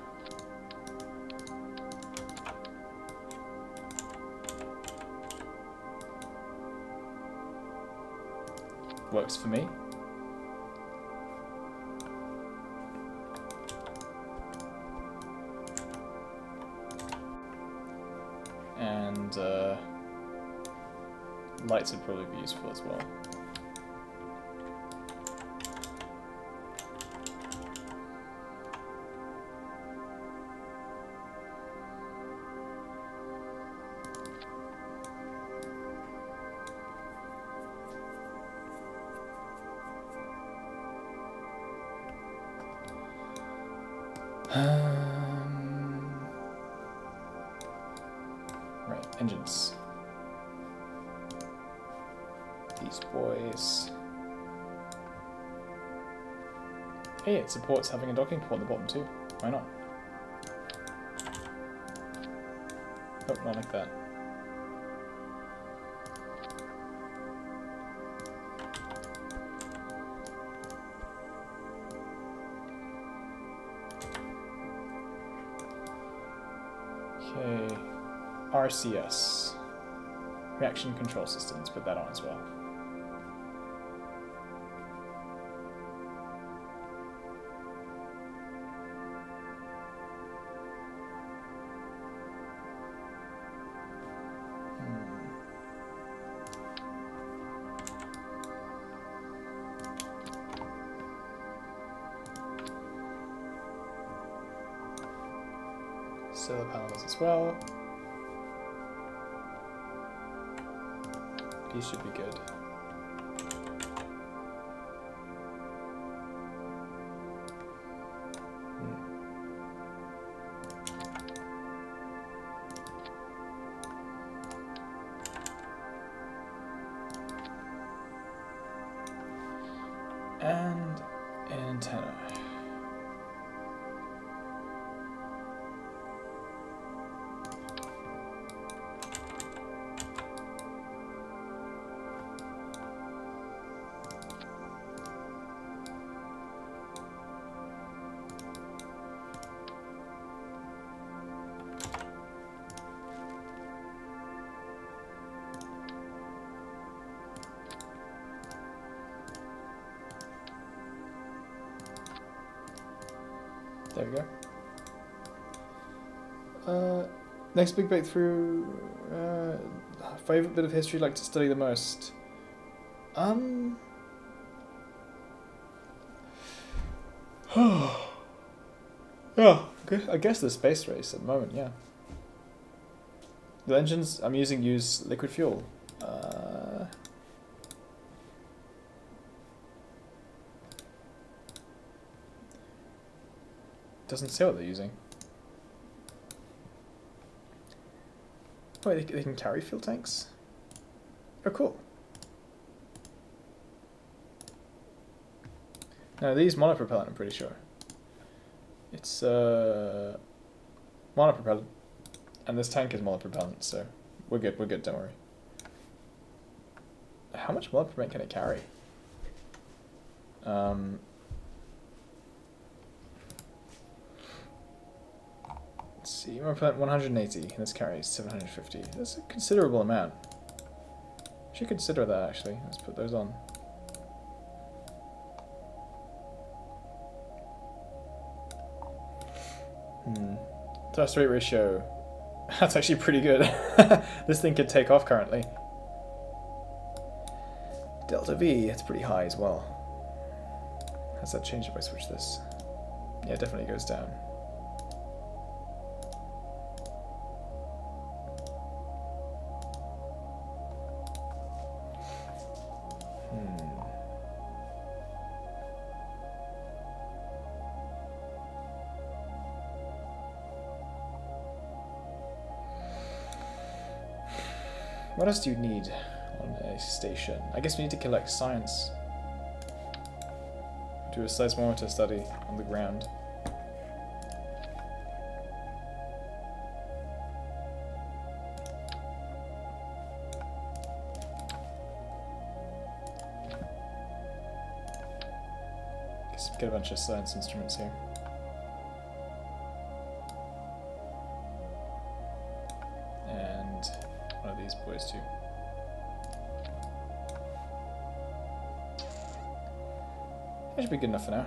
Works for me. And lights would probably be useful as well. Right, engines. These boys. Hey, it supports having a docking port on the bottom too. Why not? Oh, not like that. Okay, RCS, reaction control system, let's put that on as well. Solar panels as well. These should be good. There we go. Next big breakthrough. Favorite bit of history you'd like to study the most? Yeah, I guess the space race at the moment, yeah. The engines I'm using use liquid fuel. Doesn't say what they're using. Wait, they can carry fuel tanks? Oh, cool. No, these monopropellant, I'm pretty sure. It's monopropellant, and this tank is monopropellant, so we're good, don't worry. How much monopropellant can it carry? Let's see, monopropellant 180, and this carries 750. That's a considerable amount. Should consider that actually. Let's put those on. Thrust rate ratio. That's actually pretty good. This thing could take off currently. Delta V, it's pretty high as well. How's that change if I switch this? Yeah, it definitely goes down. What else do you need on a station? I guess we need to collect science. Do a seismometer study on the ground. Guess we get a bunch of science instruments here. One of these boys too. That should be good enough for now.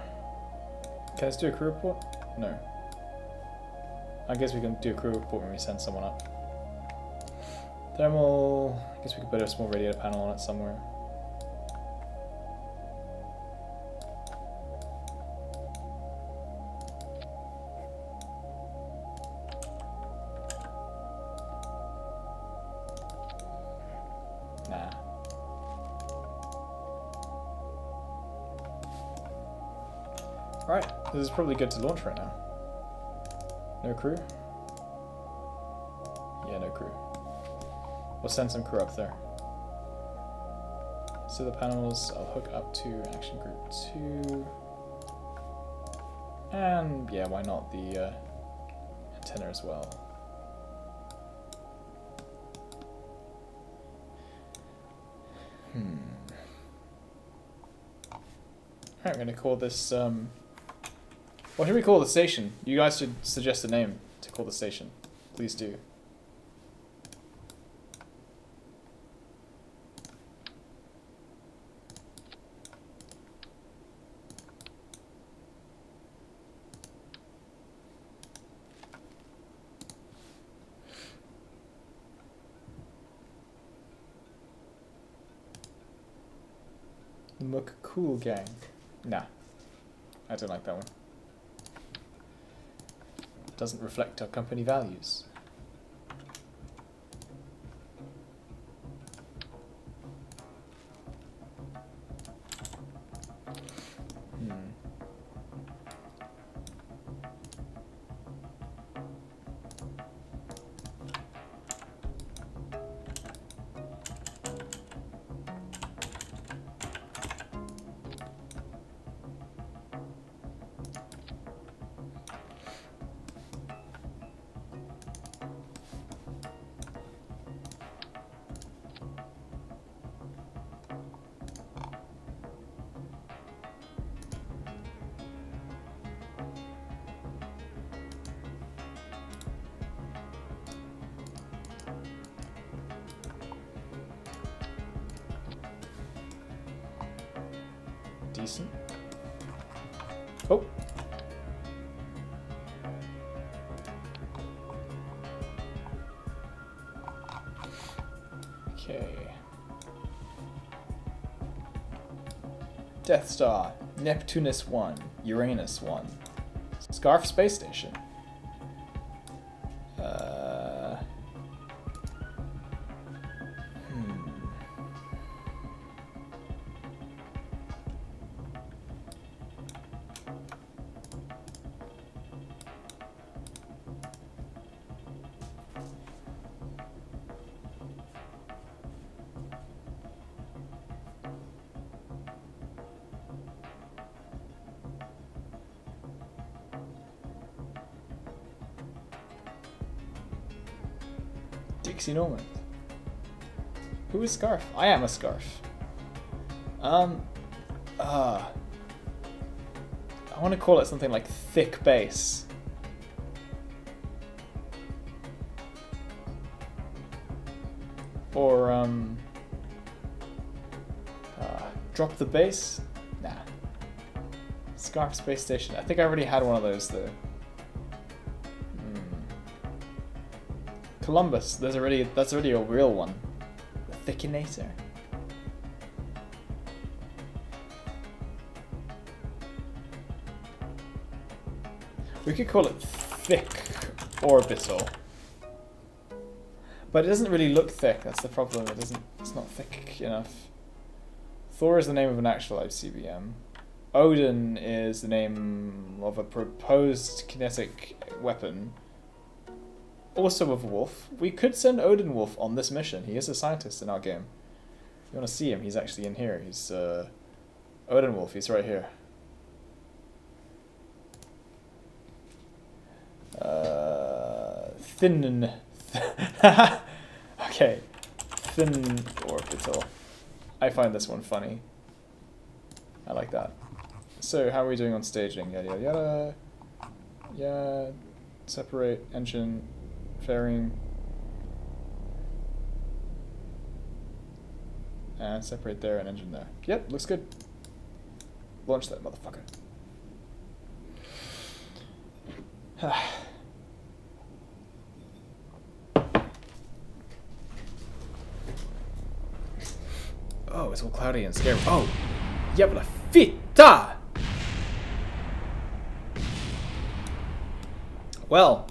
Okay, let's do a crew report? No. I guess we can do a crew report when we send someone up. Thermal... I guess we could put a small radiator panel on it somewhere. Alright, this is probably good to launch right now. No crew? Yeah, no crew. We'll send some crew up there. So the panels I'll hook up to Action Group 2. And yeah, why not the antenna as well. Alright, we're gonna call this what should we call the station? You guys should suggest a name to call the station. Please do. The McCool Gang. Nah. I don't like that one. Doesn't reflect our company values. Decent. Oh. Okay. Death Star, Neptunus 1, Uranus 1, Scarf Space Station. Dixie Norman. Who is Scarf? I am a Scarf. I want to call it something like Thick Bass. Or, Drop the Bass? Nah. Scarf Space Station. I think I already had one of those, though. Columbus. That's already a real one. The Thickinator. We could call it Thick Orbital. But it doesn't really look thick, that's the problem. It's not thick enough. Thor is the name of an actual ICBM. Odin is the name of a proposed kinetic weapon. Also with Wolf. We could send Odin Wolf on this mission. He is a scientist in our game. If you want to see him, he's actually in here. He's Odin Wolf, he's right here. Thin. Okay. Thin Orbital. I find this one funny. I like that. So, how are we doing on staging? Yada yada yada. Yeah. Separate engine. Fairing. And separate there and engine there. Yep, looks good. Launch that motherfucker. Oh, it's all cloudy and scary. Oh! Jävla fitta! Well.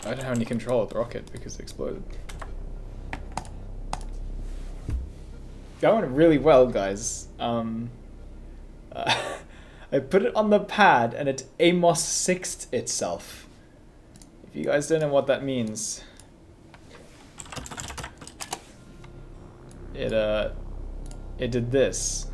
I don't have any control of the rocket because it exploded. That went really well, guys. I put it on the pad and it Amos 6'd itself. If you guys don't know what that means, it did this.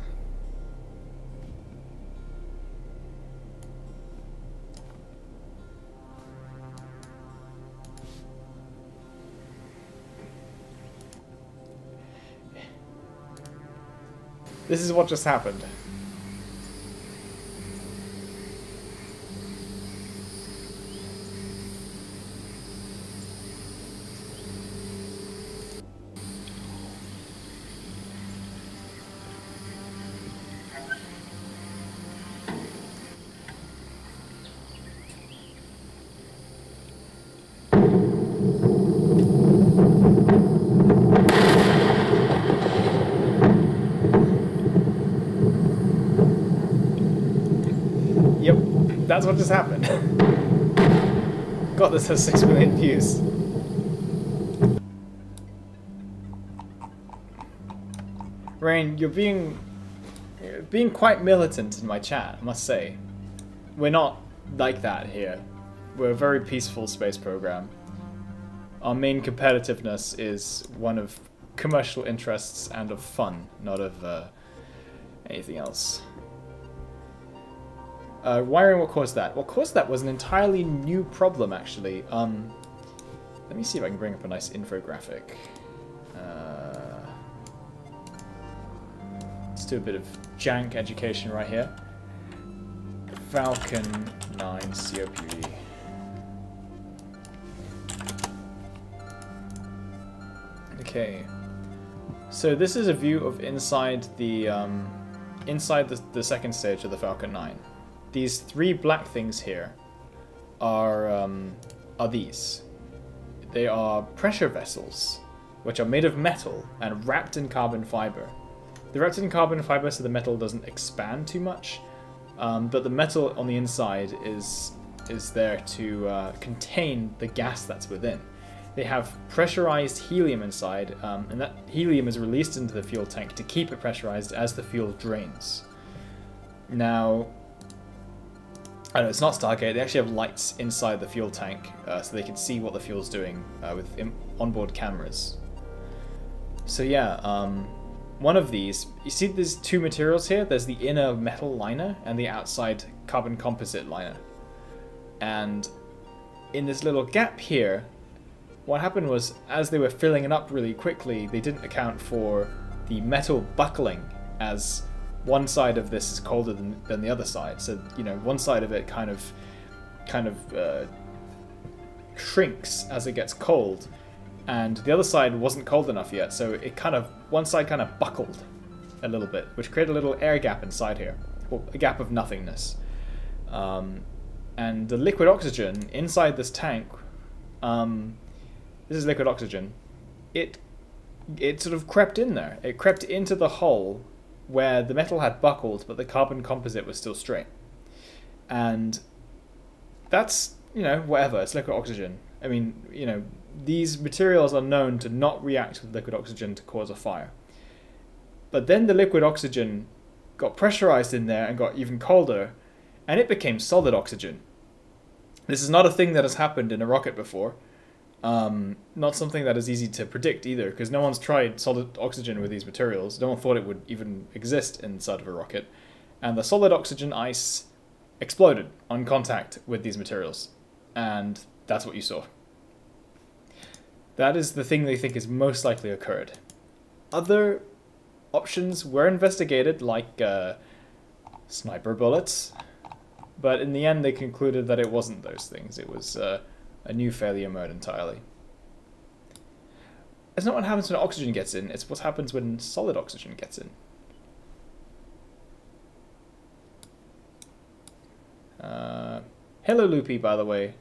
This is what just happened. That's what just happened. God, this has 6 million views. Rain, you're being quite militant in my chat, I must say. We're not like that here. We're a very peaceful space program. Our main competitiveness is one of commercial interests and of fun, not of anything else. Wiring, what caused that? What caused that was an entirely new problem, actually. Let me see if I can bring up a nice infographic. Let's do a bit of jank education right here. Falcon 9 COPD. Okay. So this is a view of inside the second stage of the Falcon 9. These 3 black things here are these. They are pressure vessels, which are made of metal and wrapped in carbon fiber. They're wrapped in carbon fiber so the metal doesn't expand too much, but the metal on the inside is there to contain the gas that's within. They have pressurized helium inside, and that helium is released into the fuel tank to keep it pressurized as the fuel drains. Now, I know it's not Stargate, they actually have lights inside the fuel tank so they can see what the fuel's doing with onboard cameras. So yeah, one of these, you see there's two materials here, there's the inner metal liner and the outside carbon composite liner. And in this little gap here, what happened was, as they were filling it up really quickly, they didn't account for the metal buckling, as one side of this is colder than the other side. So, you know, one side of it kind of shrinks as it gets cold, and the other side wasn't cold enough yet, so it one side kind of buckled a little bit, which created a little air gap inside here, or a gap of nothingness. And the liquid oxygen inside this tank, this is liquid oxygen, it sort of crept in there. It crept into the hole where the metal had buckled, but the carbon composite was still straight. And that's, you know, whatever, it's liquid oxygen. I mean, you know, these materials are known to not react with liquid oxygen to cause a fire. But then the liquid oxygen got pressurized in there and got even colder, and it became solid oxygen. This is not a thing that has happened in a rocket before. Not something that is easy to predict either, because no one's tried solid oxygen with these materials. No one thought it would even exist inside of a rocket. And the solid oxygen ice exploded on contact with these materials. And that's what you saw. That is the thing they think is most likely occurred. Other options were investigated, like sniper bullets. But in the end, they concluded that it wasn't those things. It was a new failure mode entirely. It's not what happens when oxygen gets in, it's what happens when solid oxygen gets in. Hello Loopy, by the way.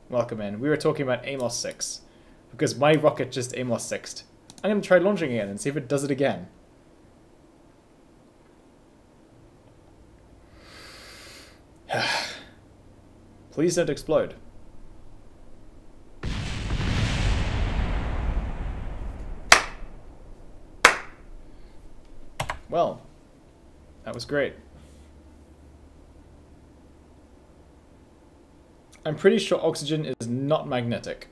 Welcome in. We were talking about Amos 6, because my rocket just Amos 6'd. I'm going to try launching again and see if it does it again. Please don't explode. Well, that was great. I'm pretty sure oxygen is not magnetic.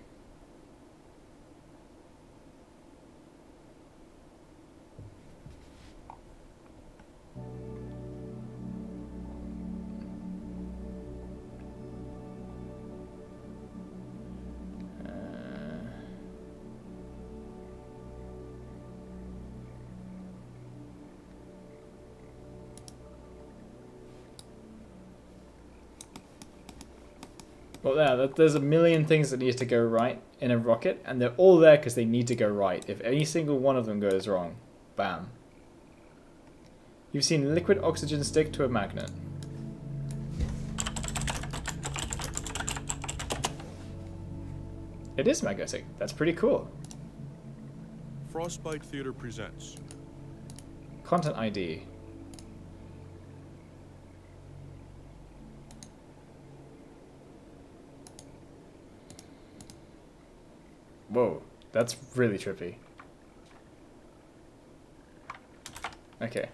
Well, yeah, there's a million things that need to go right in a rocket, and they're all there because they need to go right. If any single one of them goes wrong, bam. You've seen liquid oxygen stick to a magnet. It is magnetic. That's pretty cool. Frostbite Theater presents. Content ID. Whoa, that's really trippy. Okay.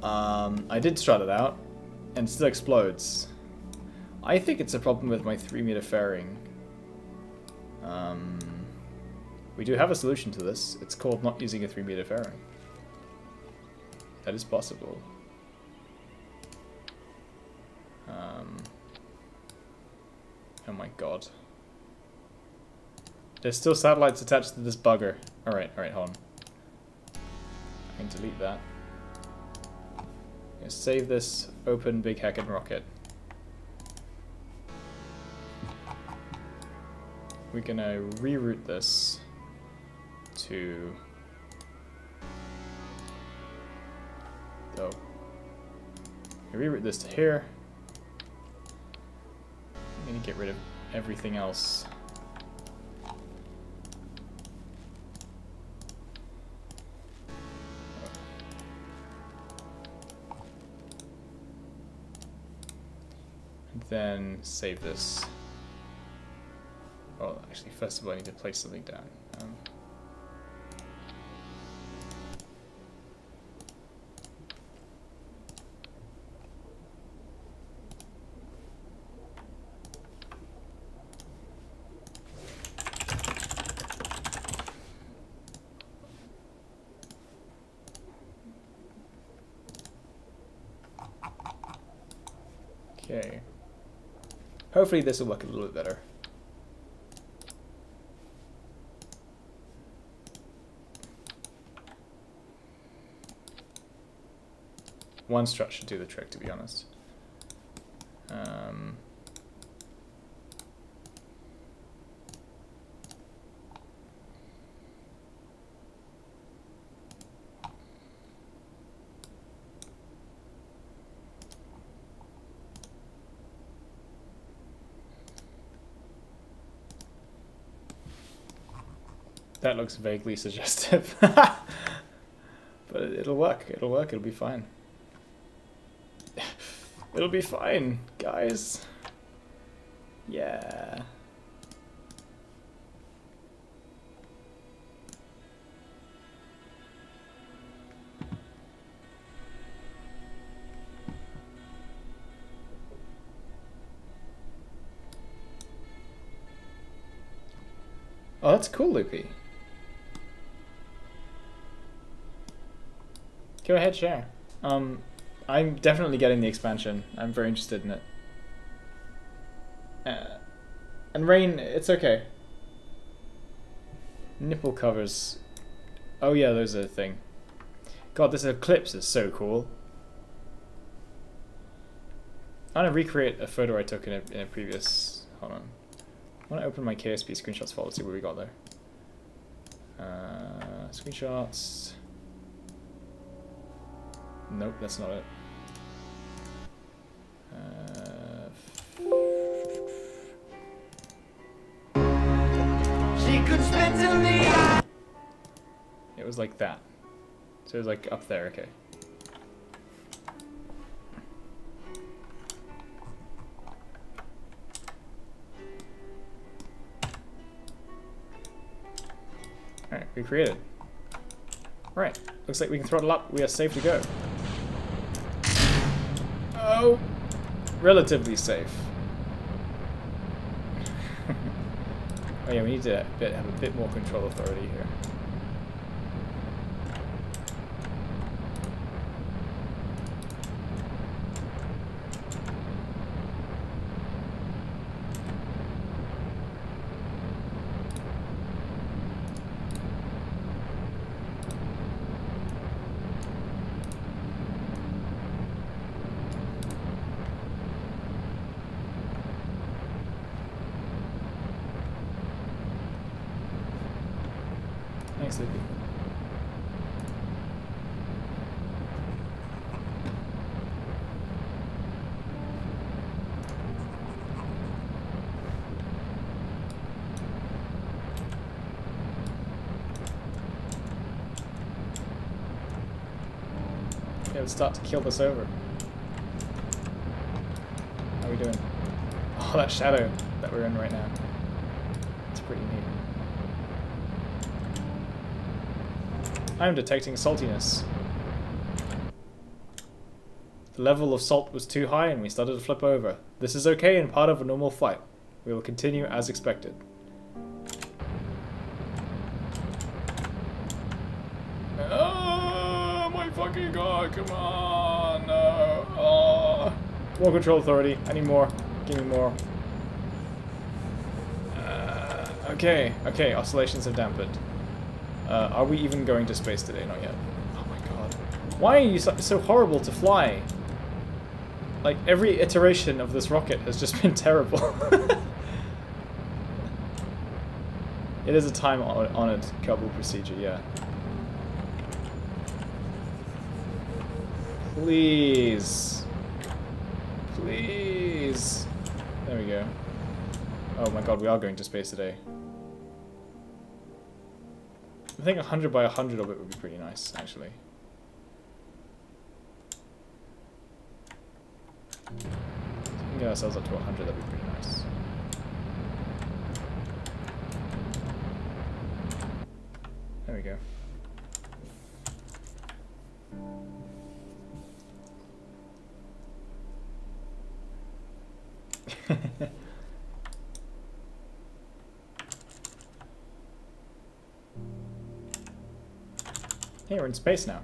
I did strut it out, and it still explodes. I think it's a problem with my 3-meter fairing. We do have a solution to this. It's called not using a 3-meter fairing. That is possible. Oh my god. There's still satellites attached to this bugger. Alright, hold on. I can delete that. I'm gonna save this, open Big Heckin' Rocket. We're gonna reroute this to... Oh. Reroute this to here. I'm gonna get rid of everything else. And then save this. Oh, actually, first of all, I need to place something down. Okay. Hopefully this will work a little bit better. One strut should do the trick, to be honest. That looks vaguely suggestive. But it'll work, it'll be fine. It'll be fine, guys. Yeah. Oh, that's cool, Loopy. Go ahead, share. I'm definitely getting the expansion. I'm very interested in it. And Rain, it's okay. Nipple covers. Oh yeah, those are a thing. God, this eclipse is so cool. I want to recreate a photo I took in a previous... Hold on. I want to open my KSP screenshots folder, see what we got there. Screenshots. Nope, that's not it. She could spit to me. It was like that. So it was like up there, okay. Alright, we created. Right, looks like we can throttle up. We are safe to go. Oh, relatively safe. Oh yeah, we need to have a bit more control authority here. Thanks, Loopy. Okay, let's start to kill this over. How are we doing? Oh, that shadow that we're in right now. It's pretty neat. I'm detecting saltiness. The level of salt was too high and we started to flip over. This is okay and part of a normal flight. We will continue as expected. Oh my fucking god, come on, no. Oh. More control authority, I need more. Give me more. Okay, okay, oscillations have dampened. Are we even going to space today? Not yet. Oh my god. Why are you so horrible to fly? Like, every iteration of this rocket has just been terrible. It is a time-honored Kerbal procedure, yeah. Please. Please. There we go. Oh my god, we are going to space today. I think 100 by 100 of it would be pretty nice, actually. If we can get ourselves up to 100, that'd be pretty nice. There we go. Hey, we're in space now.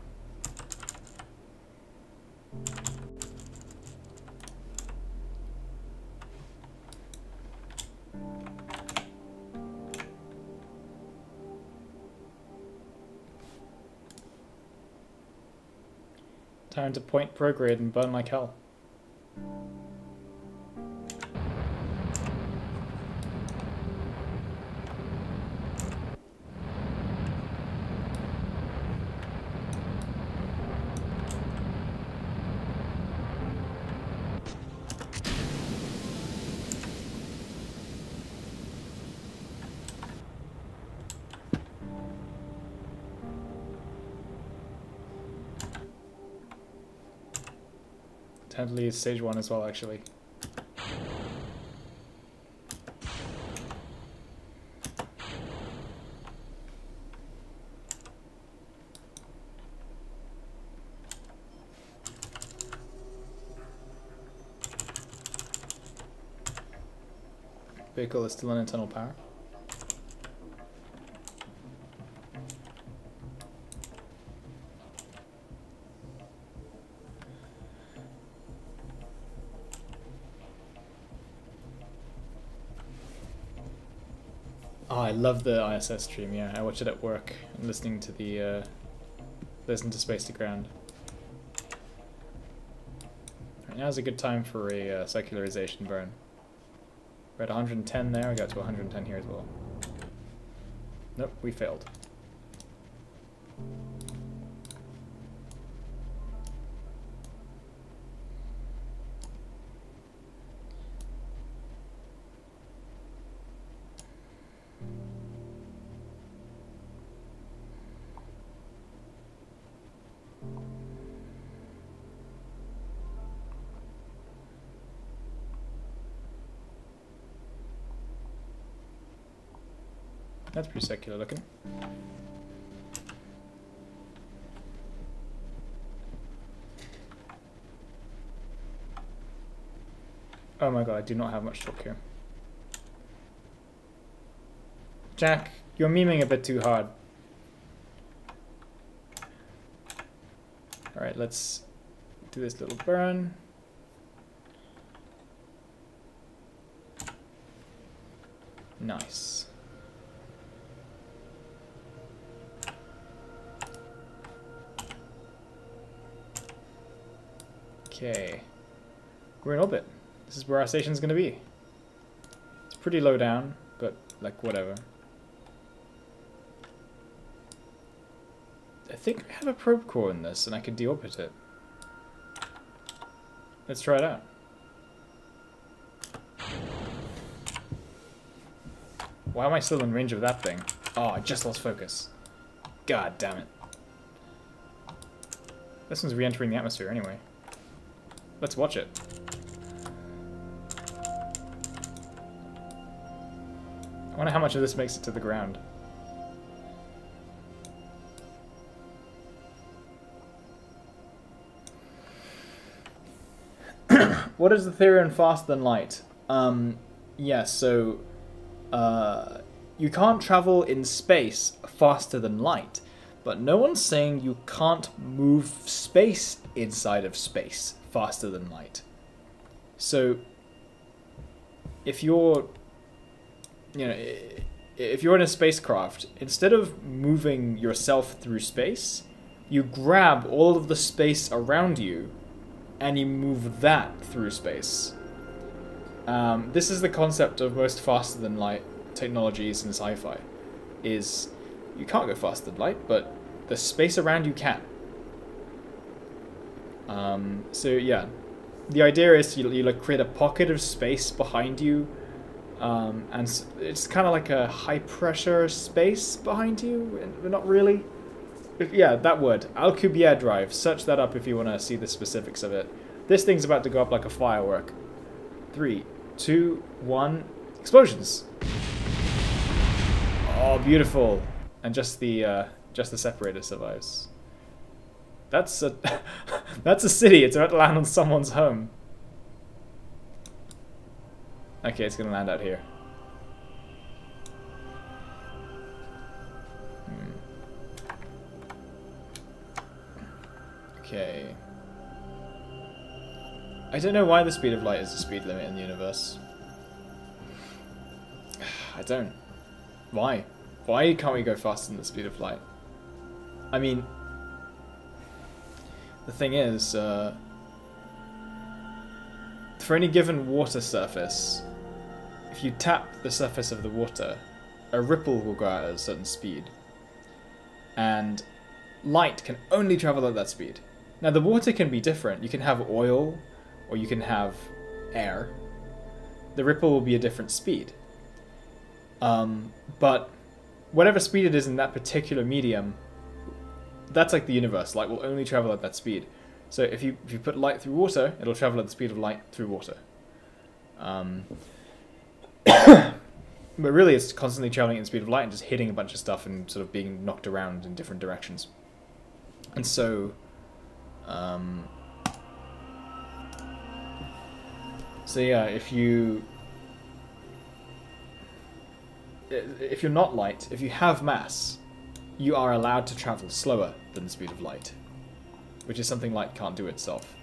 Time to point prograde and burn like hell. Time to leave stage 1 as well, actually. Vehicle is still in internal power. Oh, I love the ISS stream, yeah. I watch it at work and listening to the, listen to Space to Ground. Right, now's a good time for a circularization burn. We're at 110 there, we got to 110 here as well. Nope, we failed. That's pretty secular looking. Oh my god, I do not have much talk here. Jack, you're memeing a bit too hard. Alright, let's do this little burn. Nice. Okay, we're in orbit. This is where our station's gonna be. It's pretty low down, but like whatever. I think I have a probe core in this and I could deorbit it. Let's try it out. Why am I still in range of that thing? Oh, I just lost focus. God damn it. This one's re-entering the atmosphere anyway. Let's watch it. I wonder how much of this makes it to the ground. What is the theory on faster than light? Yeah, so you can't travel in space faster than light, but no one's saying you can't move space inside of space faster than light. So if you're, you know, if you're in a spacecraft, instead of moving yourself through space, you grab all of the space around you and you move that through space. This is the concept of most faster than light technologies in sci-fi, is you can't go faster than light, but the space around you can. So yeah, the idea is you like create a pocket of space behind you, and it's kind of like a high pressure space behind you, but not really. Yeah, that word, Alcubierre drive. Search that up if you want to see the specifics of it. This thing's about to go up like a firework. 3, 2, 1, explosions. Oh, beautiful! And just the separator survives. That's a that's a city. It's about to land on someone's home. Okay, it's gonna land out here. Okay. I don't know why the speed of light is the speed limit in the universe. I don't. Why? Why can't we go faster than the speed of light? I mean, the thing is, for any given water surface, if you tap the surface of the water, a ripple will go out at a certain speed. And light can only travel at that speed. Now the water can be different. You can have oil, or you can have air. The ripple will be a different speed. But whatever speed it is in that particular medium, that's like the universe. Light will only travel at that speed. So if you put light through water, it'll travel at the speed of light through water. But really, it's constantly traveling at the speed of light and just hitting a bunch of stuff and sort of being knocked around in different directions. And so, yeah, if you're not light, if you have mass, you are allowed to travel slower than the speed of light, which is something light can't do itself.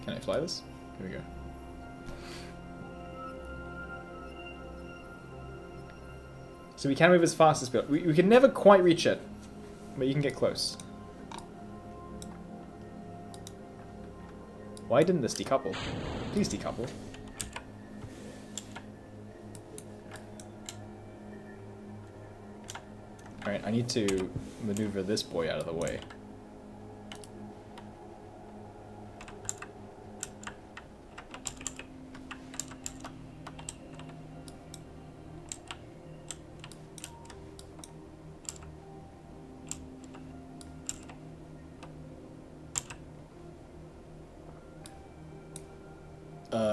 Can I fly this? Here we go. So we can move as fast as we can never quite reach it, but you can get close. Why didn't this decouple? Please decouple. Alright, I need to maneuver this boy out of the way.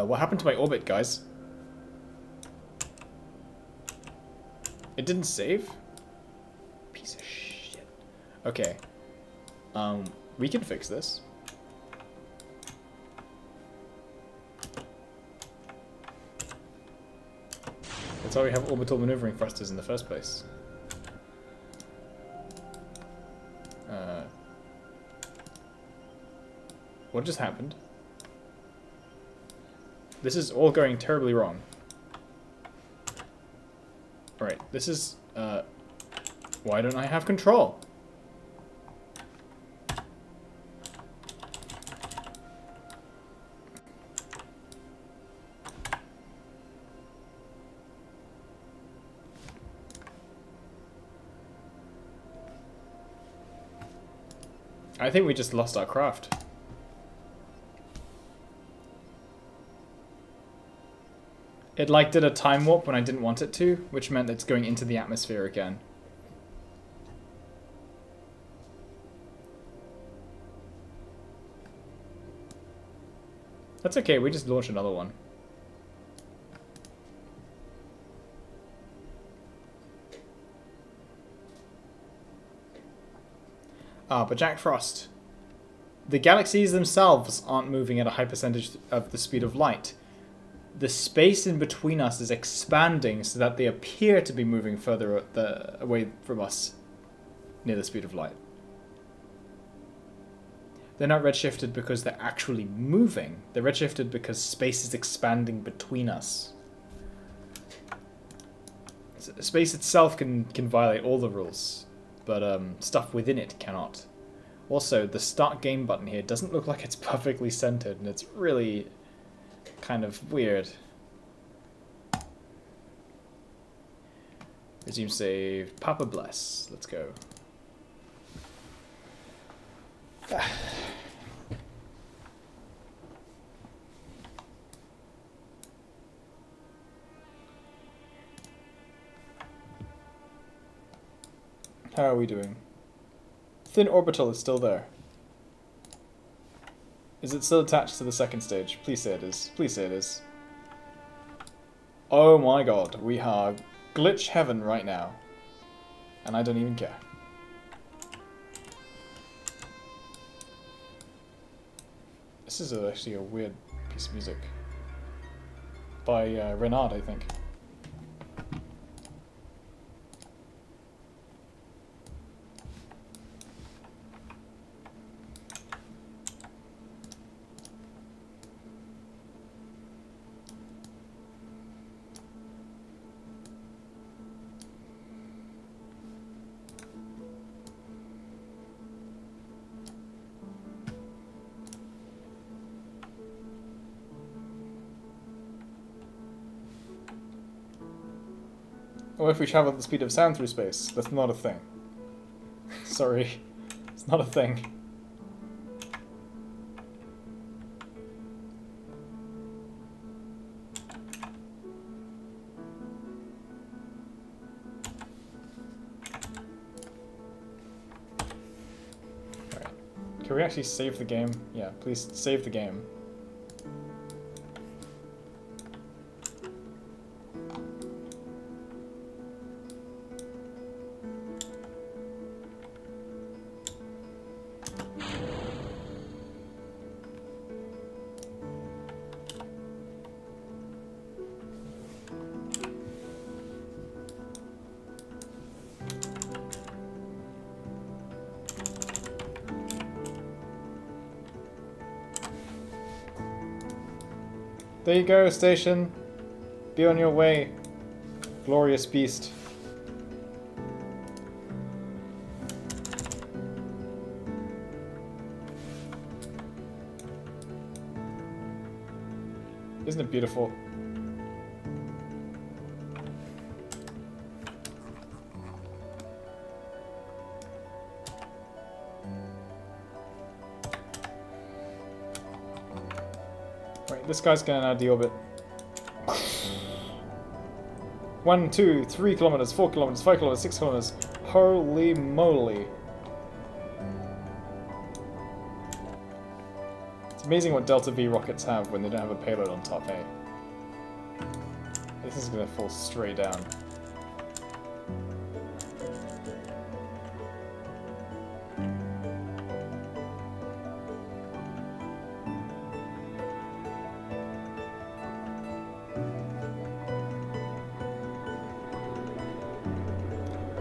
What happened to my orbit, guys? It didn't save? Piece of shit. Okay. We can fix this. That's why we have orbital maneuvering thrusters in the first place. What just happened? This is all going terribly wrong. Alright, this is, why don't I have control? I think we just lost our craft. It like did a time warp when I didn't want it to, which meant it's going into the atmosphere again. That's okay, we just launched another one. Ah, but Jack Frost. The galaxies themselves aren't moving at a high percentage of the speed of light. The space in between us is expanding so that they appear to be moving further away from us near the speed of light. They're not redshifted because they're actually moving. They're redshifted because space is expanding between us. Space itself can violate all the rules, but stuff within it cannot. Also, the start game button here doesn't look like it's perfectly centered, and it's really kind of weird. Resume save. Papa bless. Let's go. How are we doing? Thin orbital is still there. Is it still attached to the second stage? Please say it is. Please say it is. Oh my god, we are glitch heaven right now. And I don't even care. This is actually a weird piece of music. By Renard, I think. Or if we travel at the speed of sound through space. That's not a thing. Sorry. It's not a thing. Alright. Can we actually save the game? Yeah, please save the game. There you go, station. Be on your way, glorious beast. Isn't it beautiful? Right, this guy's going out of the orbit. 1, 2, 3 kilometers, 4 kilometers, 5 kilometers, 6 kilometers. Holy moly. It's amazing what Delta V rockets have when they don't have a payload on top, eh? This is going to fall straight down.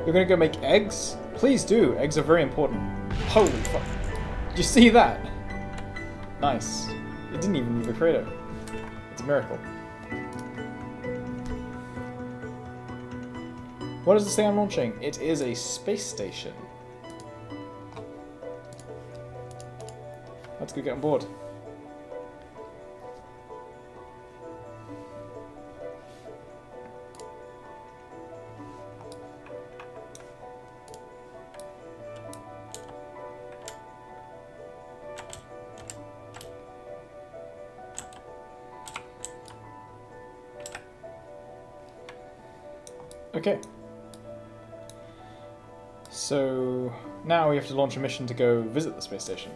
You're gonna go make eggs? Please do. Eggs are very important. Holy fuck. Did you see that? Nice. It didn't even leave a crater. It's a miracle. What does it say I'm launching? It is a space station. Let's go get on board. Okay. So now we have to launch a mission to go visit the space station.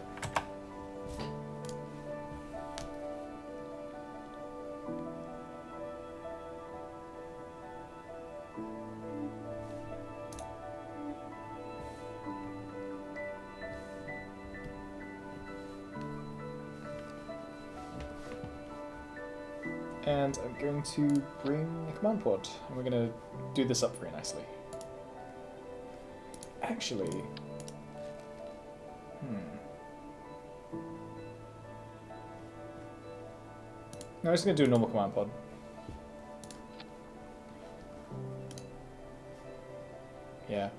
And I'm going to bring a command pod, and we're going to do this up very nicely. Actually, no, I'm just going to do a normal command pod. Yeah,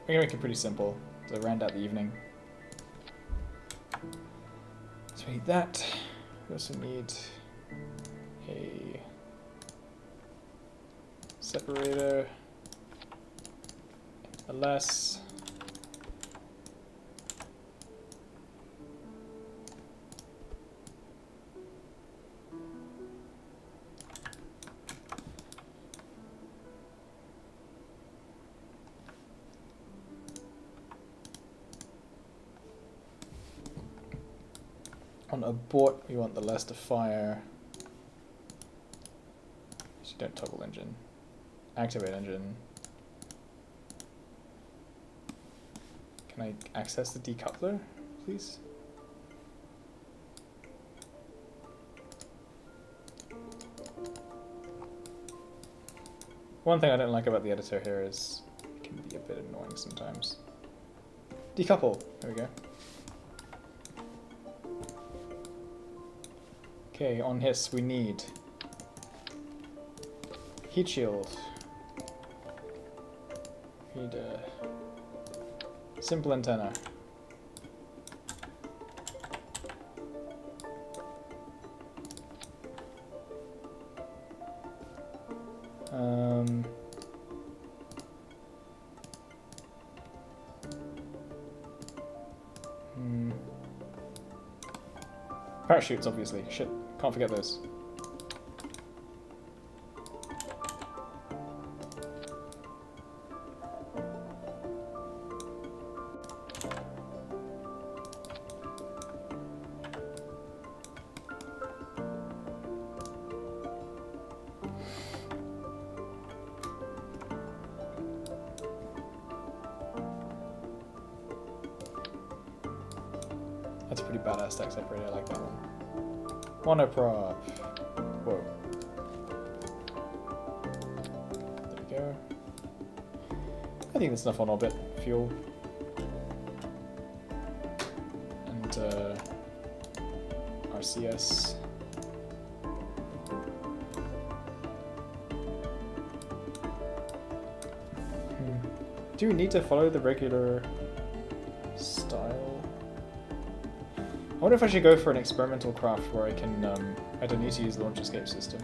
we're going to make it pretty simple to round out the evening. So we need that. We also need a separator, a less, On abort, we want the less to fire. So don't toggle engine. Activate engine. Can I access the decoupler, please? One thing I don't like about the editor here is it can be a bit annoying sometimes. Decouple. There we go. Okay, on hiss we need heat shield. We need a simple antenna. Parachutes, obviously. Shit, can't forget those. That's a pretty badass stack separator, I like that one. Monoprop. Whoa. There we go. I think that's enough on orbit. Fuel. And RCS. Do we need to follow the regular style? I wonder if I should go for an experimental craft where I can, I don't need to use the launch escape system.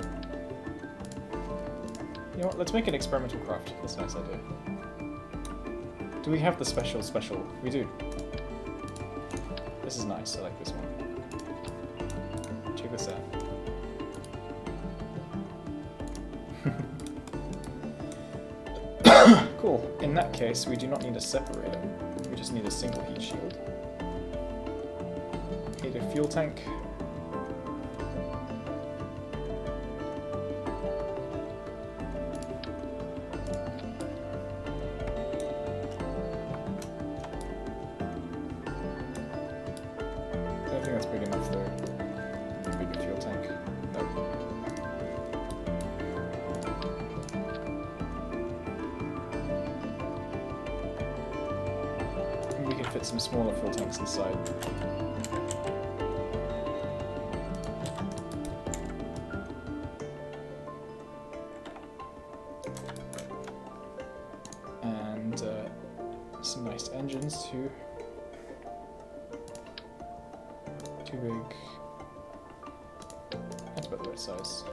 You know what, let's make an experimental craft. That's a nice idea. Do we have the special? We do. This is nice, I like this one. Check this out. Cool. In that case, we do not need a separator. We just need a single heat shield. Need a fuel tank. I don't think that's big enough though. Bigger fuel tank. No. We can fit some smaller fuel tanks inside. And some nice engines too. Too big. That's about the right size.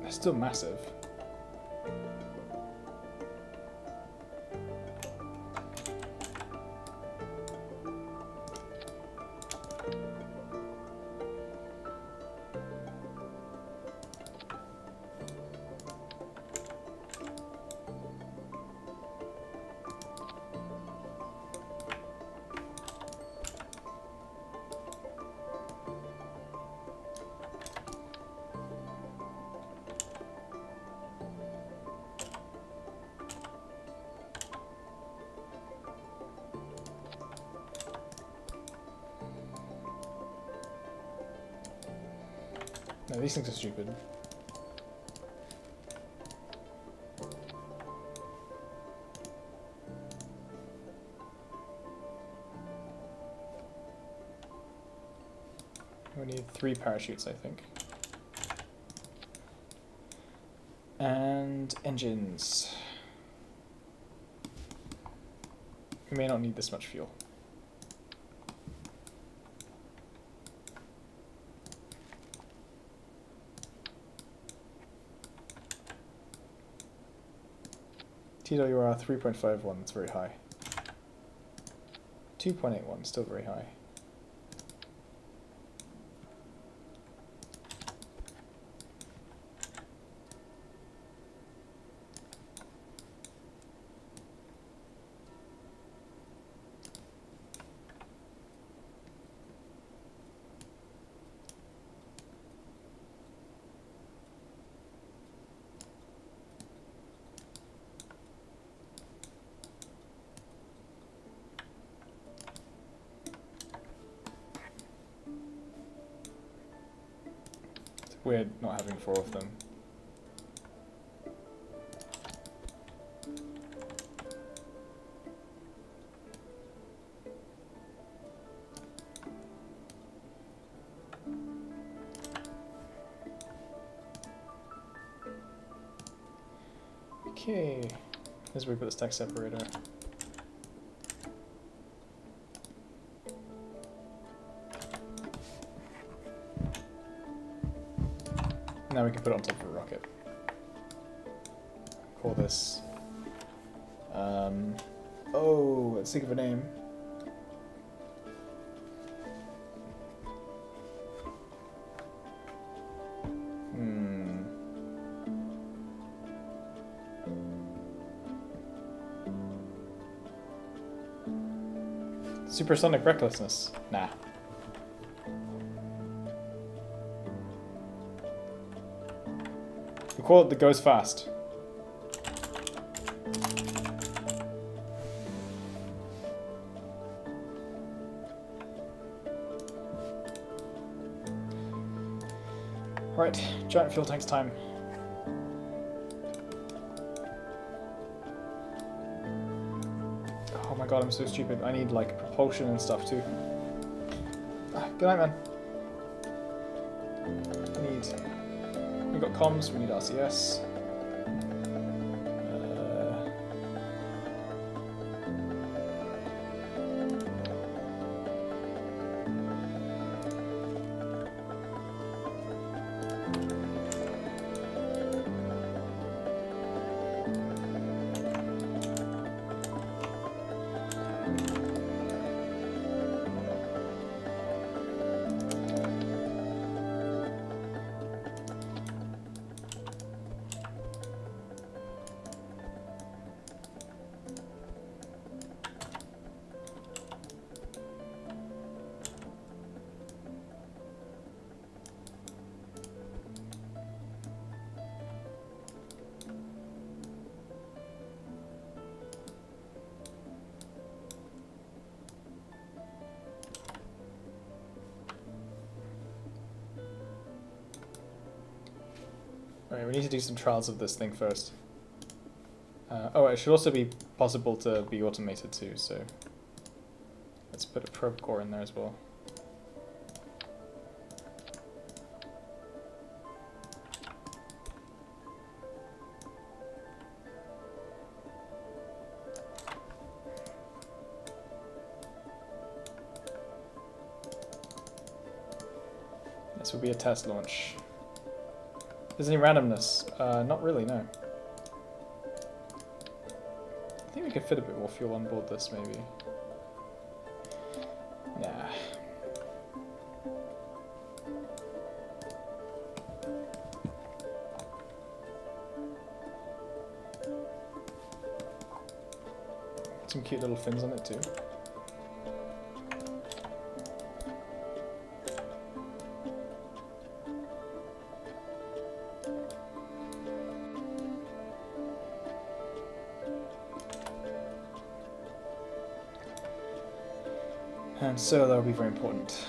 They're still massive. No, these things are stupid. We need 3 parachutes, I think. And engines. We may not need this much fuel. TWR 3.51, that's very high. 2.81, still very high. weird not having 4 of them. Okay, here's where we put the stack separator. Now we can put it on top of a rocket. Call this. Oh, let's think of a name. Supersonic recklessness. Nah. We call it the goes fast. Right, giant fuel tanks time. Oh my god, I'm so stupid. I need like propulsion and stuff too. Ah, good night, man. We've got comms, we need RCS. Alright, we need to do some trials of this thing first. Oh, it should also be possible to be automated too, so let's put a probe core in there as well. This will be a test launch. Is there any randomness? Not really, no. I think we could fit a bit more fuel on board this, maybe. Nah. Some cute little fins on it too. And so that will be very important.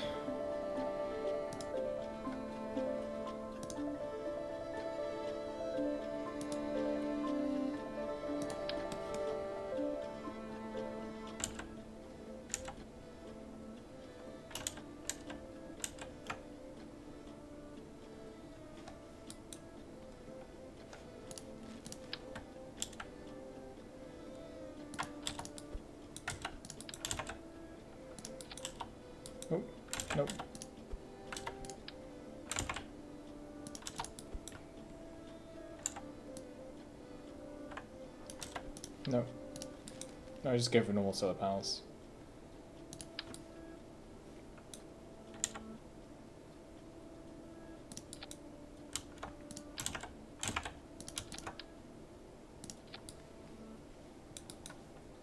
Oh, nope. No. No, I just go for normal solar panels.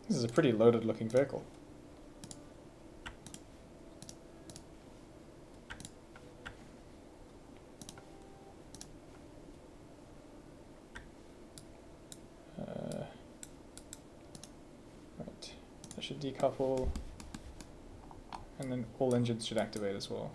This is a pretty loaded looking vehicle. Should decouple, and then all engines should activate as well.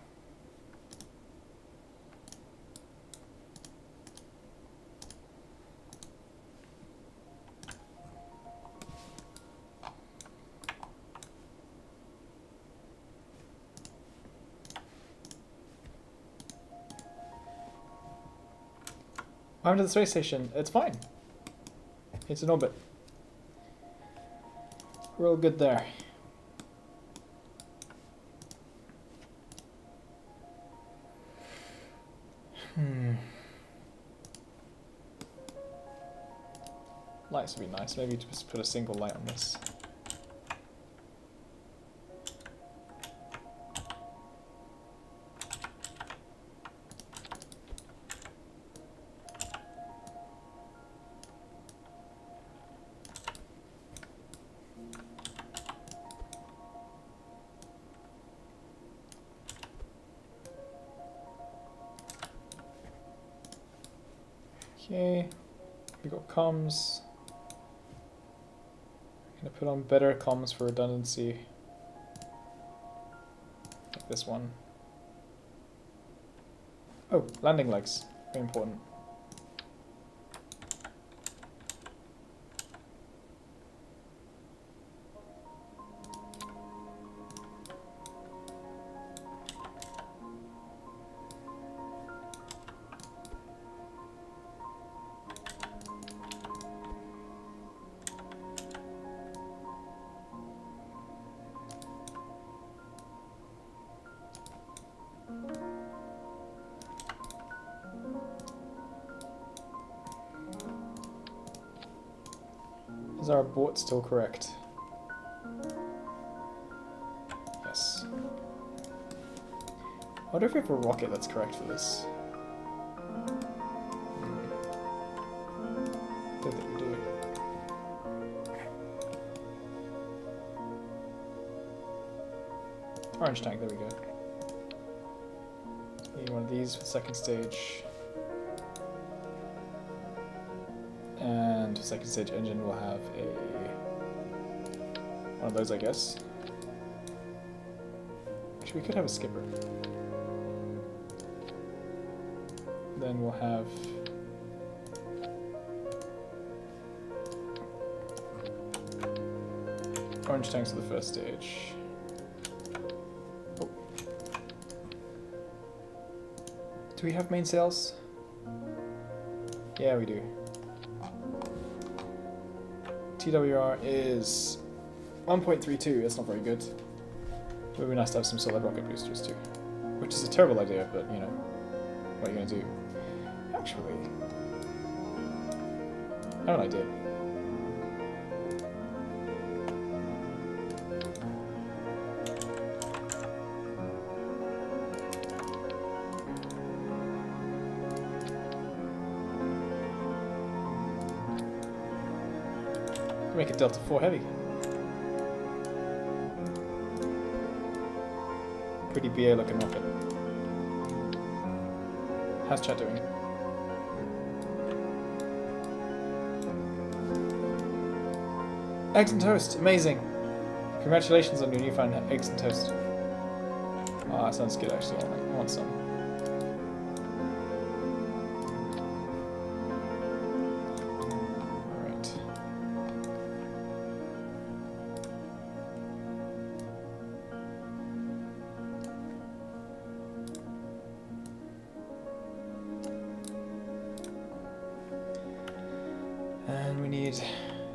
I'm to the space station. It's fine. It's in orbit. We're all good there. Lights would be nice. Maybe just put a single light on this. Okay, we got comms. I'm gonna put on better comms for redundancy. Like this one. Oh, landing legs. Very important. Is our abort still correct? Yes. I wonder if we have a rocket that's correct for this. Don't think we do. Orange tank, there we go. Need one of these for the second stage. And second stage engine will have one of those, I guess. Actually, we could have a skipper. Then we'll have orange tanks for the first stage. Oh. Do we have main sails? Yeah, we do. TWR is 1.32, that's not very good. It would be nice to have some solid rocket boosters too. Which is a terrible idea, but you know, what are you going to do? Actually, I have an idea. Make it Delta 4 heavy. Pretty BA looking rocket. How's chat doing? Eggs and toast, amazing! Congratulations on your newfound eggs and toast. Ah, that sounds good actually. I want some. And we need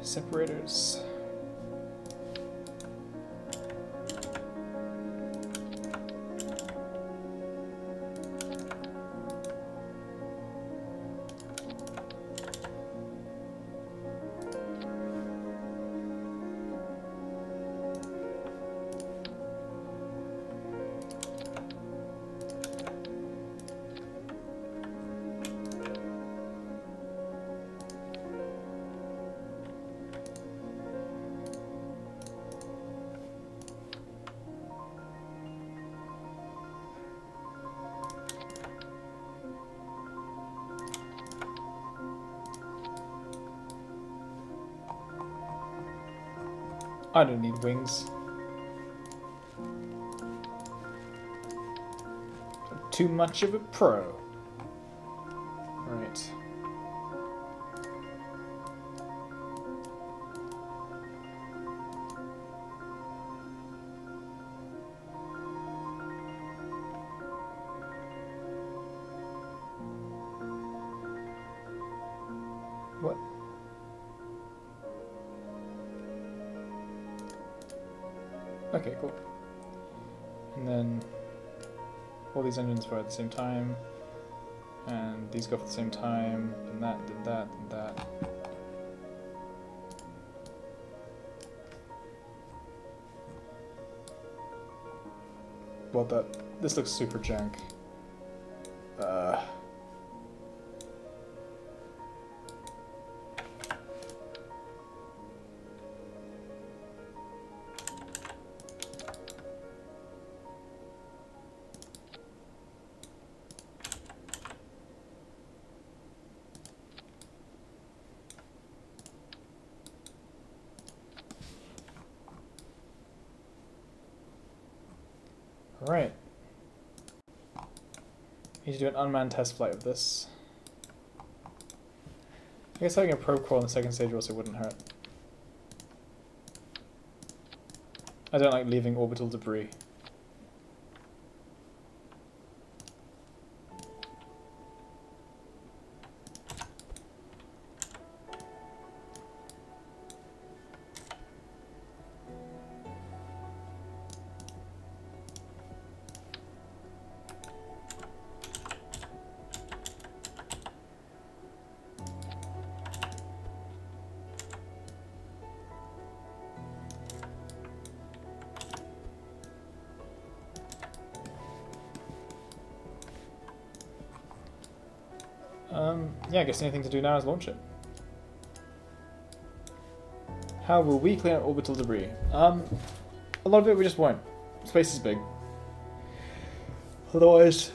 separators. I don't need wings. I'm too much of a pro. Right. What? Okay, cool. And then all these engines fire at the same time, and these go for the same time, and that, and that, and that. Well, this looks super jank. Alright. Need to do an unmanned test flight of this. I guess having a probe core on the second stage also wouldn't hurt. I don't like leaving orbital debris. Yeah, I guess the only thing to do now is launch it. How will we clear out orbital debris? A lot of it we just won't. Space is big. Otherwise,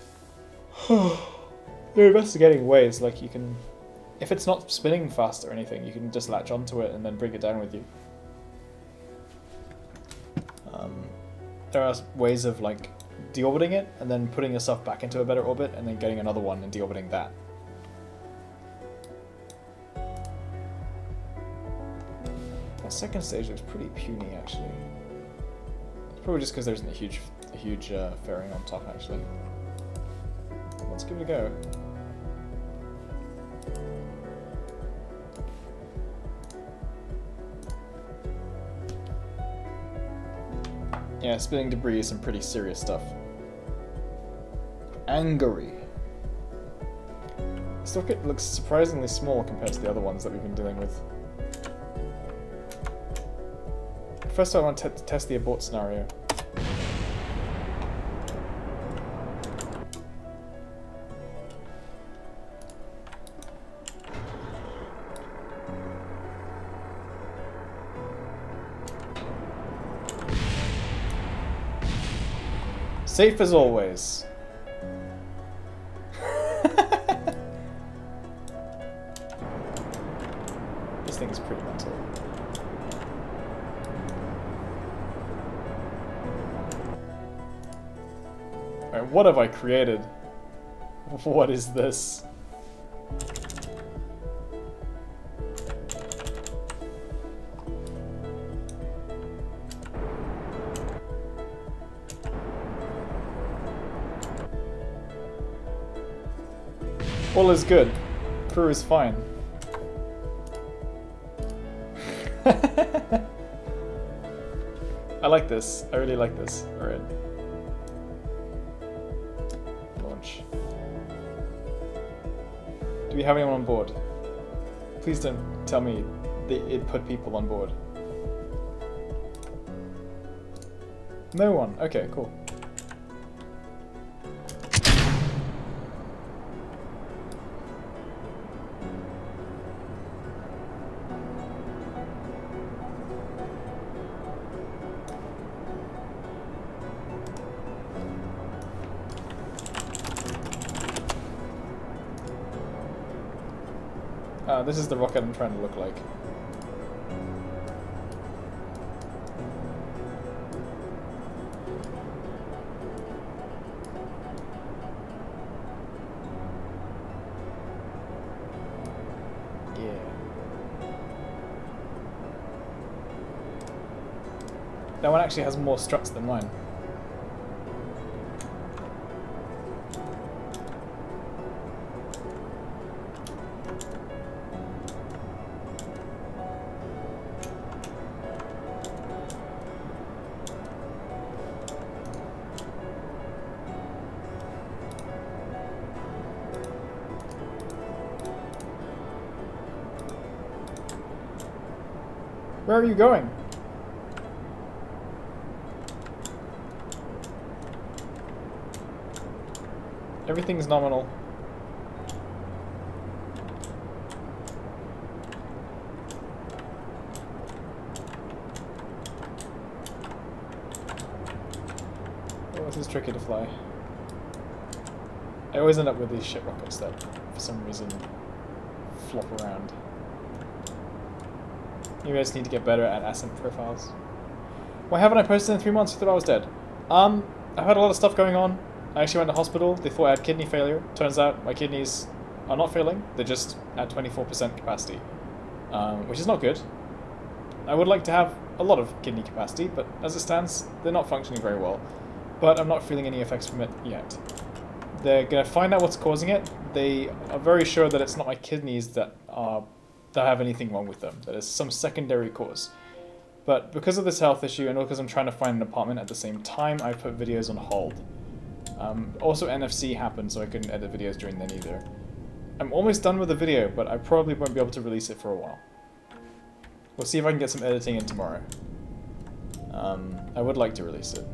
they're investigating ways, like you can, if it's not spinning fast or anything, you can just latch onto it and then bring it down with you. There are ways of like deorbiting it and then putting yourself back into a better orbit and then getting another one and deorbiting that. That second stage looks pretty puny actually. It's probably just because there isn't a huge fairing on top actually. Let's give it a go. Yeah, spinning debris is some pretty serious stuff. Angry. This rocket looks surprisingly small compared to the other ones that we've been dealing with. First I want to test the abort scenario. Safe as always. This thing is pretty mental. Alright, what have I created? What is this? All is good. Crew is fine. I like this. I really like this. Alright. Launch. Do we have anyone on board? Please don't tell me it put people on board. No one. Okay, cool. This is the rocket I'm trying to look like. Yeah. That one actually has more struts than mine. Where are you going? Everything's nominal. Oh, this is tricky to fly. I always end up with these shit rockets that, for some reason, flop around. Maybe I just need to get better at ascent profiles. Why haven't I posted in 3 months? You thought I was dead. I've had a lot of stuff going on. I actually went to hospital. They thought I had kidney failure. Turns out my kidneys are not failing. They're just at 24% capacity, which is not good. I would like to have a lot of kidney capacity, but as it stands, they're not functioning very well. But I'm not feeling any effects from it yet. They're going to find out what's causing it. They are very sure that it's not my kidneys that have anything wrong with them. That is some secondary cause. But because of this health issue and because I'm trying to find an apartment at the same time, I put videos on hold. Also NFC happened, so I couldn't edit videos during then either. I'm almost done with the video, but I probably won't be able to release it for a while. We'll see if I can get some editing in tomorrow. I would like to release it.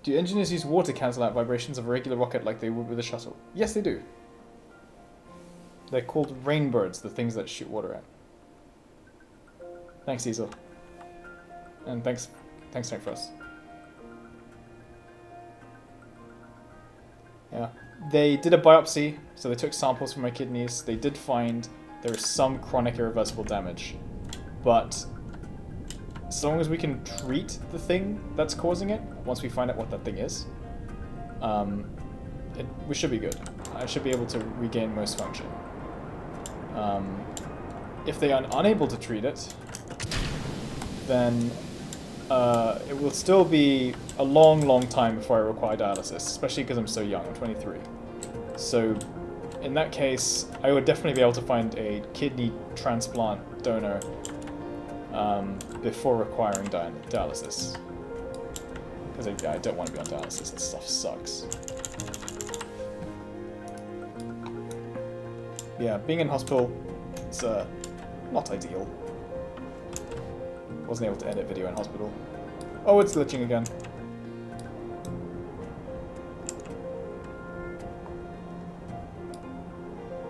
Do engineers use water to cancel out vibrations of a regular rocket like they would with a shuttle? Yes, they do. They're called rainbirds, the things that shoot water at. Thanks, Diesel. And thanks Tank Frost. Yeah. They did a biopsy, so they took samples from my kidneys. They did find there is some chronic irreversible damage. But as long as we can treat the thing that's causing it, once we find out what that thing is, we should be good. I should be able to regain most function. If they are unable to treat it, then it will still be a long time before I require dialysis, especially because I'm so young, I'm 23. So in that case, I would definitely be able to find a kidney transplant donor before requiring dialysis. Because I don't want to be on dialysis, this stuff sucks. Yeah, being in hospital, it's not ideal. Wasn't able to edit video in hospital. Oh, it's glitching again.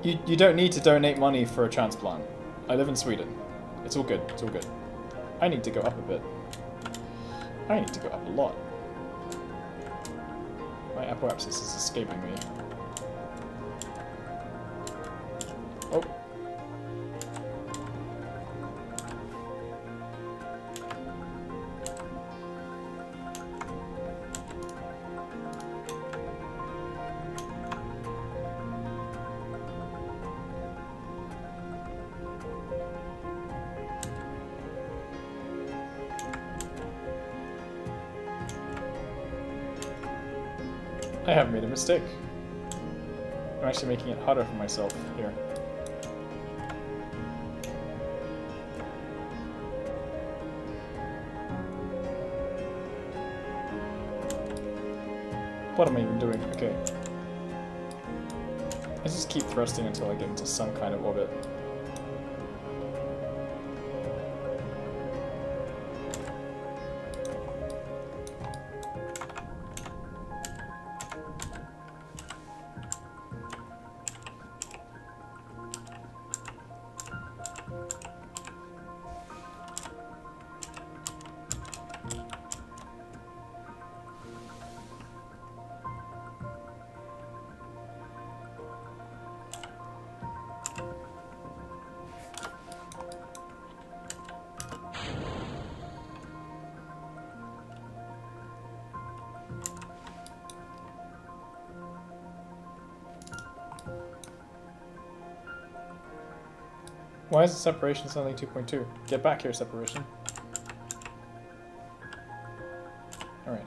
You don't need to donate money for a transplant. I live in Sweden. It's all good, it's all good. I need to go up a bit. I need to go up a lot. My apoapsis is escaping me. Oh. I have made a mistake. I'm actually making it harder for myself here. What am I even doing? Okay. I just keep thrusting until I get into some kind of orbit. Why is the separation suddenly 2.2? Get back here, separation. Alright.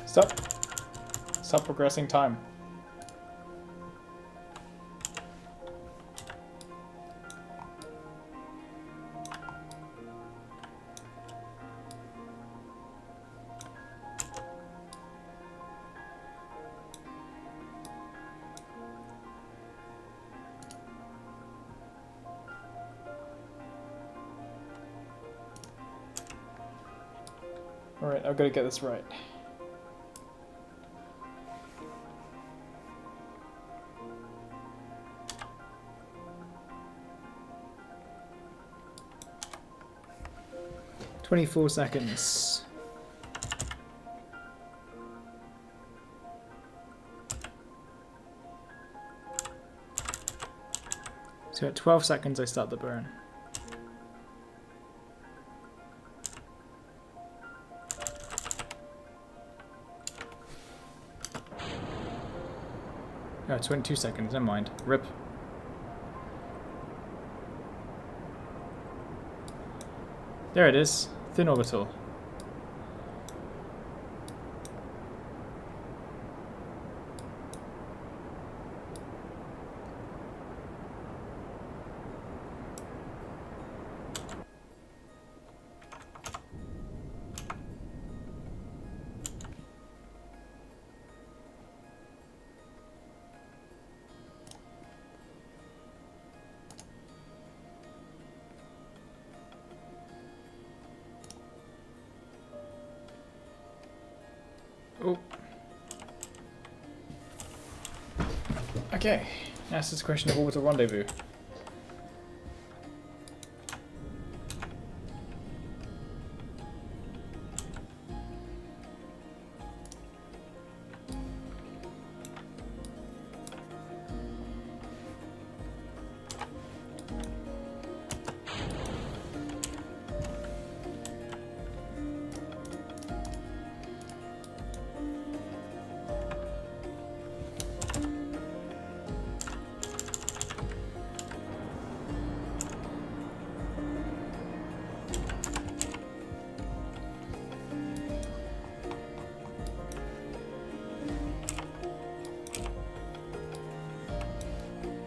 Stop. Stop progressing time. Alright, I've got to get this right. "24 seconds. So at 12 seconds I start the burn. Oh, 22 seconds, never mind. RIP. There it is. Thin orbital. Oh. Okay, now it's just a question of orbital rendezvous.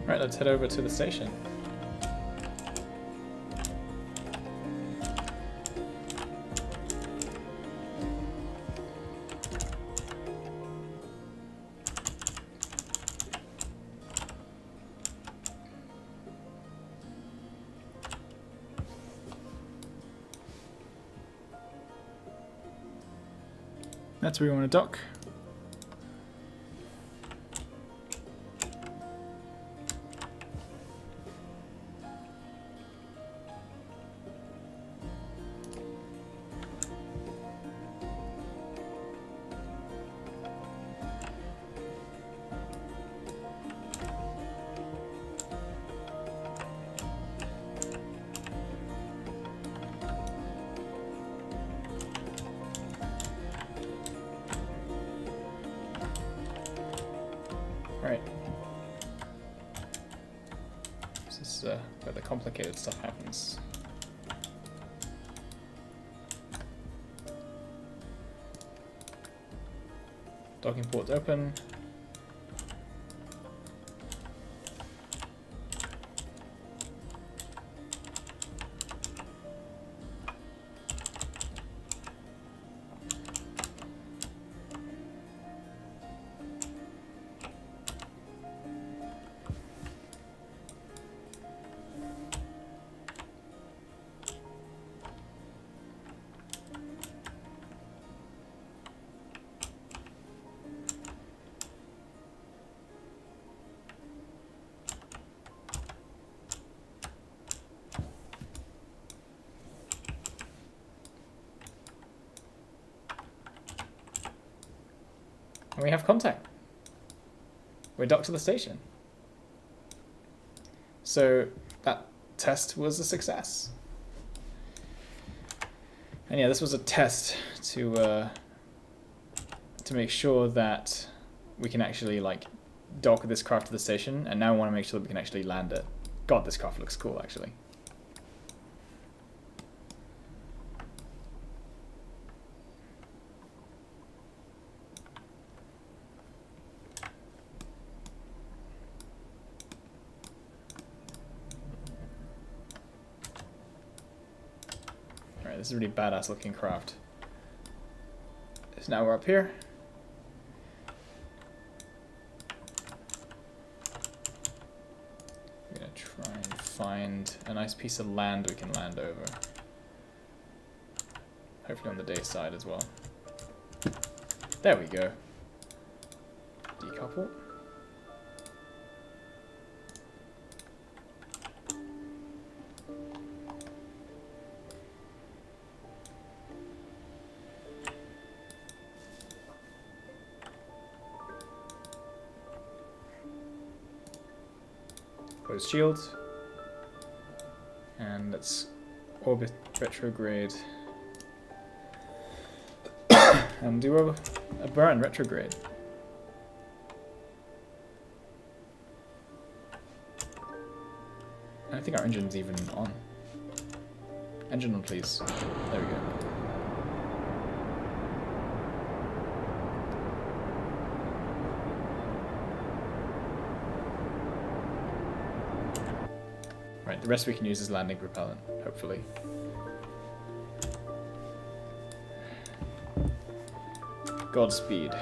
Right, let's head over to the station. That's where we want to dock. Right. This is where the complicated stuff happens. Docking ports open. And we have contact. We're docked to the station. So that test was a success. And yeah, this was a test to make sure that we can actually like dock this craft to the station, and now I want to make sure that we can actually land it. God, this craft looks cool actually. Alright, this is a really badass looking craft. So now we're up here. We're gonna try and find a nice piece of land we can land over. Hopefully on the day side as well. There we go. Decouple. Close shields. And let's orbit retrograde. And do a burn retrograde. I don't think our engine's even on. Engine on, please. There we go. Right, the rest we can use as landing propellant, hopefully. Godspeed.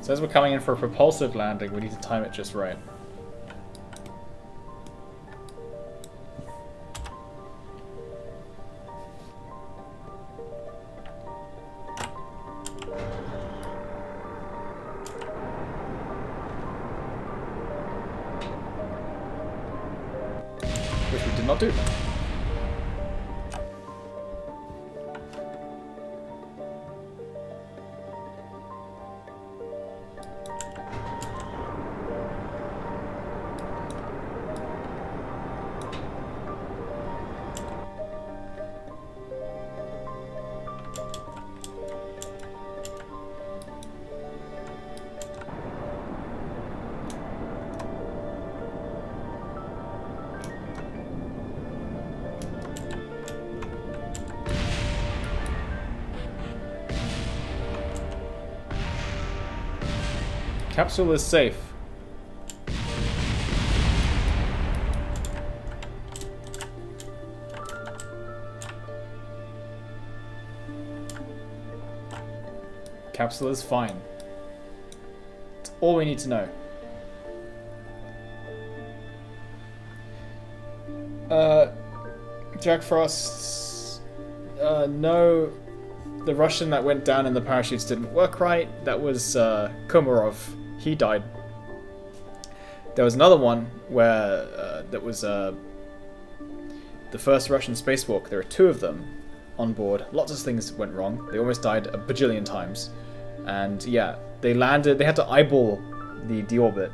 So as we're coming in for a propulsive landing, we need to time it just right. Which we did not do. Capsule is safe. Capsule is fine. That's all we need to know. Jack Frost, no, the Russian that went down and the parachutes didn't work right. That was Komarov. He died. There was another one where that was the first Russian spacewalk. There were two of them on board. Lots of things went wrong. They almost died a bajillion times. And yeah, they landed. They had to eyeball the deorbit.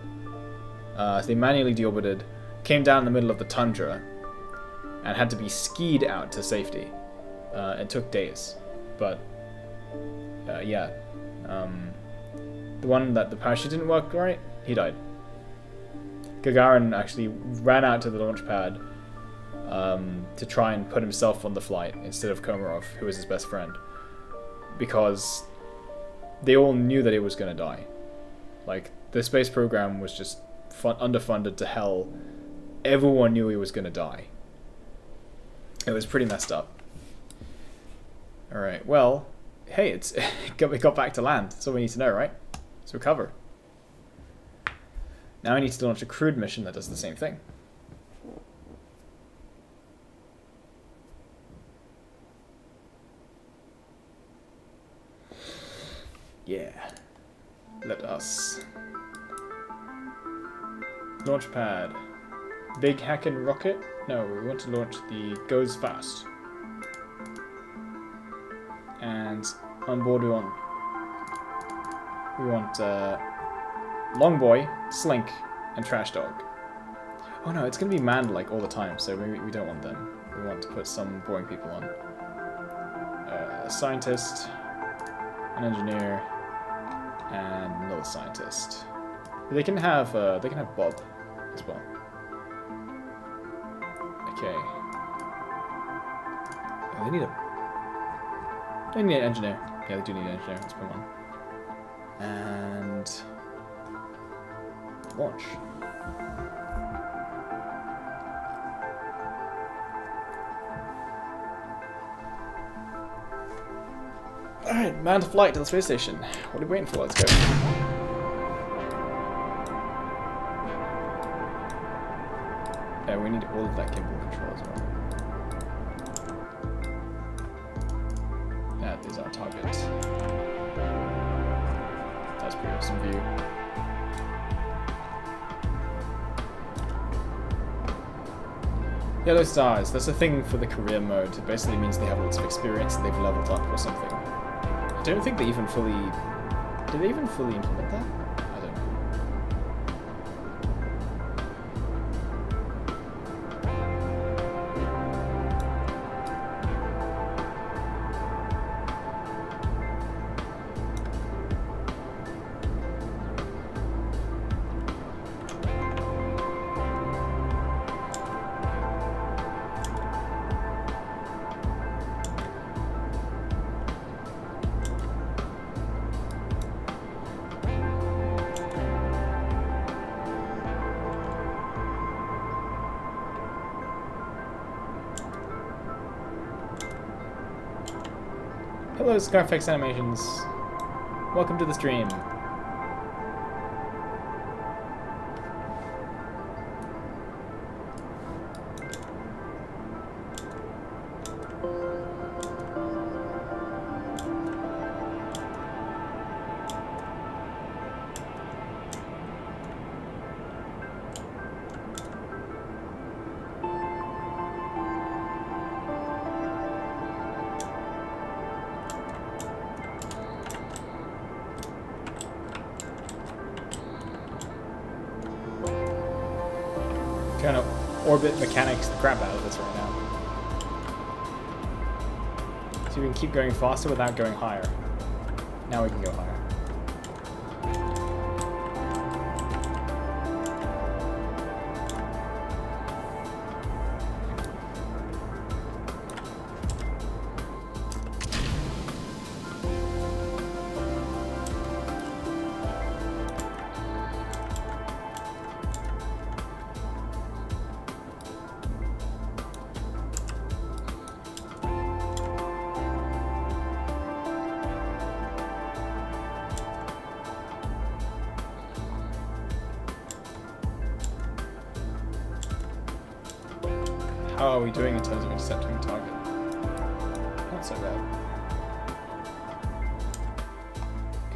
They manually deorbited, came down in the middle of the tundra, and had to be skied out to safety. It took days, but yeah. The one that the parachute didn't work right, he died. Gagarin actually ran out to the launch pad to try and put himself on the flight instead of Komarov, who was his best friend, because they all knew that he was going to die. Like, the space program was just underfunded to hell. Everyone knew he was going to die. It was pretty messed up. Alright, well, hey, we got back to land. That's all we need to know, right? Let's recover. Now I need to launch a crewed mission that does the same thing. Yeah. Let us. Launch pad. Big hackin' rocket? No, we want to launch the goes fast. And on board we want Long Boy, Slink, and Trash Dog. Oh no, it's gonna be manned like all the time, so we don't want them. We want to put some boring people on. A scientist, an engineer, and another scientist. They can have Bob as well. Okay. Oh, they need an engineer. Yeah, they do need an engineer. Let's put him on. And launch. Alright, man to flight to the space station. What are we waiting for? Let's go. Yeah, we need all of that gimbal control as well. That is our target. That's pretty awesome view. Yellow stars, that's a thing for the career mode. It basically means they have lots of experience and they've leveled up or something. I don't think they even fully... Did they even fully implement that? I don't know. Hello, Scarfax Animations. Welcome to the stream. Kind of orbit mechanics the crap out of this right now. So we can keep going faster without going higher. Now we can go higher. How are we doing in terms of intercepting the target? Not so bad.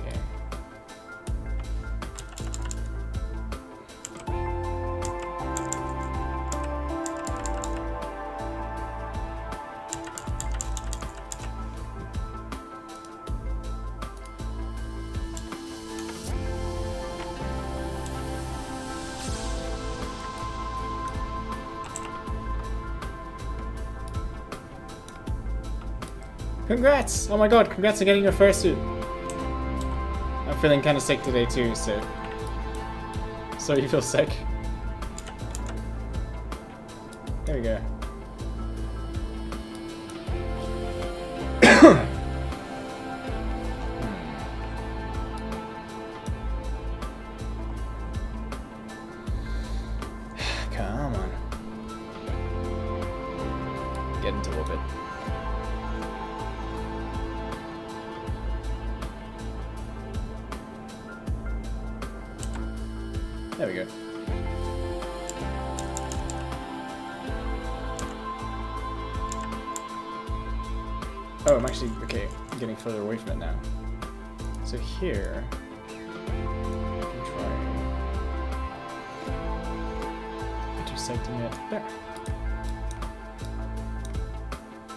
Okay. Congrats! Oh my god, congrats on getting your first suit. I'm feeling kind of sick today too, so... So you feel sick? There we go. Come on. Get into orbit. There we go. Oh, I'm actually, okay, I'm getting further away from it now. So here, I can try intersecting it there.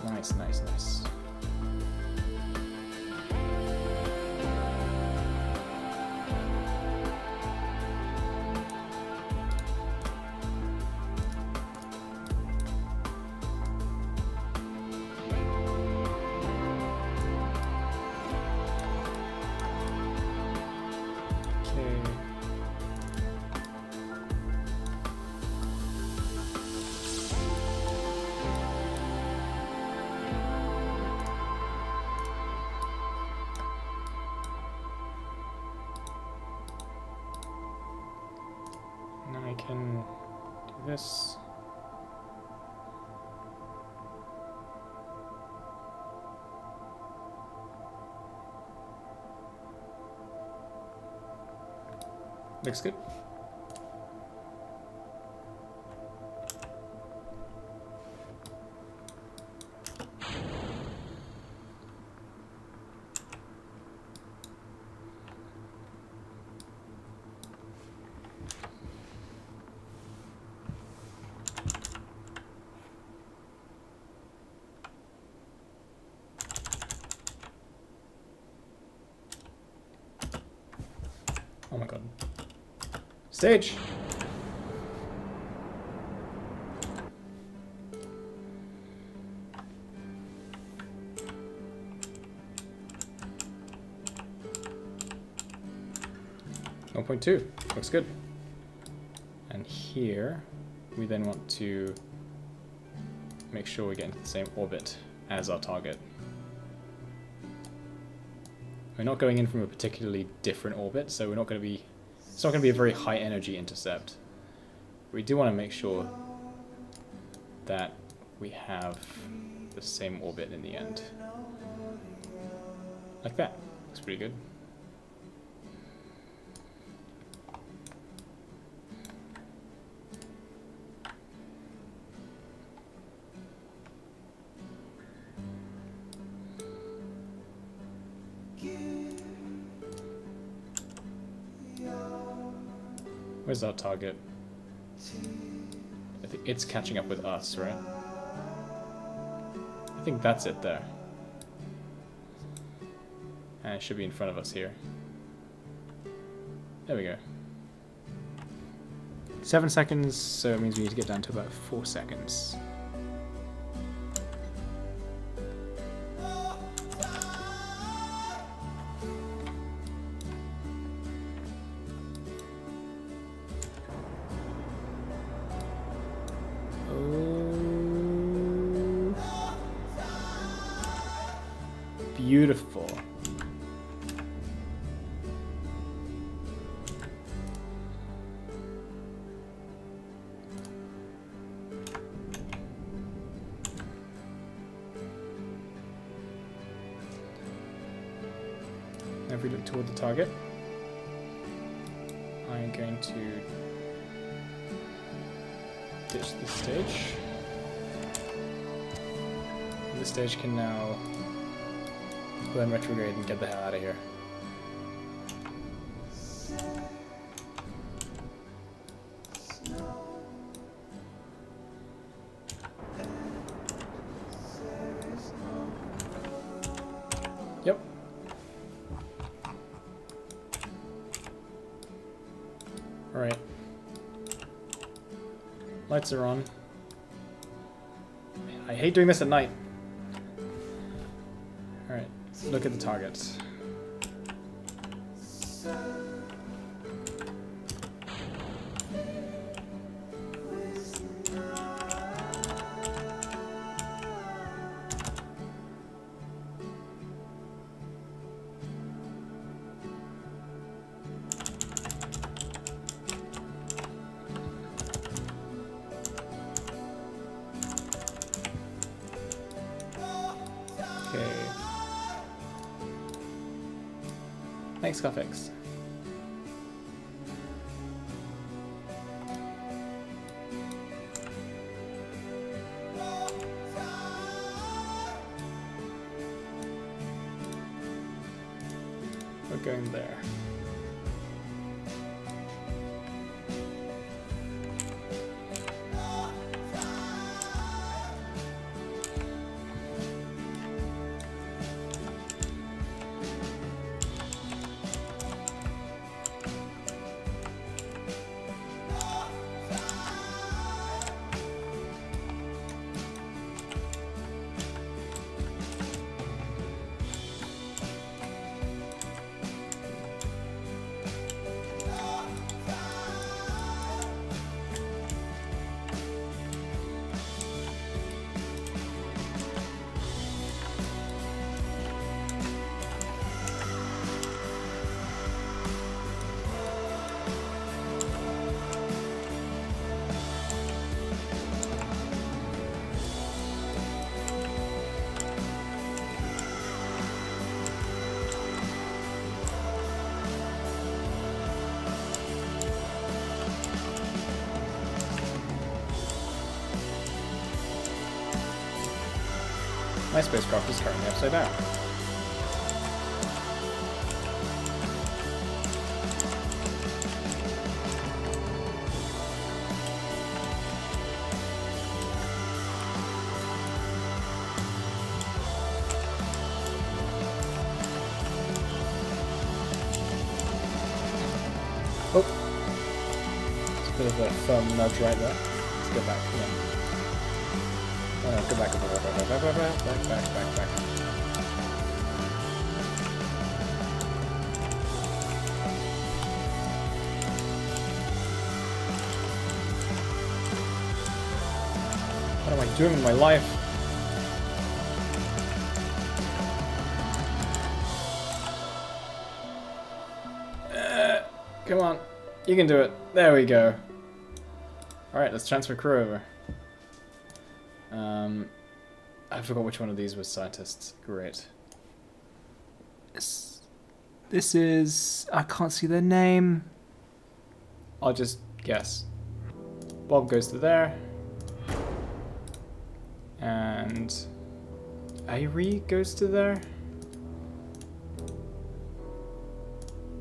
Nice, nice, nice. I can do this. Looks good. Oh my god. Stage! .2 looks good. And here we then want to make sure we get into the same orbit as our target. We're not going in from a particularly different orbit, so we're not going to be, it's not going to be a very high energy intercept. We do want to make sure that we have the same orbit in the end. Like that. Looks pretty good. Where's our target? I think it's catching up with us, right? I think that's it there. And it should be in front of us here. There we go. 7 seconds, so it means we need to get down to about 4 seconds. Beautiful. Now if we look toward the target, I'm going to ditch this stage. And this stage can now go in retrograde and get the hell out of here. Yep. Alright. Lights are on. I hate doing this at night. Alright. Look at the targets. Okay. Thanks, Coffix. We're going there. My spacecraft is currently upside down. Oh! It's a bit of a firm nudge right there. Let's go back again. Go back, back. What am I doing with my life? Come on, you can do it. There we go. Alright, let's transfer crew over. I forgot which one of these was scientists. Great. This is... I can't see their name. I'll just guess. Bob goes to there. And... Irie goes to there.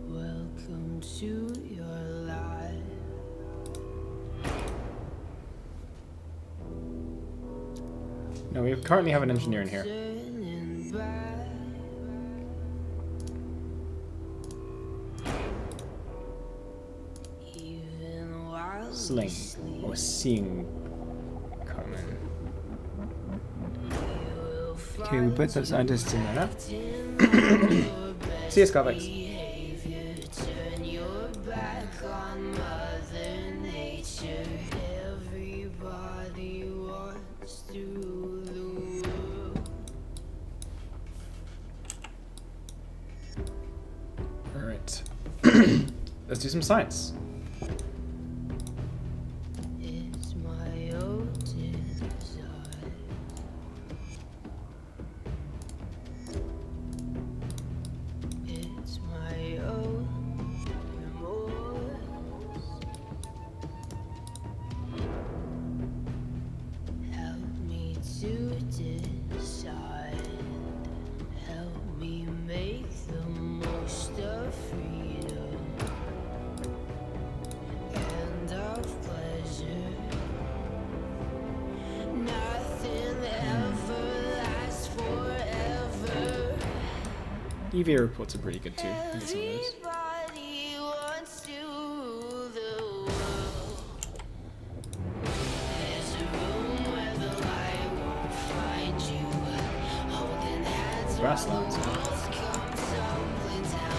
Welcome to your life. No, we currently have an engineer in here. Sling. Or seeing coming. Okay, we put those scientists in there now. See you, Scarvex. Alright. Let's do some science. It's my own desire. It's my own remorse. Help me to decide. Help me make the most of freedom and of pleasure. Nothing ever lasts forever. EVA reports are pretty good too. I think some of those. Everybody wants to rule the world. There's a room where the light won't find you. Holding hands Grasslands. while the walls come tumbling down.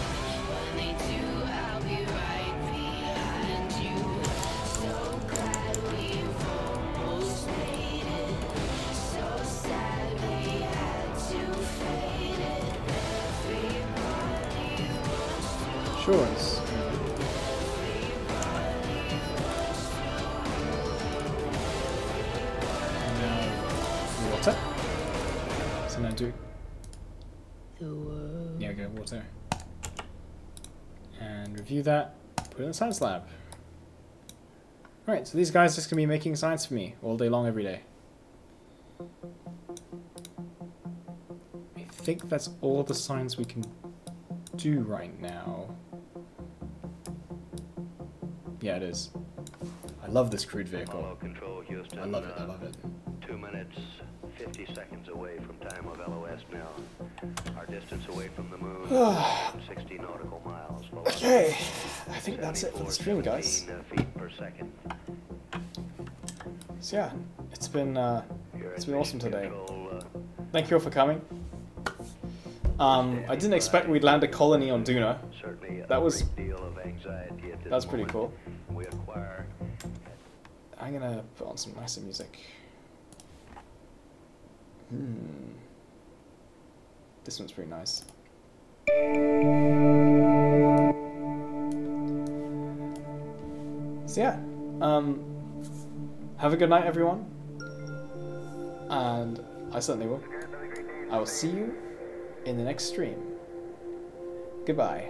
When they do, I'll be right behind you. So glad we've almost made it. So sad we had to fade it. Everybody wants to. Shores. Now, water. So now do... The world. Yeah, go water. And review that. Put it in the science lab. Right, so these guys are just going to be making science for me all day long, every day. I think that's all the science we can do right now. Yeah, it is. I love this crude vehicle. Follow control, Houston. I love it, I love it. 2 minutes, 50 seconds away from time of LOS now. Our distance away from the moon, 60 nautical miles. Okay, I think that's it for the stream, guys. 17 feet per second. So yeah, it's been awesome today. Control, Thank you all for coming. I didn't expect we'd land a colony on Duna. certainly That was- a great deal of anxiety at this That's pretty moment. cool. We acquire I'm gonna put on some nicer music. This one's pretty nice. So yeah, have a good night, everyone, and I certainly will. I will see you in the next stream. Goodbye.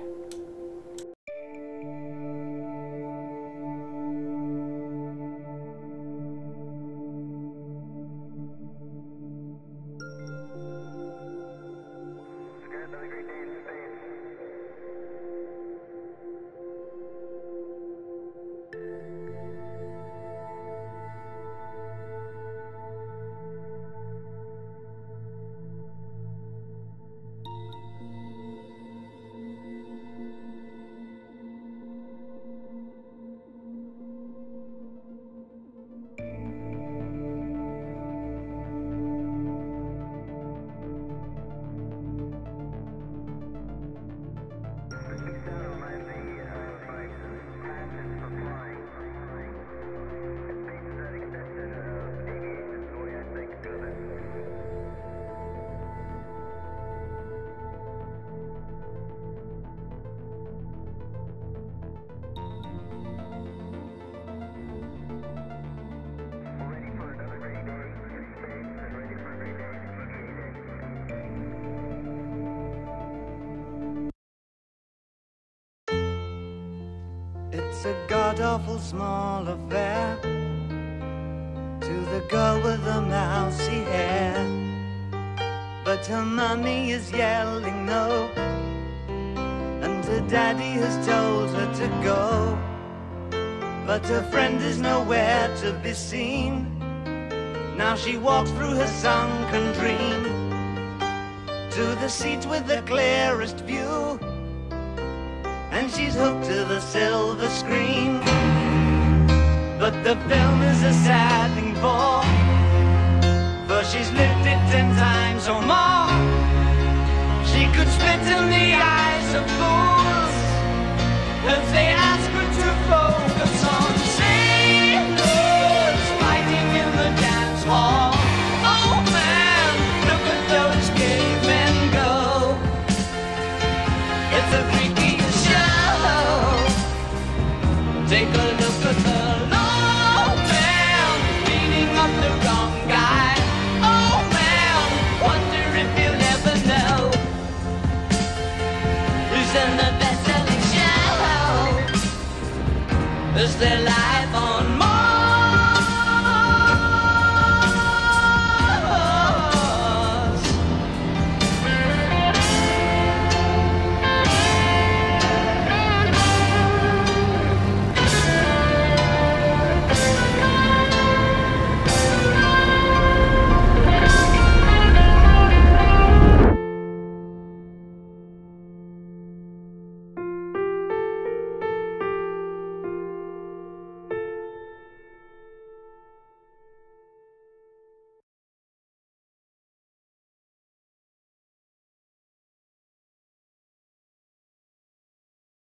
It's a god-awful small affair to the girl with the mousy hair, but her mummy is yelling no, and her daddy has told her to go, but her friend is nowhere to be seen. Now she walks through her sunken dream to the seat with the clearest view, and she's hooked to the silver screen. But the film is a sad thing for she's lived it 10 times or more. She could spit in the eyes of fools if they ask her to focus on sailors fighting in the dance hall. Oh man, look at those cavemen go. It's a freaky take a look at the low man beating up the wrong guy. Oh man, wonder if you'll ever know who's in the best-selling show. Is there life on Mars?